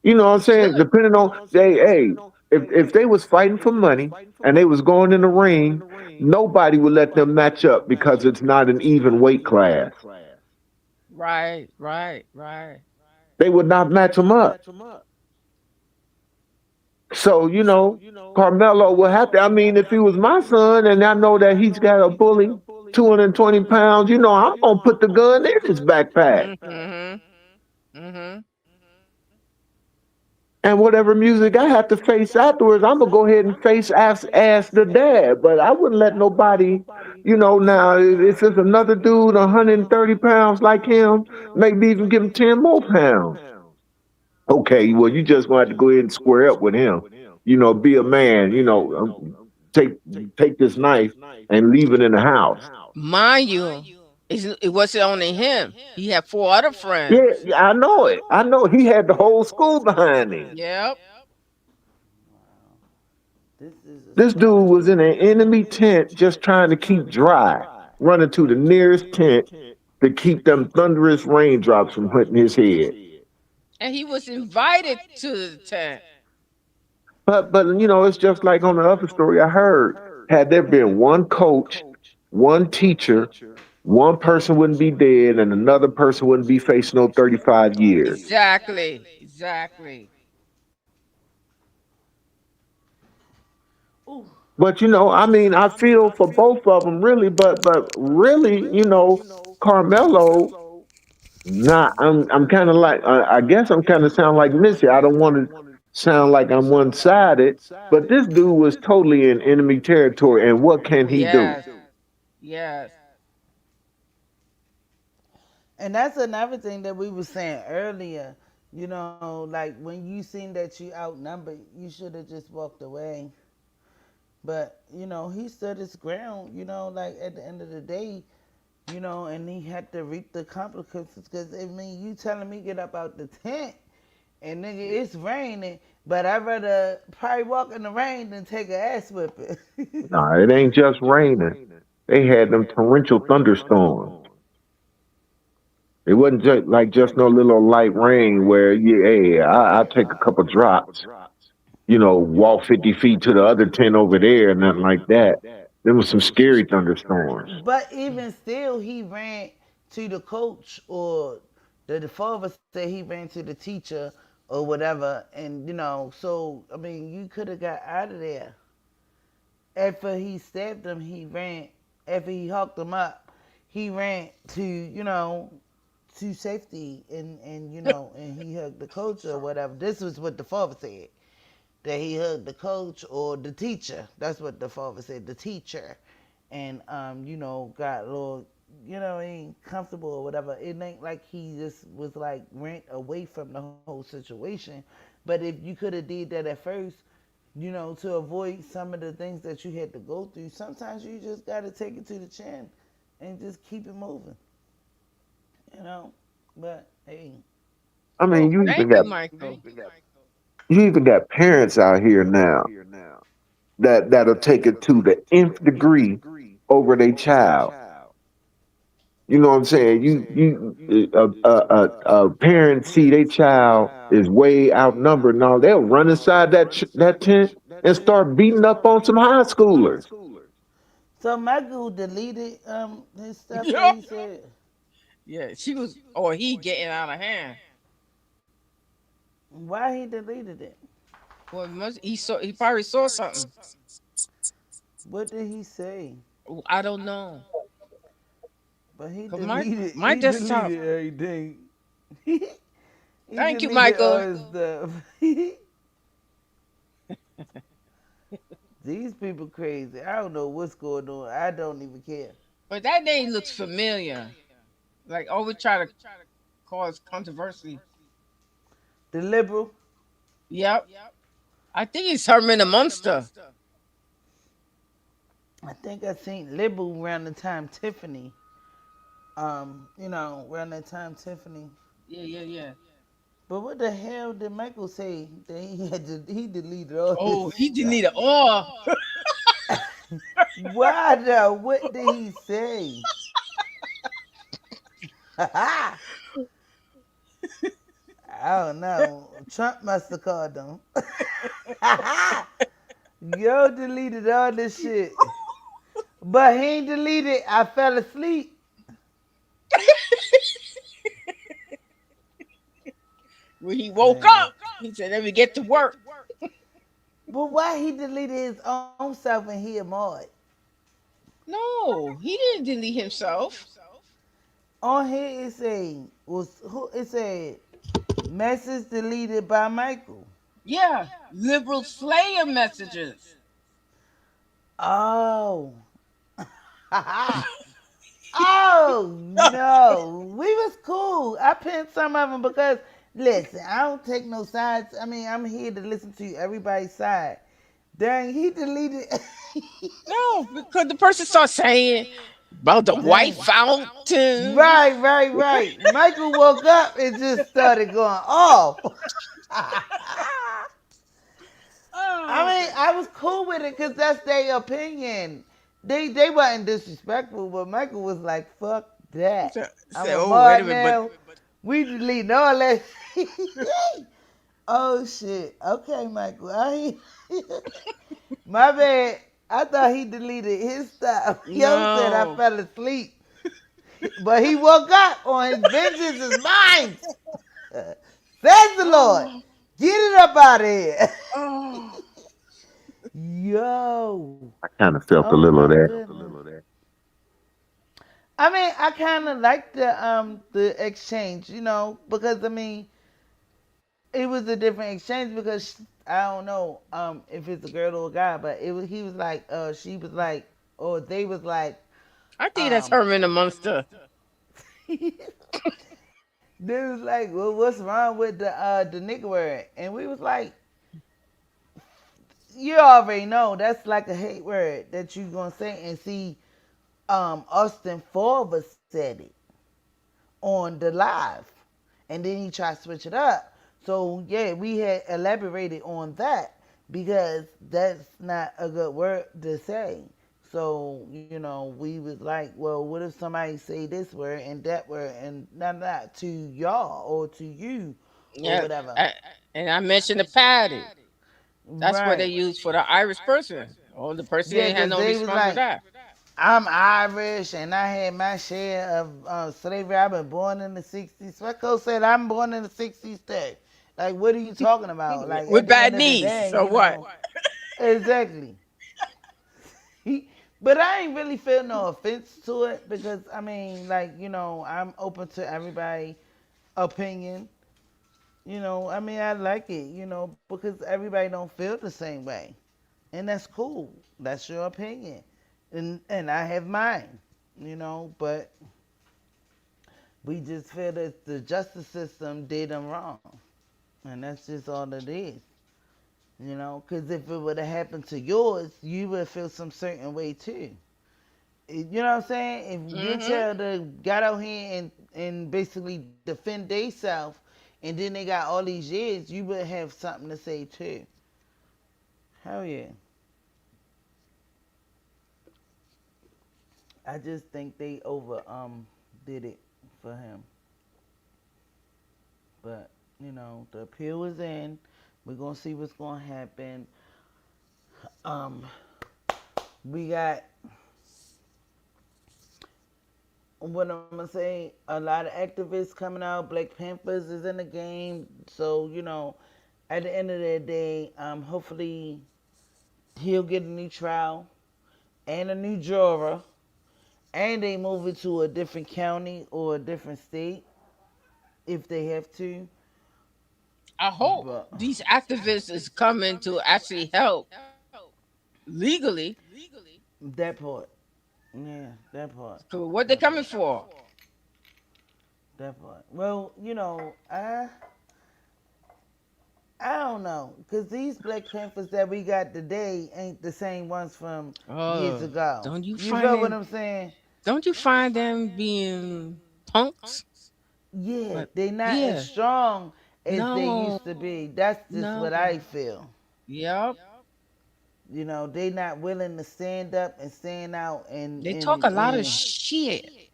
You know what I'm saying? Should. Depending on hey, if they was fighting for money and they was going in the ring, nobody would let them match up because it's not an even weight class. Right, right, right. They would not match them up. So, Carmelo would have to. I mean, if he was my son and I know that he's got a bully, 220 pounds, I'm gonna put the gun in his backpack. Mm-hmm. Mm-hmm. And whatever music I have to face afterwards, I'm gonna go ahead and face ask the dad. But I wouldn't let nobody, now if it's another dude 130 pounds like him, maybe even give him 10 more pounds. Okay, well you just gonna have to go ahead and square up with him. Be a man. Take take this knife and leave it in the house. Mind you, it wasn't only him. He had four other Yeah, friends. yeah, I know it. I know he had the whole school behind him. Yep. This is a This smart. dude was in an enemy tent just trying to keep dry, running to the nearest tent to keep them thunderous raindrops from hitting his head. And he was invited to the tent. But it's just like on the other story I heard. Had there been one coach, one teacher, one person wouldn't be dead and another person wouldn't be facing no 35 years. Exactly. Exactly. Ooh, But I mean, I feel for both of them really, but really, Carmelo. Nah, I'm kind of like I guess I'm kind of sound like Missy. I don't want to sound like I'm one sided, but this dude was totally in enemy territory, and what can he do? Yes. Yes. and that's another thing that we were saying earlier. Like when you seen that you outnumbered, you should have just walked away. But he stood his ground. Like at the end of the day, and he had to reap the consequences. Because I mean, you telling me get up out the tent, and nigga, it's raining. But I'd rather probably walk in the rain than take a ass whipping. Nah, it ain't just raining. They had them torrential thunderstorms. It wasn't just no little light rain where hey, I take a couple drops, walk 50 feet to the other tent over there, and nothing like that. There was some scary thunderstorms. But even still, he ran to the coach, or the father said he ran to the teacher or whatever. And, so, I mean, you could have got out of there. After he stabbed him, he ran. After he hooked him up, he ran to safety, and he hugged the coach or whatever. This was what the father said, that he hugged the coach or the teacher. That's what the father said, the teacher. And got a little, ain't comfortable or whatever. It ain't like he just was like rent away from the whole situation. But if you could have did that at first, to avoid some of the things that you had to go through, sometimes you just gotta take it to the chin and just keep it moving. you know. But hey, I mean, Oh, you even thank got you, Michael. you even got parents out here now that'll take it to the nth degree over their child. You know what I'm saying? Parents see their child is way outnumbered. Now they'll run inside that tent and start beating up on some high schoolers. so Michael deleted his stuff that Yeah. he said. Yeah, she was, or he getting out of hand. Why he deleted it? Well, he probably saw something. What did he say? Oh, I don't know. But he Cause my deleted. my He desktop. deleted everything. he Thank you, deleted all Michael. his stuff. These people crazy. I don't know what's going on. I don't even care. But that name looks familiar. Like always try to cause controversy. The liberal. Yep. I think it's Herman the Monster. I think I seen liberal around the time Tiffany. Around that time Tiffany. Yeah, yeah, yeah. But what the hell did Michael say that he deleted all his Oh, he stuff? deleted all. Why though? What did he say? I don't know. Trump must have called them. Yo deleted all this shit. But he ain't deleted. I fell asleep. When he woke Man. up, he said, "Let me get to work." But why he deleted his own stuff when he a mod? No, he didn't delete himself. On here it said message deleted by Michael. Yeah, liberal slayer messages. Oh. Oh no, we was cool. I pinned some of them because listen, I don't take no sides. I mean, I'm here to listen to everybody's side. Dang, he deleted. No, because the person starts saying about the white Dang. fountain. Right. Michael woke up and just started going off. I Oh, mean, I was cool with it because that's their opinion. They wasn't disrespectful, but Michael was like, "Fuck that. I'm say, a oh, wait a mod minute, but now. We deleting all that." Oh shit. Okay, Michael. My bad. I thought he deleted his stuff. Yo said I no. fell asleep, but he woke up on his vengeance is mine. Says the Lord. Oh, Get it up out of here. oh. Yo. I kind of felt Oh a little my of that. goodness. I mean, I kind of like the exchange, because I mean, it was a different exchange because I don't know if it's a girl or a guy, but it was he was like she was like or they was like I think that's um Herman the Monster. they was like, well, what's wrong with the nigga word? And we was like, you already know that's like a hate word that you gonna say. And see, Austin Forbes said it on the live, and then he tried to switch it up. So yeah, we had elaborated on that because that's not a good word to say. So we was like, well, what if somebody say this word and that word and not to y'all or to you or Yeah, whatever. I, and I mentioned the patty. That's what they Right. use for the Irish person. Oh, the person Yeah, ain't had because no they was response with like, that. I'm Irish and I had my share of slavery. I've been born in the 60s. Sweco said, I'm born in the 60s too. Like, what are you talking about? Like, With at the bad end of the knees. day, So what? exactly. But I ain't really feel no offense to it because, I mean, like, I'm open to everybody' opinion. I mean, I like it, because everybody don't feel the same way. And that's cool. That's your opinion. And I have mine, but we just feel that the justice system did them wrong. And that's just all it is, because if it would have happened to yours, you would feel some certain way too. You know what I'm saying? If your Hmm. child got out here and basically defend theyself, and then they got all these years, you would have something to say too. Hell yeah. I just think they over did it for him. But the appeal is in. We're gonna see what's gonna happen. Um, we got what I'm gonna say. A lot of activists coming out. Black Panthers is in the game. So at the end of the day, hopefully he'll get a new trial and a new juror, and they move it to a different county or a different state if they have to. I hope But these activists is coming to actually help legally. that part, yeah, that part, So what they that coming part, for? that part. Well, I don't know, cause these Black Panthers that we got today ain't the same ones from years Oh, ago. don't you You find feel what them? I'm saying? Don't you find them being punks? Yeah, But they not as yeah, strong as they no, used to be. That's just what I no. feel. Yep. They not willing to stand up and stand out They talk a lot of and shit.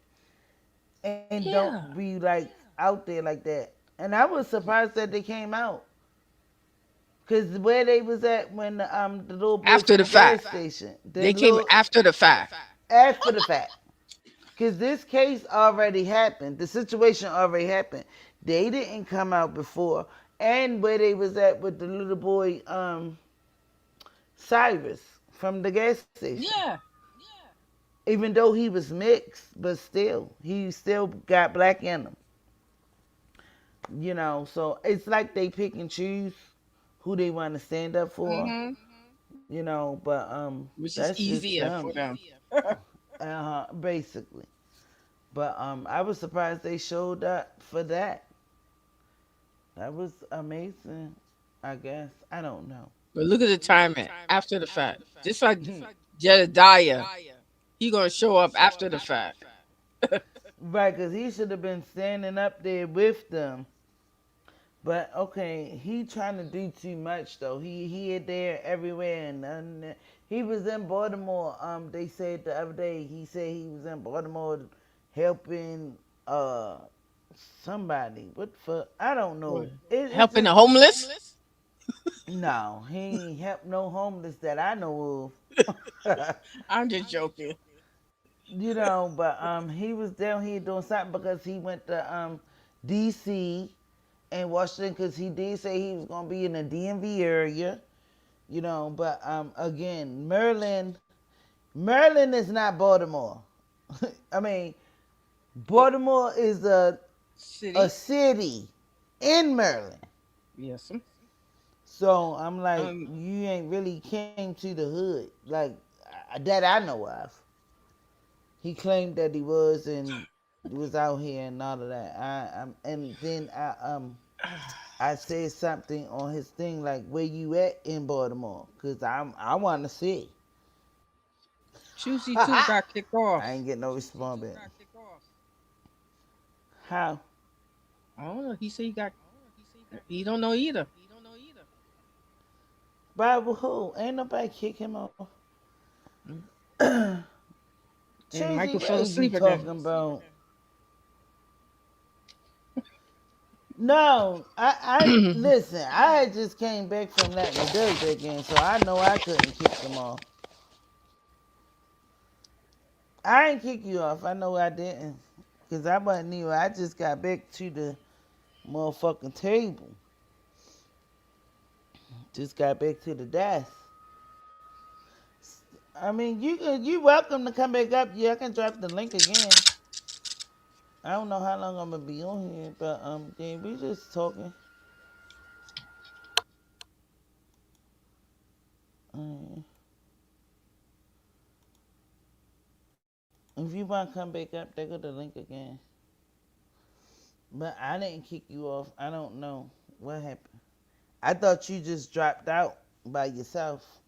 and don't Yeah. be like out there like that. And I was surprised that they came out. Cause where they was at when the little boy After from the the gas fact. station, the They came little after the fact. after the fact, cause this case already happened, the situation already happened. They didn't come out before, and where they was at with the little boy Cyrus from the gas station. Yeah. Even though he was mixed, but still, he still got black in him. So it's like they pick and choose who they want to stand up for, Hmm. you know. But Which is that's just easier them, for them. basically. But I was surprised they showed up for that. That was amazing. I guess I don't know. But look at the timing after the fact. Just like Jedediah, he gonna show up after the fact. Right, because he should have been standing up there with them. But okay, he trying to do too much though. He here, there, everywhere, and he was in Baltimore. They said the other day he said he was in Baltimore helping uh somebody. What for? I don't What? know. It's Helping just the homeless? no. He ain't helped no homeless that I know of. I'm just joking. You know, but he was down here doing something because he went to D.C. and Washington because he did say he was gonna be in the DMV area. You know, but again, Maryland is not Baltimore. I mean, Well, Baltimore is a city? city in Maryland. Yes. So I'm like, Um, you ain't really came to the hood like that I know of. He claimed that he was and was out here and all of that. And then I said something on his thing like, "Where you at in Baltimore?" Cause I want to see. Choosy 2 got kicked I ain't off. get no response back. How? I don't know. He said he got. He don't know either. Bible who? Ain't nobody kick him off. And Choosy, Michael what fell is you asleep again. talking about? No, I listen. I had just came back from letting the dust back in, so I know I couldn't kick them off. I ain't kick you off. I know I didn't, cause I wasn't new. I just got back to the motherfucking table. Just got back to the desk. I mean, you welcome to come back up. Yeah, I can drop the link again. I don't know how long I'm gonna be on here, but yeah, we just talking. Uh, if you want to come back up, there go the link again. But I didn't kick you off. I don't know what happened. I thought you just dropped out by yourself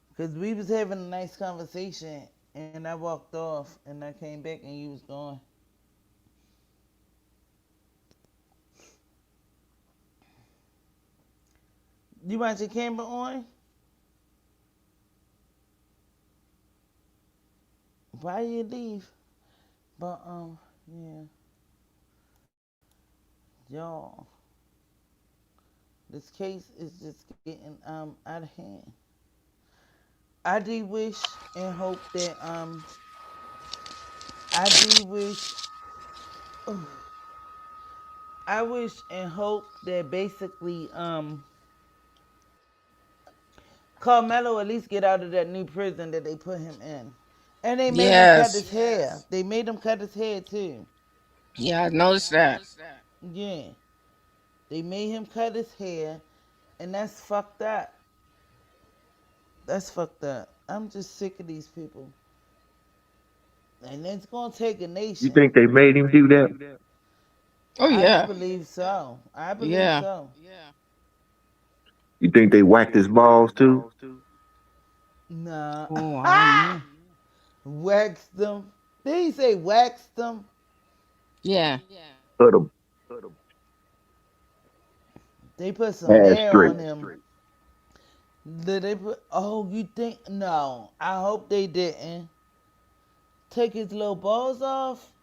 because we was having a nice conversation, and I walked off, and I came back, and you was gone. You want your camera on? Why you leave? But yeah, y'all, this case is just getting out of hand. I do wish and hope that I do wish I wish and hope that basically Carmelo at least get out of that new prison that they put him in. And they made him cut Yes. his hair. They made him cut his hair too. Yeah, I noticed that. Yeah. They made him cut his hair, and that's fucked up. That's fucked up. I'm just sick of these people. And it's gonna take a You nation. think they made him do that? Oh I yeah. believe so. I believe Yeah. so. You think they whacked his balls too? Nah. Oh, I don't know. Waxed them. Did he say waxed them? Yeah. Put him They put some ass hair straight. on him. Did they put? Oh, you think? No. I hope they didn't. Take his little balls off?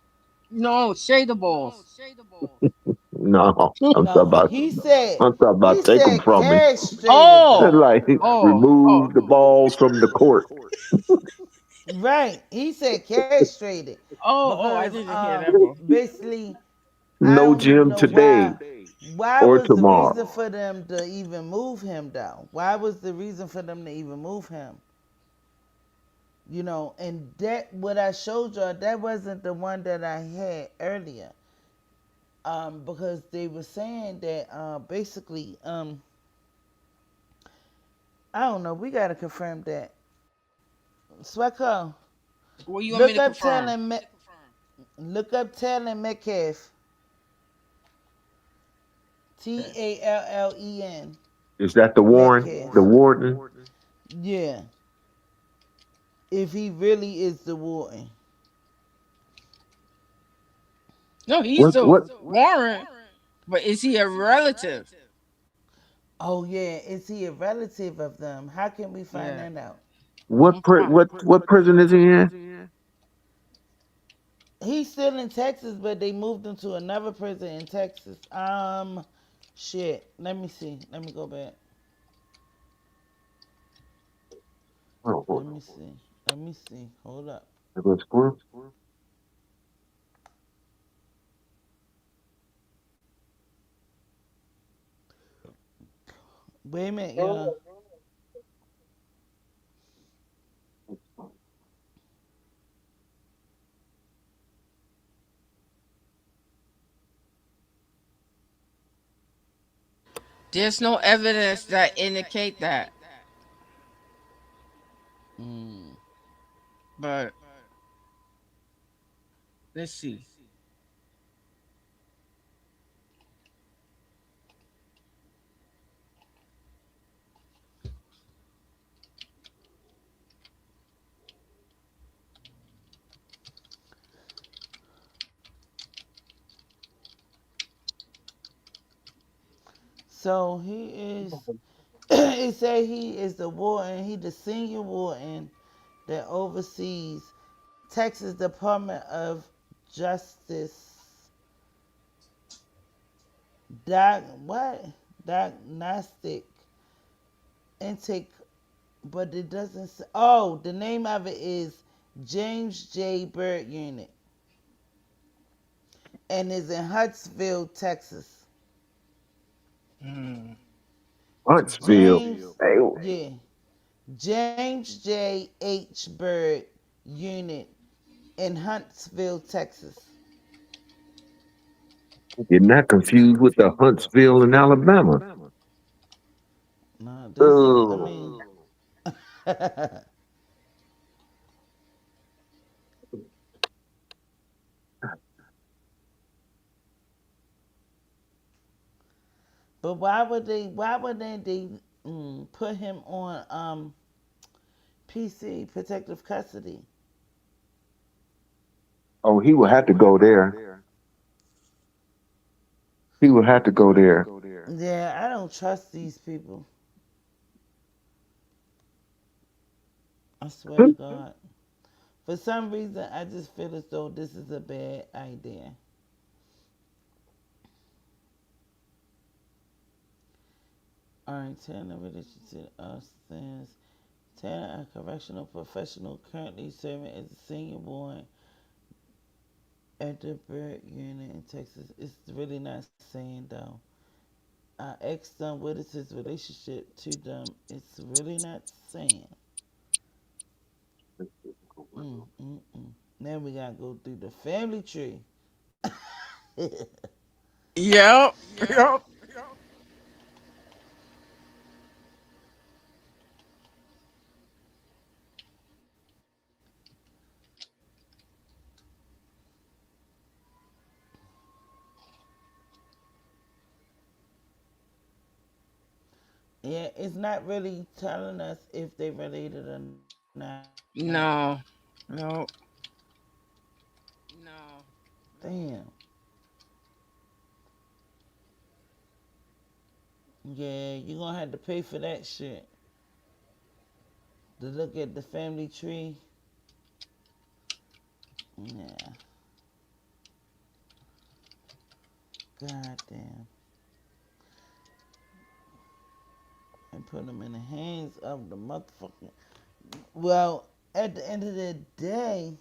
No, shade the balls. No, No. I'm talking He about take them said from him. castrated Oh. them. Like Oh. Oh. remove the balls from the court. Right. He said castrated Oh. Oh. I because didn't hear that part. basically I No don't even gym know today why or was the tomorrow. reason for them to even move him though? Why was the reason for them to even move him? You know, and that what I showed y'all, that wasn't the one that I had earlier. Because they were saying that basically I don't know. We gotta confirm that. Swecko, What you want me look to up confirm? Talon Metcalf. Tallen Is that the Warren, Metcalf. the warden? Yeah, if he really is the warden. No, he's What? the What? Warren, but is he a relative? Oh yeah, is he a relative of them? How can we find Yeah. that out? I'm fine. What prison is he in? He's still in Texas, but they moved him to another prison in Texas. Shit. Let me see. Let me go back. Oh, hold Let me on. see. Let me see. Hold up. It was Squirrel? Wait a minute, y'all. There's no evidence that indicate that, Mm. but let's see. So he is. It say he is the warden. He the senior warden that oversees Texas Department of Justice. What? Diagnostic intake, but it doesn't say. Oh, the name of it is James J. Bird Unit, and is in Huntsville, Texas. Mm. Huntsville. James, Hey, yeah, James J. H. Bird Unit in Huntsville, Texas. getting that confused with the Huntsville in Alabama. No, this is. I Oh, mean, but why would they? Why would they put him on PC, protective custody? oh, he will have to go there. He will have to go there. Yeah, I don't trust these people. I swear to God. For some reason, I just feel as though this is a bad idea. All right, Tanner, relation to us stands. Tanner, a correctional professional currently serving as a senior warden at the Bird Unit in Texas. It's really not saying though. I asked them what is his relationship to them. It's really not saying. Now we gotta go through the family tree. Yep. Yep. Yeah, it's not really telling us if they related or not. No. No. Damn. Yeah, you're gonna have to pay for that shit. To look at the family tree. Yeah. God damn. And put them in the hands of the motherfucking. Well, at the end of the day,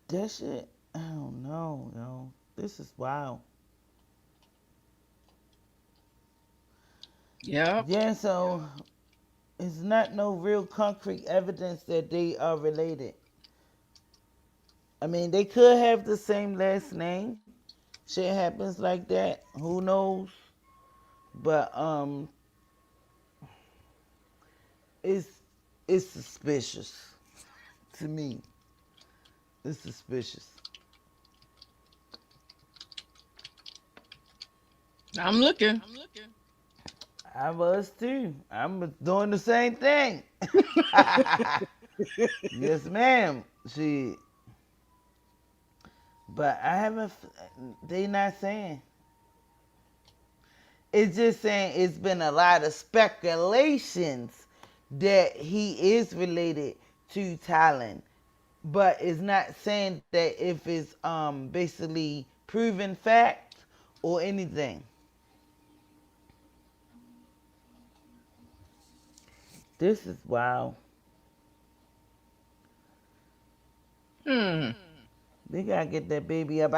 that shit, I don't know, yo. This is wild. Yep. Yeah, so it's not no real concrete evidence that they are related. I mean, they could have the same last name. Shit happens like that. Who knows? But it's it's suspicious to me. It's suspicious. I'm looking. I was too. I'm doing the same thing. Yes, ma'am. She, but I haven't. They not saying. It's just saying it's been a lot of speculations that he is related to Talon, but it's not saying that if it's basically proven fact or anything. This is wow. Hmm. They gotta get that baby up.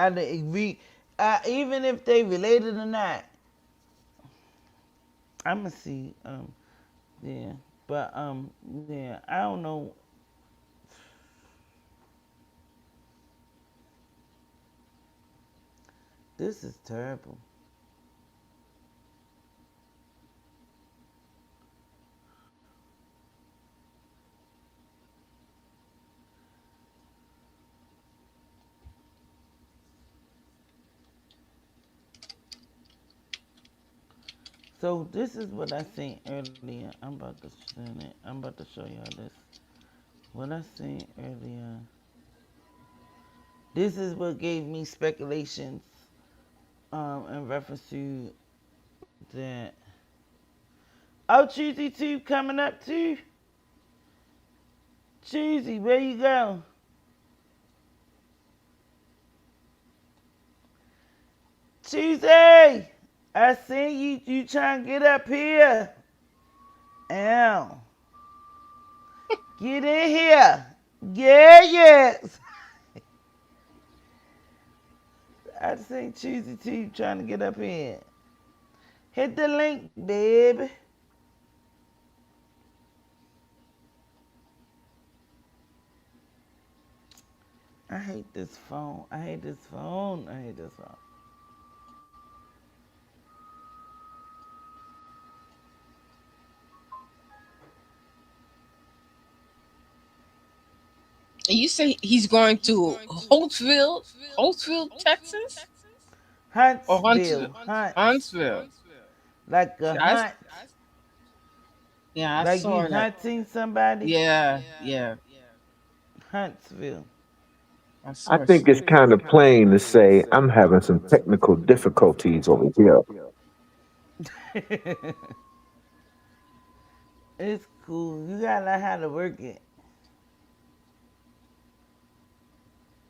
Even if they related or not, I'ma see. Yeah, but yeah, I don't know. This is terrible. So this is what I seen earlier. I'm about to send it. I'm about to show y'all this. What I seen earlier. This is what gave me speculations in reference to that. Oh, Choosy 2 coming up too. Choosy, where you go? Choosy! I seen you. You trying to get up here. Ow. Get in here. Yeah, yes. I seen Choosy 2 trying to get up here. Hit the link, baby. I hate this phone. I hate this phone. I hate this phone. You say he's going to Holtzville, Texas, or Huntsville. Huntsville? Hunt. Huntsville. Like a See, hunt. yeah, I Like you saw that. hunting somebody. Yeah, yeah, Huntsville. I I saw it. think it's kind of plain to say I'm having some technical difficulties over here. It's cool. You gotta learn how to work it.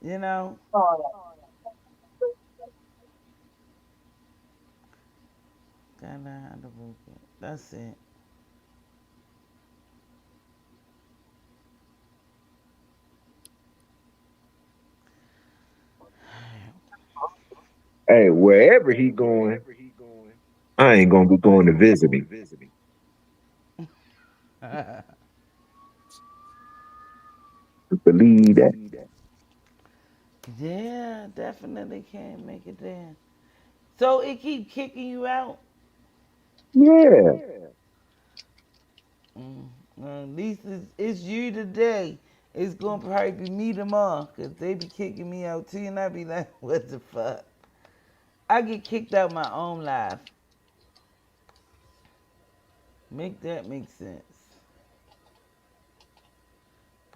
You know? Gotta learn how to work it. That's it. Hey, wherever he going, I ain't gonna be going to visit him. Believe that. Yeah, definitely can't make it there. So it keep kicking you out. Yeah. Mm. Well, at least it's you today. It's gonna probably be me tomorrow, cause they be kicking me out too, and I be like, what the fuck? I get kicked out my own life. Make that make sense.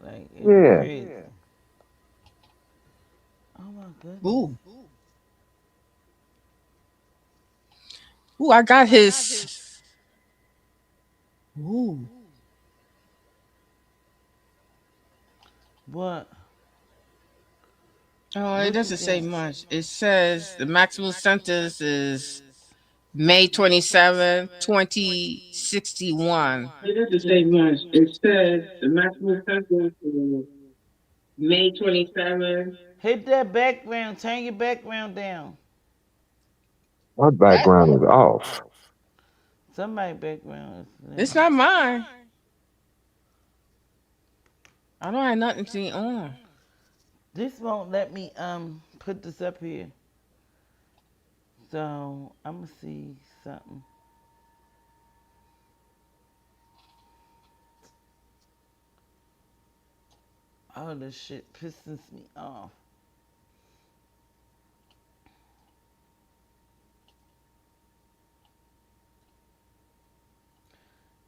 Like it'd be Yeah. crazy. Oh my goodness. Ooh, ooh, I got his. Ooh, What? oh, it What you doesn't say got? much. It says the maximum sentence is May 27, 2061. It doesn't say much. It says the maximum sentence is May 27th. Hit that background. Turn your background down. My background is off. Somebody background is It's there. not mine. I don't have nothing to on. This won't let me put this up here. So I'm gonna see something. All this shit pisses me off.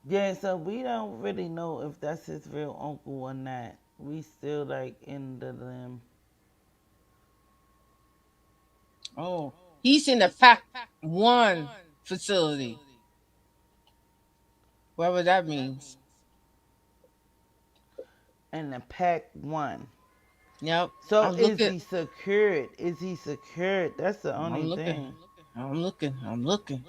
Yeah, so we don't really know if that's his real uncle or not. We still like in the limb. Oh, he's in the Pac One facility, whatever that means. And the pack one. Yep, So I'm is looking. he secured? Is he secured? That's the I'm only looking. thing. I'm looking. I'm looking.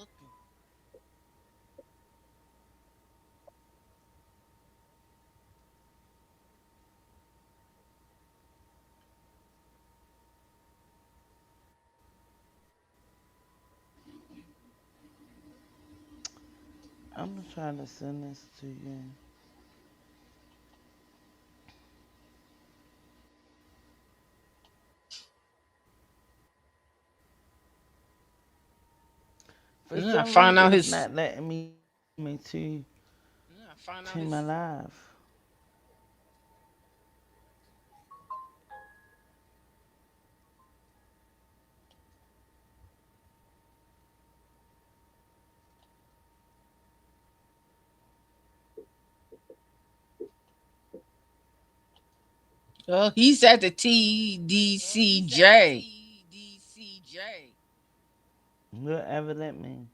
I'm trying to send this to you. For Yeah, I some found reason, out it's his. not letting me to my live. He's at the TDCJ. Whatever that means.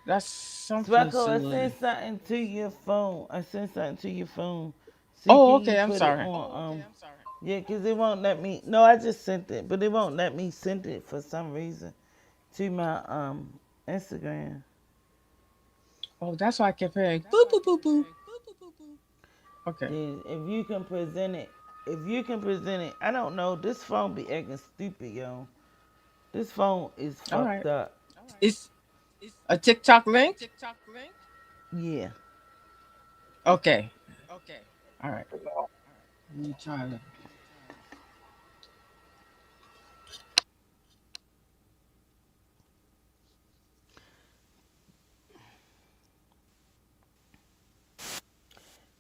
That's some Swacko, I sent facility. something to your phone. I sent something to your phone. See, Oh, can you okay. I'm put it sorry. on? Yeah, cause it won't let me. No, I just sent it, but it won't let me send it for some reason to my Instagram. Oh, that's why I kept hearing boo boo boo boo. Okay. Then if you can present it, I don't know. This phone be acting stupid, yo. This phone is All right. fucked up. It's a TikTok link. Yeah. Okay. All right. Let me try it.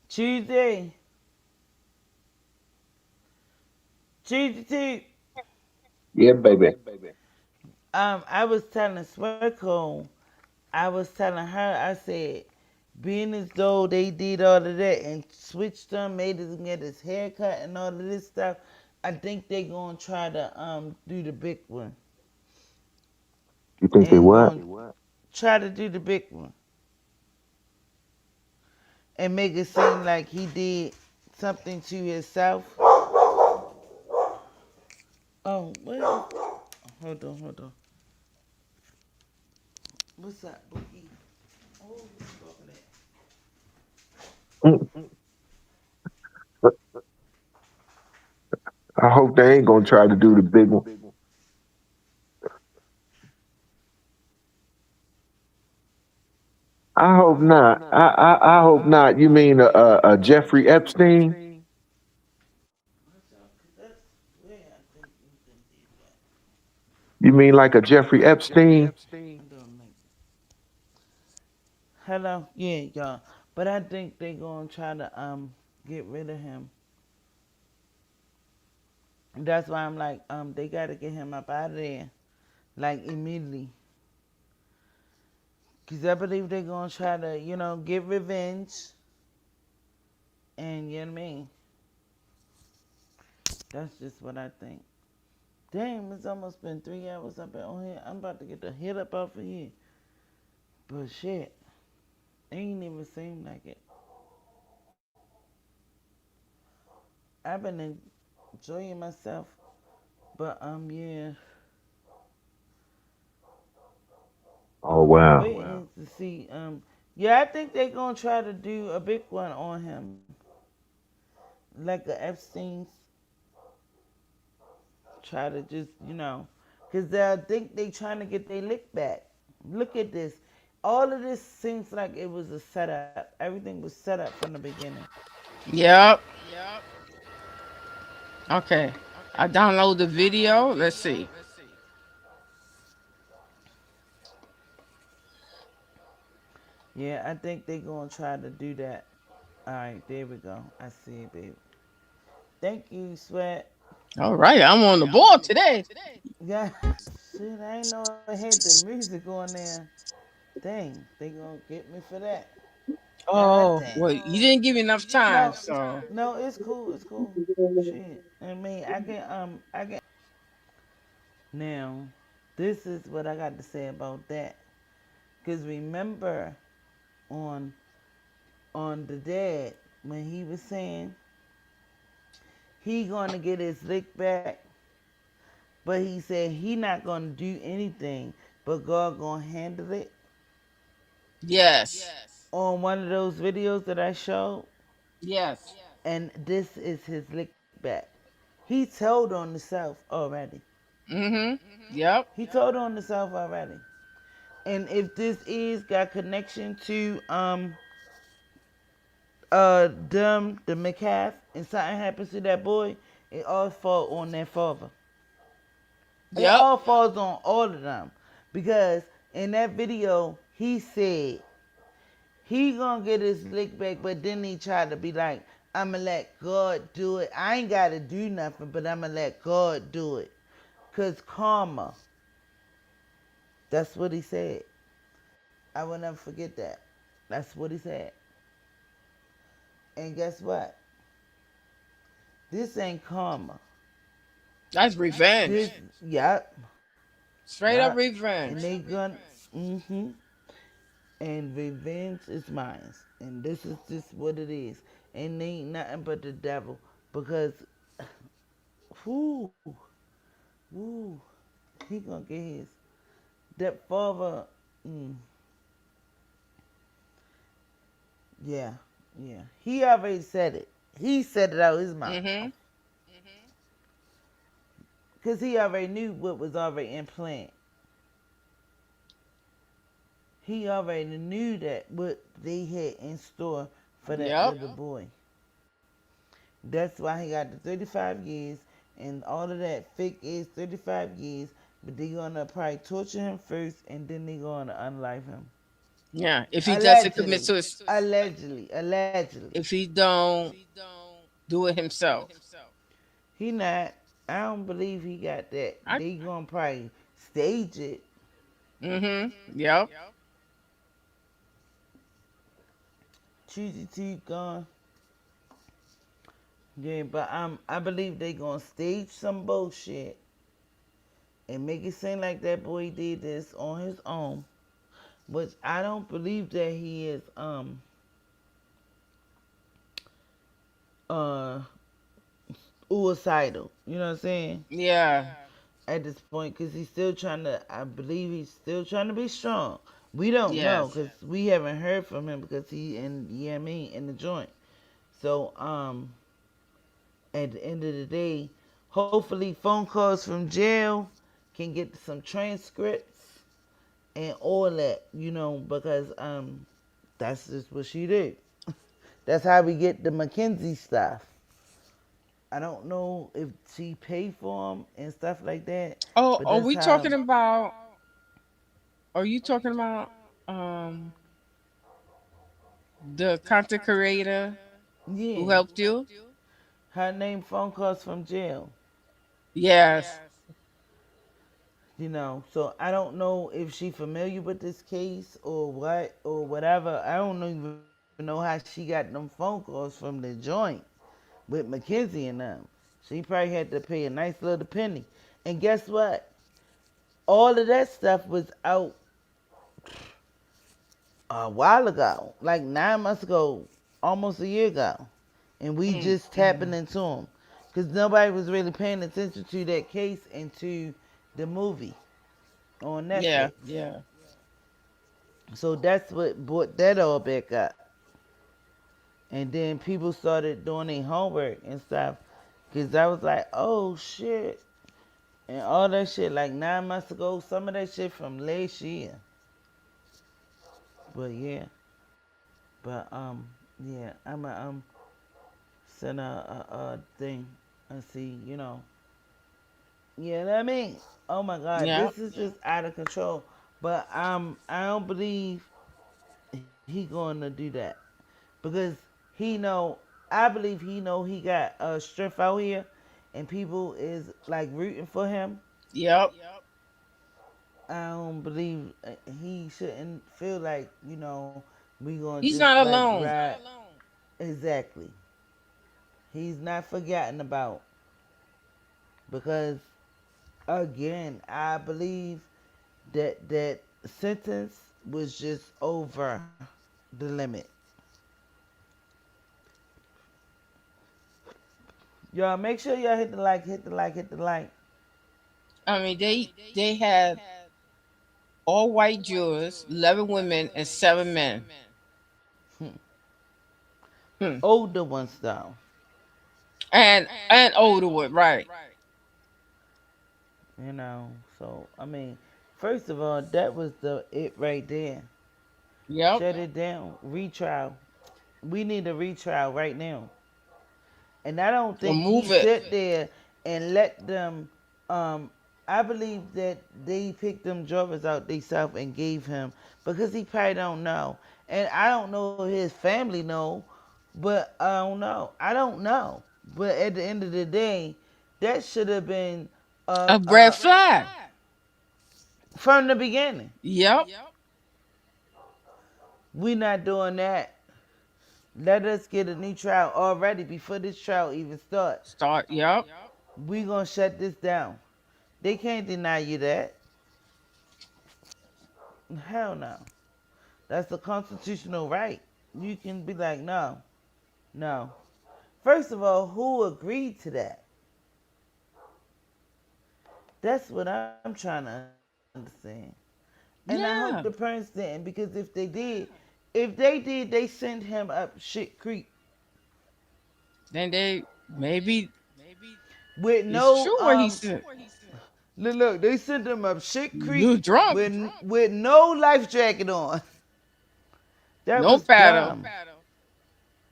Tuesday. Tuesday. Yeah, baby. I was telling Swacko, I was telling her, I said, being as though they did all of that and switched him, made him get his hair cut and all of this stuff, I think they gonna try to do the big one. You think they And what? gonna try to do the big one. And make it seem like he did something to himself. Oh, wait. Hold on. What's up, Boogie? Oh, what's up with Mm, I hope they ain't gonna try to do the big one. I hope not. I hope not. You mean a Jeffrey Epstein? that's where I think you think they got. You mean like a Jeffrey Epstein? Hold on, like, hello, yeah, y'all. But I think they gonna try to get rid of him. That's why I'm like they gotta get him up out of there like immediately. Cause I believe they gonna try to get revenge and you know what I mean. That's just what I think. Damn, it's almost been 3 hours I've been on here. I'm about to get the hit up off of here. But shit, ain't even seem like it. I've been enjoying myself, but yeah, Oh wow. waiting to see yeah, I think they gonna try to do a big one on him, like a Epstein's. Try to just cause they think they trying to get their lick back. Look at this. All of this seems like it was a setup. Everything was set up from the beginning. Yep. Okay. I download the video. Let's see. Yeah, I think they gonna try to do that. All right, there we go. I see it, baby. Thank you, Sweat. All right, I'm on the ball today. Yeah. Shit, I ain't know I had the music on there. Dang, they gonna get me for that. God Oh, dang. well, you didn't give me enough time, No, so no, it's cool. It's cool. Shit. I mean, I can. Now, this is what I got to say about that. Cause remember, on on the dad when he was saying he gonna get his lick back, but he said he not gonna do anything, but God gonna handle it. yes, On one of those videos that I showed, yes, and this is his lick back. He told on himself already. mm-hmm, yep, He told on himself already. And if this is got connection to them the McCaff and something happens to that boy, it all fall on their father. It yep, all falls on all of them. Because in that video he said he gonna get his lick back, but then he tried to be like, I'ma let God do it. I ain't gotta do nothing, but I'ma let God do it. Cause karma. That's what he said. I will never forget that. That's what he said. And guess what? This ain't karma. that's This, revenge, yep, straight up yep. And revenge. they gonna, mm-hmm. And revenge is mine. And this is just what it is. And they ain't nothing but the devil. Because, whoo, whoo, he gonna get his. That father, mm, yeah, yeah. He already said it. He said it out his mouth. Mm-hmm, Because he already knew what was already in plan. He already knew that what they had in store for that yep, little boy. That's why he got the 35 years and all of that fake is 35 years. But they gonna probably torture him first and then they gonna unlife him. yeah. If he doesn't commit Allegedly. suicide, Allegedly. Allegedly. if he don't do it himself, He not. I don't believe he got that. I, They gonna probably stage it. mm-hmm, yep, Choosy teeth gone. Yeah, but I believe they gonna stage some bullshit and make it seem like that boy did this on his own. Which I don't believe that he is uh suicidal. You know what I'm saying? yeah, At this point, because he's still trying to. I believe he's still trying to be strong. We don't know yes, because we haven't heard from him because he in yeah I mean in the joint. So at the end of the day, hopefully phone calls from jail can get some transcripts and all that, you know, because that's just what she did. That's how we get the Mackenzie stuff. I don't know if she paid for them and stuff like that, oh, but are that's we how. talking about, are you talking about the content creator who Yeah, helped you? her name phone calls from jail. Yes. You know, so I don't know if she familiar with this case or what or whatever. I don't even know how she got them phone calls from the joint with Mackenzie and them. She probably had to pay a nice little penny. And guess what? All of that stuff was out a while ago, like 9 months ago, almost a year ago, and we Mm, just tapping mm. into them because nobody was really paying attention to that case and to the movie on Yeah, Netflix. yeah, So that's what brought that all back up. And then people started doing their homework and stuff because I was like, oh shit. And all that shit like 9 months ago, some of that shit from last year. But yeah. But yeah, I'm a send a thing and see, you know. You know what I mean? Oh my god, yeah. this is just out of control. But I don't believe he going to do that because he know. I believe he know he got strength out here, and people is like rooting for him. Yep. I don't believe he shouldn't feel like we gonna He's just not like alone. ride. Exactly. He's not forgotten about because again, I believe that sentence was just over the limit. Y'all make sure y'all hit the like, hit the like, hit the like. I mean, they had all white jurors, 11 women, and 7 men. Hmm. Older ones though, And older one, right? you know. So I mean, first of all, that was the it right there. Yep. Shut it down. Retrial. We need a retrial right now. And I don't Or think he move it. sat there and let them. Um, I believe that they picked them drovers out themselves and gave him because he probably don't know, and I don't know if his family know, but I don't know. I don't know. But at the end of the day, that should have been A red flag. from the beginning. Yep. We not doing that. Let us get a new trial already before this trial even start. Start. Yep. We gonna shut this down. They can't deny you that. Hell no. That's a constitutional right. You can be like, no, no. First of all, who agreed to that? That's what I'm trying to understand. And I hope the parents Yeah. didn't, because if they did, they sent him up shit creek Then they maybe with it's no true what he said. look, they sent him up shit creek You drunk. with no life jacket on. That No was paddle. dumb.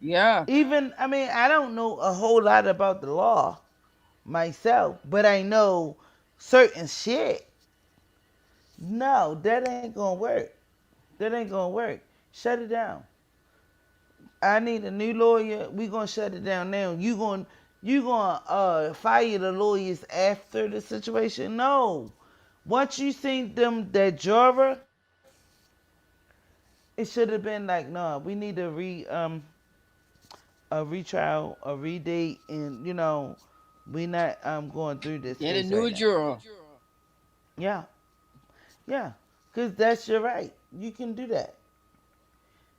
Yeah. Even I mean, I don't know a whole lot about the law myself, but I know certain shit. No, that ain't gonna work. That ain't gonna work. Shut it down. I need a new lawyer. We gonna shut it down now. You gonna fire the lawyers after the situation? No. Once you seen them that juror, it should have been like, no, we need a retrial, a redate, and we not going through this Get a case right new now. juror. Yeah, yeah, because that's your right. You can do that.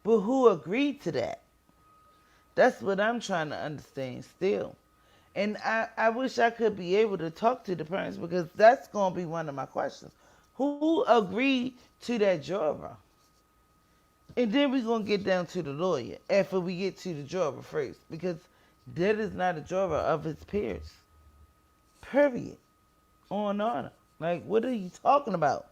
But who agreed to that? That's what I'm trying to understand still. And I wish I could be able to talk to the parents because that's going to be one of my questions. Who agreed to that juror? And then we're going to get down to the lawyer after we get to the juror first because that is not a juror of his peers. Period. On honor. Like, what are you talking about?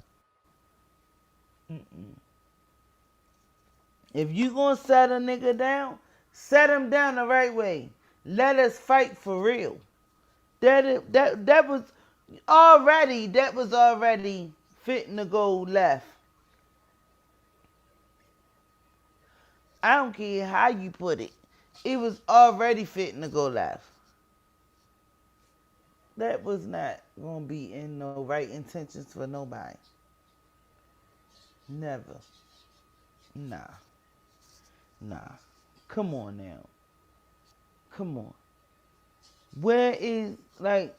If you going to set a nigga down, set him down the right way. Let us fight for real. That was already fitting to go left. I don't care how you put it. It was already fitting to go left. That was not gonna be in no right intentions for nobody. Never. Nah. Nah. Come on now. Come on. Where is like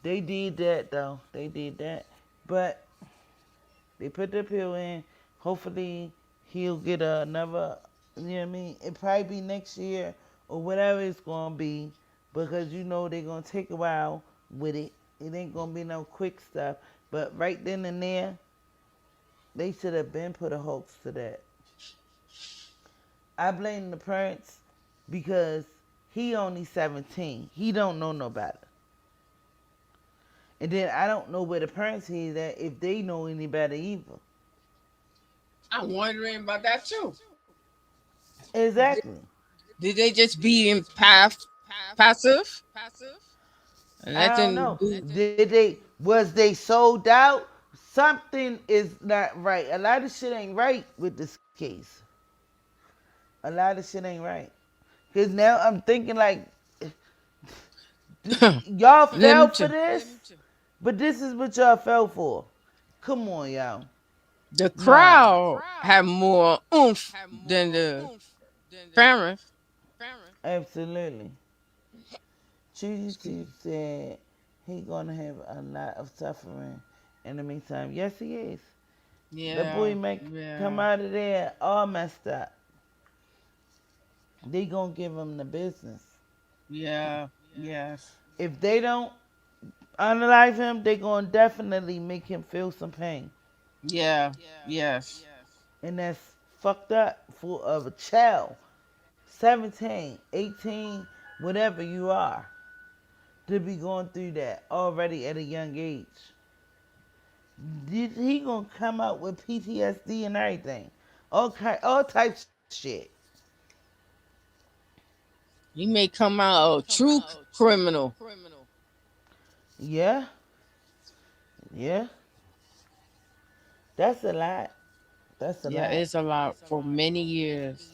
they did that though. They did that. But they put the pill in. Hopefully he'll get another, you know what I mean? It probably be next year or whatever it's gonna be because they're gonna take a while with it. It ain't gonna be no quick stuff. But right then and there, they should have been put a hoax to that. I blame the parents because he only 17. He don't know no better. And then I don't know where the parents is at if they know any better either. I'm wondering about that too. Exactly. Did they just be in passive and let I don't them know. do? Was they sold out? Something is not right. A lot of shit ain't right with this case. A lot of shit ain't right. Cause now I'm thinking like, y'all Let fell me for tell this, but this is what y'all fell for. Come on, y'all. the Nah, crowd had more oomph than the parents. absolutely. Judy Chief said he gonna have a lot of suffering in the meantime. Yes, he is. The boy Yeah, may come yeah, out of there all messed up. They gonna give him the business. yeah, yes, If they don't unalive him, they gonna definitely make him feel some pain. yeah, yes. And that's fucked up for of a child. 17, 18, whatever you are, to be going through that already at a young age. He gonna come out with PTSD and everything. All types of shit. He may come out a true criminal. Yeah, yeah. That's a lot. That's a Yeah, lot. it's a lot for many years.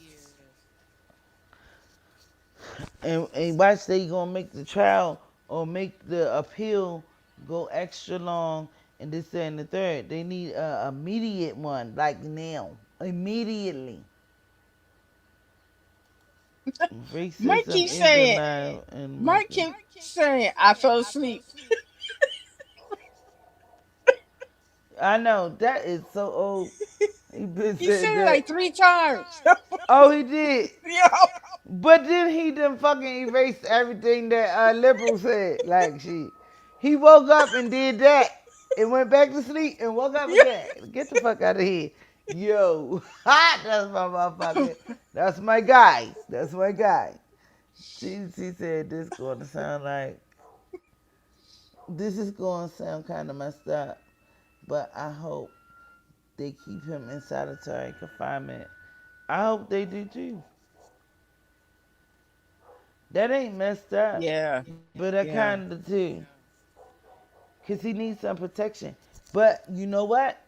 And watch they gonna make the trial or make the appeal go extra long and this that, and the third. They need a immediate one, like now. Immediately. Mike Racism keeps is saying, alive in Mike America. keeps saying, I fell asleep. I know that is so old. He been He said said it that. like 3 times. Oh, he did. Yo, But then he done fucking erased everything that liberal said. Like shit. He woke up and did that and went back to sleep and woke up yeah. again. Get the fuck out of here. Yo. That's my motherfucker. That's my guy. That's my guy. She said this gonna sound like this is gonna sound kinda messed up. But I hope they keep him in solitary confinement. I hope they do too. That ain't messed up. Yeah, But I yeah. kinda do. Cause he needs some protection. But you know what?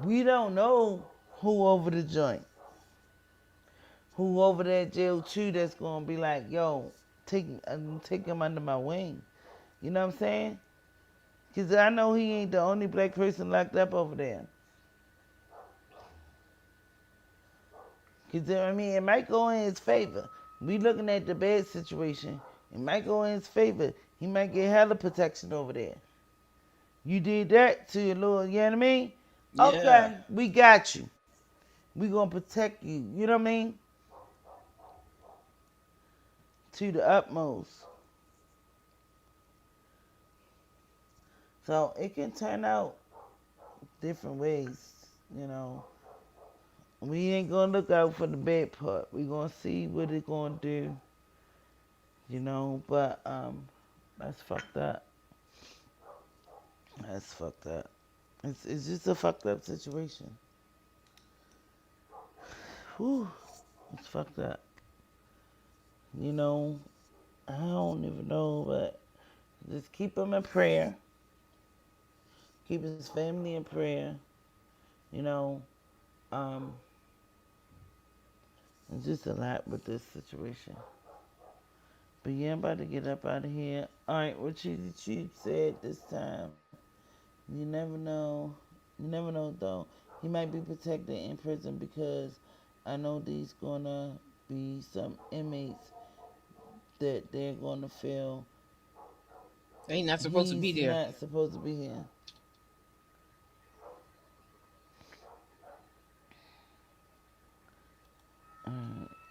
We don't know who over the joint. Who over that jail too that's gonna be like, yo, take him under my wing. You know what I'm saying? Cause I know he ain't the only black person locked up over there. Cause I mean it might go in his favor. We looking at the bed situation. It might go in his favor. He might get hella protection over there. You did that to your little, you know what I mean? Yeah. Okay, we got you. We gonna protect you. You know what I mean? To the utmost. So it can turn out different ways. You know, we ain't gonna look out for the bad part. We gonna see what it gonna do. You know, but that's fucked up. That's fucked up. It's just a fucked up situation. Whew, it's fucked up. You know, I don't even know, but just keep him in prayer. Keep his family in prayer. You know, um, it's just a lot with this situation. But yeah, I'm about to get up out of here. All right, what you said this time. You never know. You never know though. He might be protected in prison because I know these gonna be some inmates that they're gonna feel They not supposed to be he's there. not supposed to be here.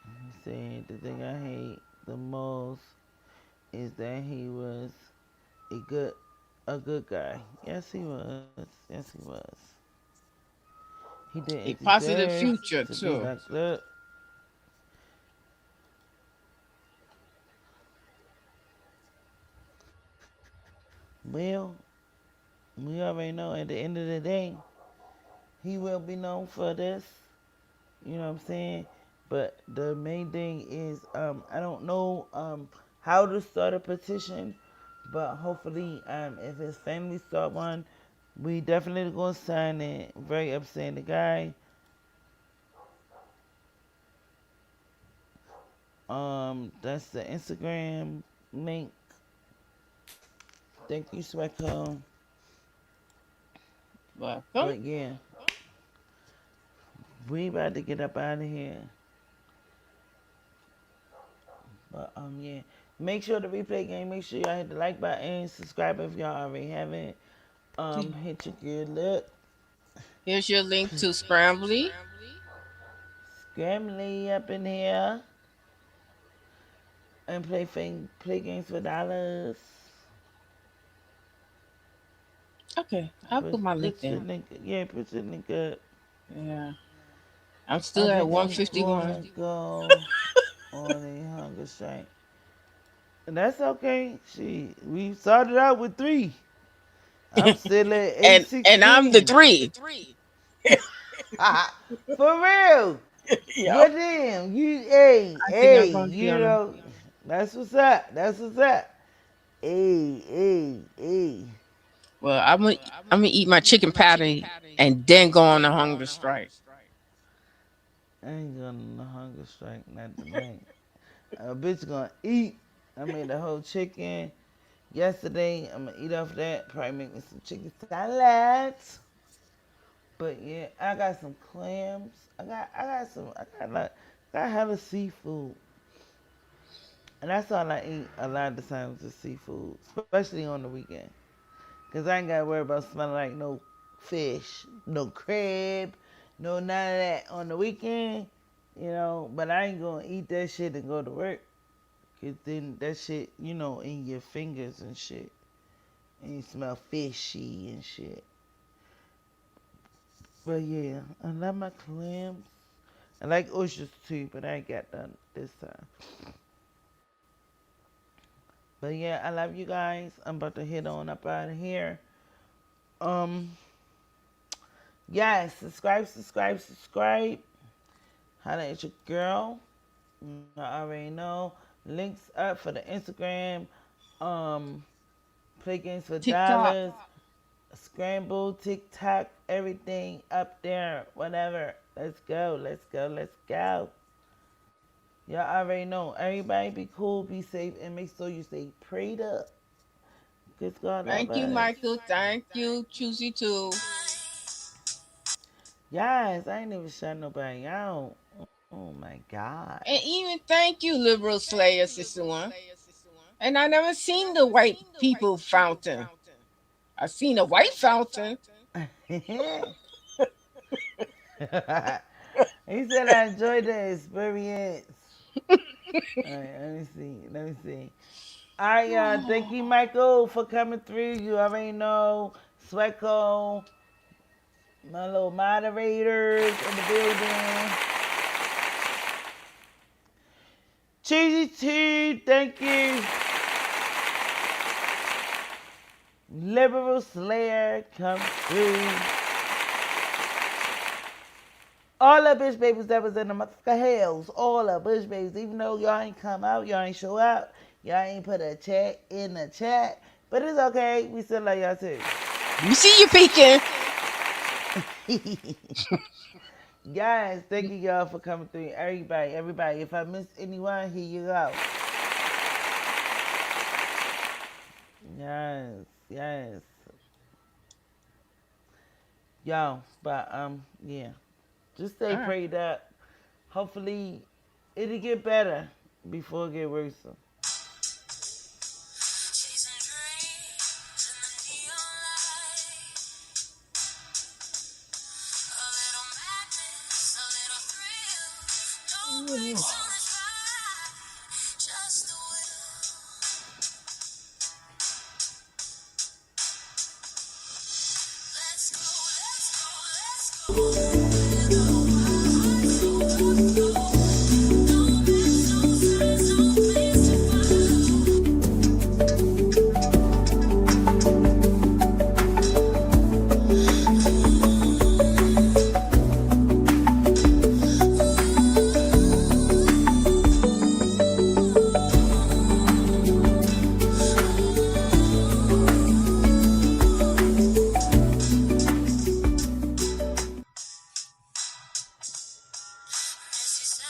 He said the thing I hate the most is that he was a good a good guy. Yes, he was. Yes, he was. He didn't A positive deserve future to be too. locked up. Well, we already know at the end of the day, he will be known for this. You know what I'm saying? But the main thing is, I don't know how to start a petition, but hopefully, if his family start one, we definitely gonna sign it. Very upset. The guy That's the Instagram link. Thank you, Swecco. Welcome. But yeah, we about to get up out of here. But yeah. Make sure the replay game, make sure y'all hit the like button, subscribe if y'all already haven't. Hit your good look. Here's your link to Scrambly. Scrambley up in here and play games for dollars. Okay, I'll put my link Put your there. link, yeah, put your link up. Yeah. I'm I still at think I'm gonna 151. go on a hunger strike. And that's okay. We started out with 3. I'm still at And I'm the 816. 3. For real. Yep. Well damn, hey, I think I'm hey, gonna be on a that's what's up. That's what's up. Hey, hey, hey. well, I'm gonna eat my chicken patty and then go on a hunger strike. I ain't going on a hunger strike, not tonight. A bitch gonna eat. I made a whole chicken yesterday. I'm gonna eat off that. Probably make me some chicken salads. But yeah, I got some clams. I got hella seafood. And that's all I eat a lot of the times is seafood, especially on the weekend. Cause I ain't gotta worry about smelling like no fish, no crab, no none of that on the weekend. But I ain't gonna eat that shit and go to work. Cause then that shit, in your fingers and shit. And you smell fishy and shit. But yeah, I love my clams. I like oysters too, but I ain't got none this time. But yeah, I love you guys. I'm about to head on up out of here. Um, yeah, subscribe. Holla at your girl. I already know. Links up for the Instagram. Um, Play games for TikTok. dollars. Scramble, TikTok, everything up there. Whatever. Let's go. Let's go. Let's go. Y'all already know. Everybody be cool, be safe, and make sure you stay prayed up. Cause God love Thank you, us. Michael. Thank you, Choosy too. Yes, I ain't never shut nobody out. Oh my God. And even thank you, Liberal Slayer, Sister One. And I never seen the white people fountain. I seen a white fountain. He said I enjoyed the experience. All right, let me see. Let me see. All right, y'all. Thank you, Michael, for coming through. You already know. Swecco, my little moderators in the building. Cheesy T, thank you. Liberal Slayer, come through. All the bitch babies that was in the motherfucker hells. All the bitch babies. Even though y'all ain't come out, y'all ain't show up, y'all ain't put a chat in the chat. But it's okay. We still love y'all too. We see you peeking. Guys, thank you y'all for coming through. Everybody. If I missed anyone, here you go. Yes. Yo, but yeah. Just stay All right. prayed up. Hopefully it'll get better before it get worse.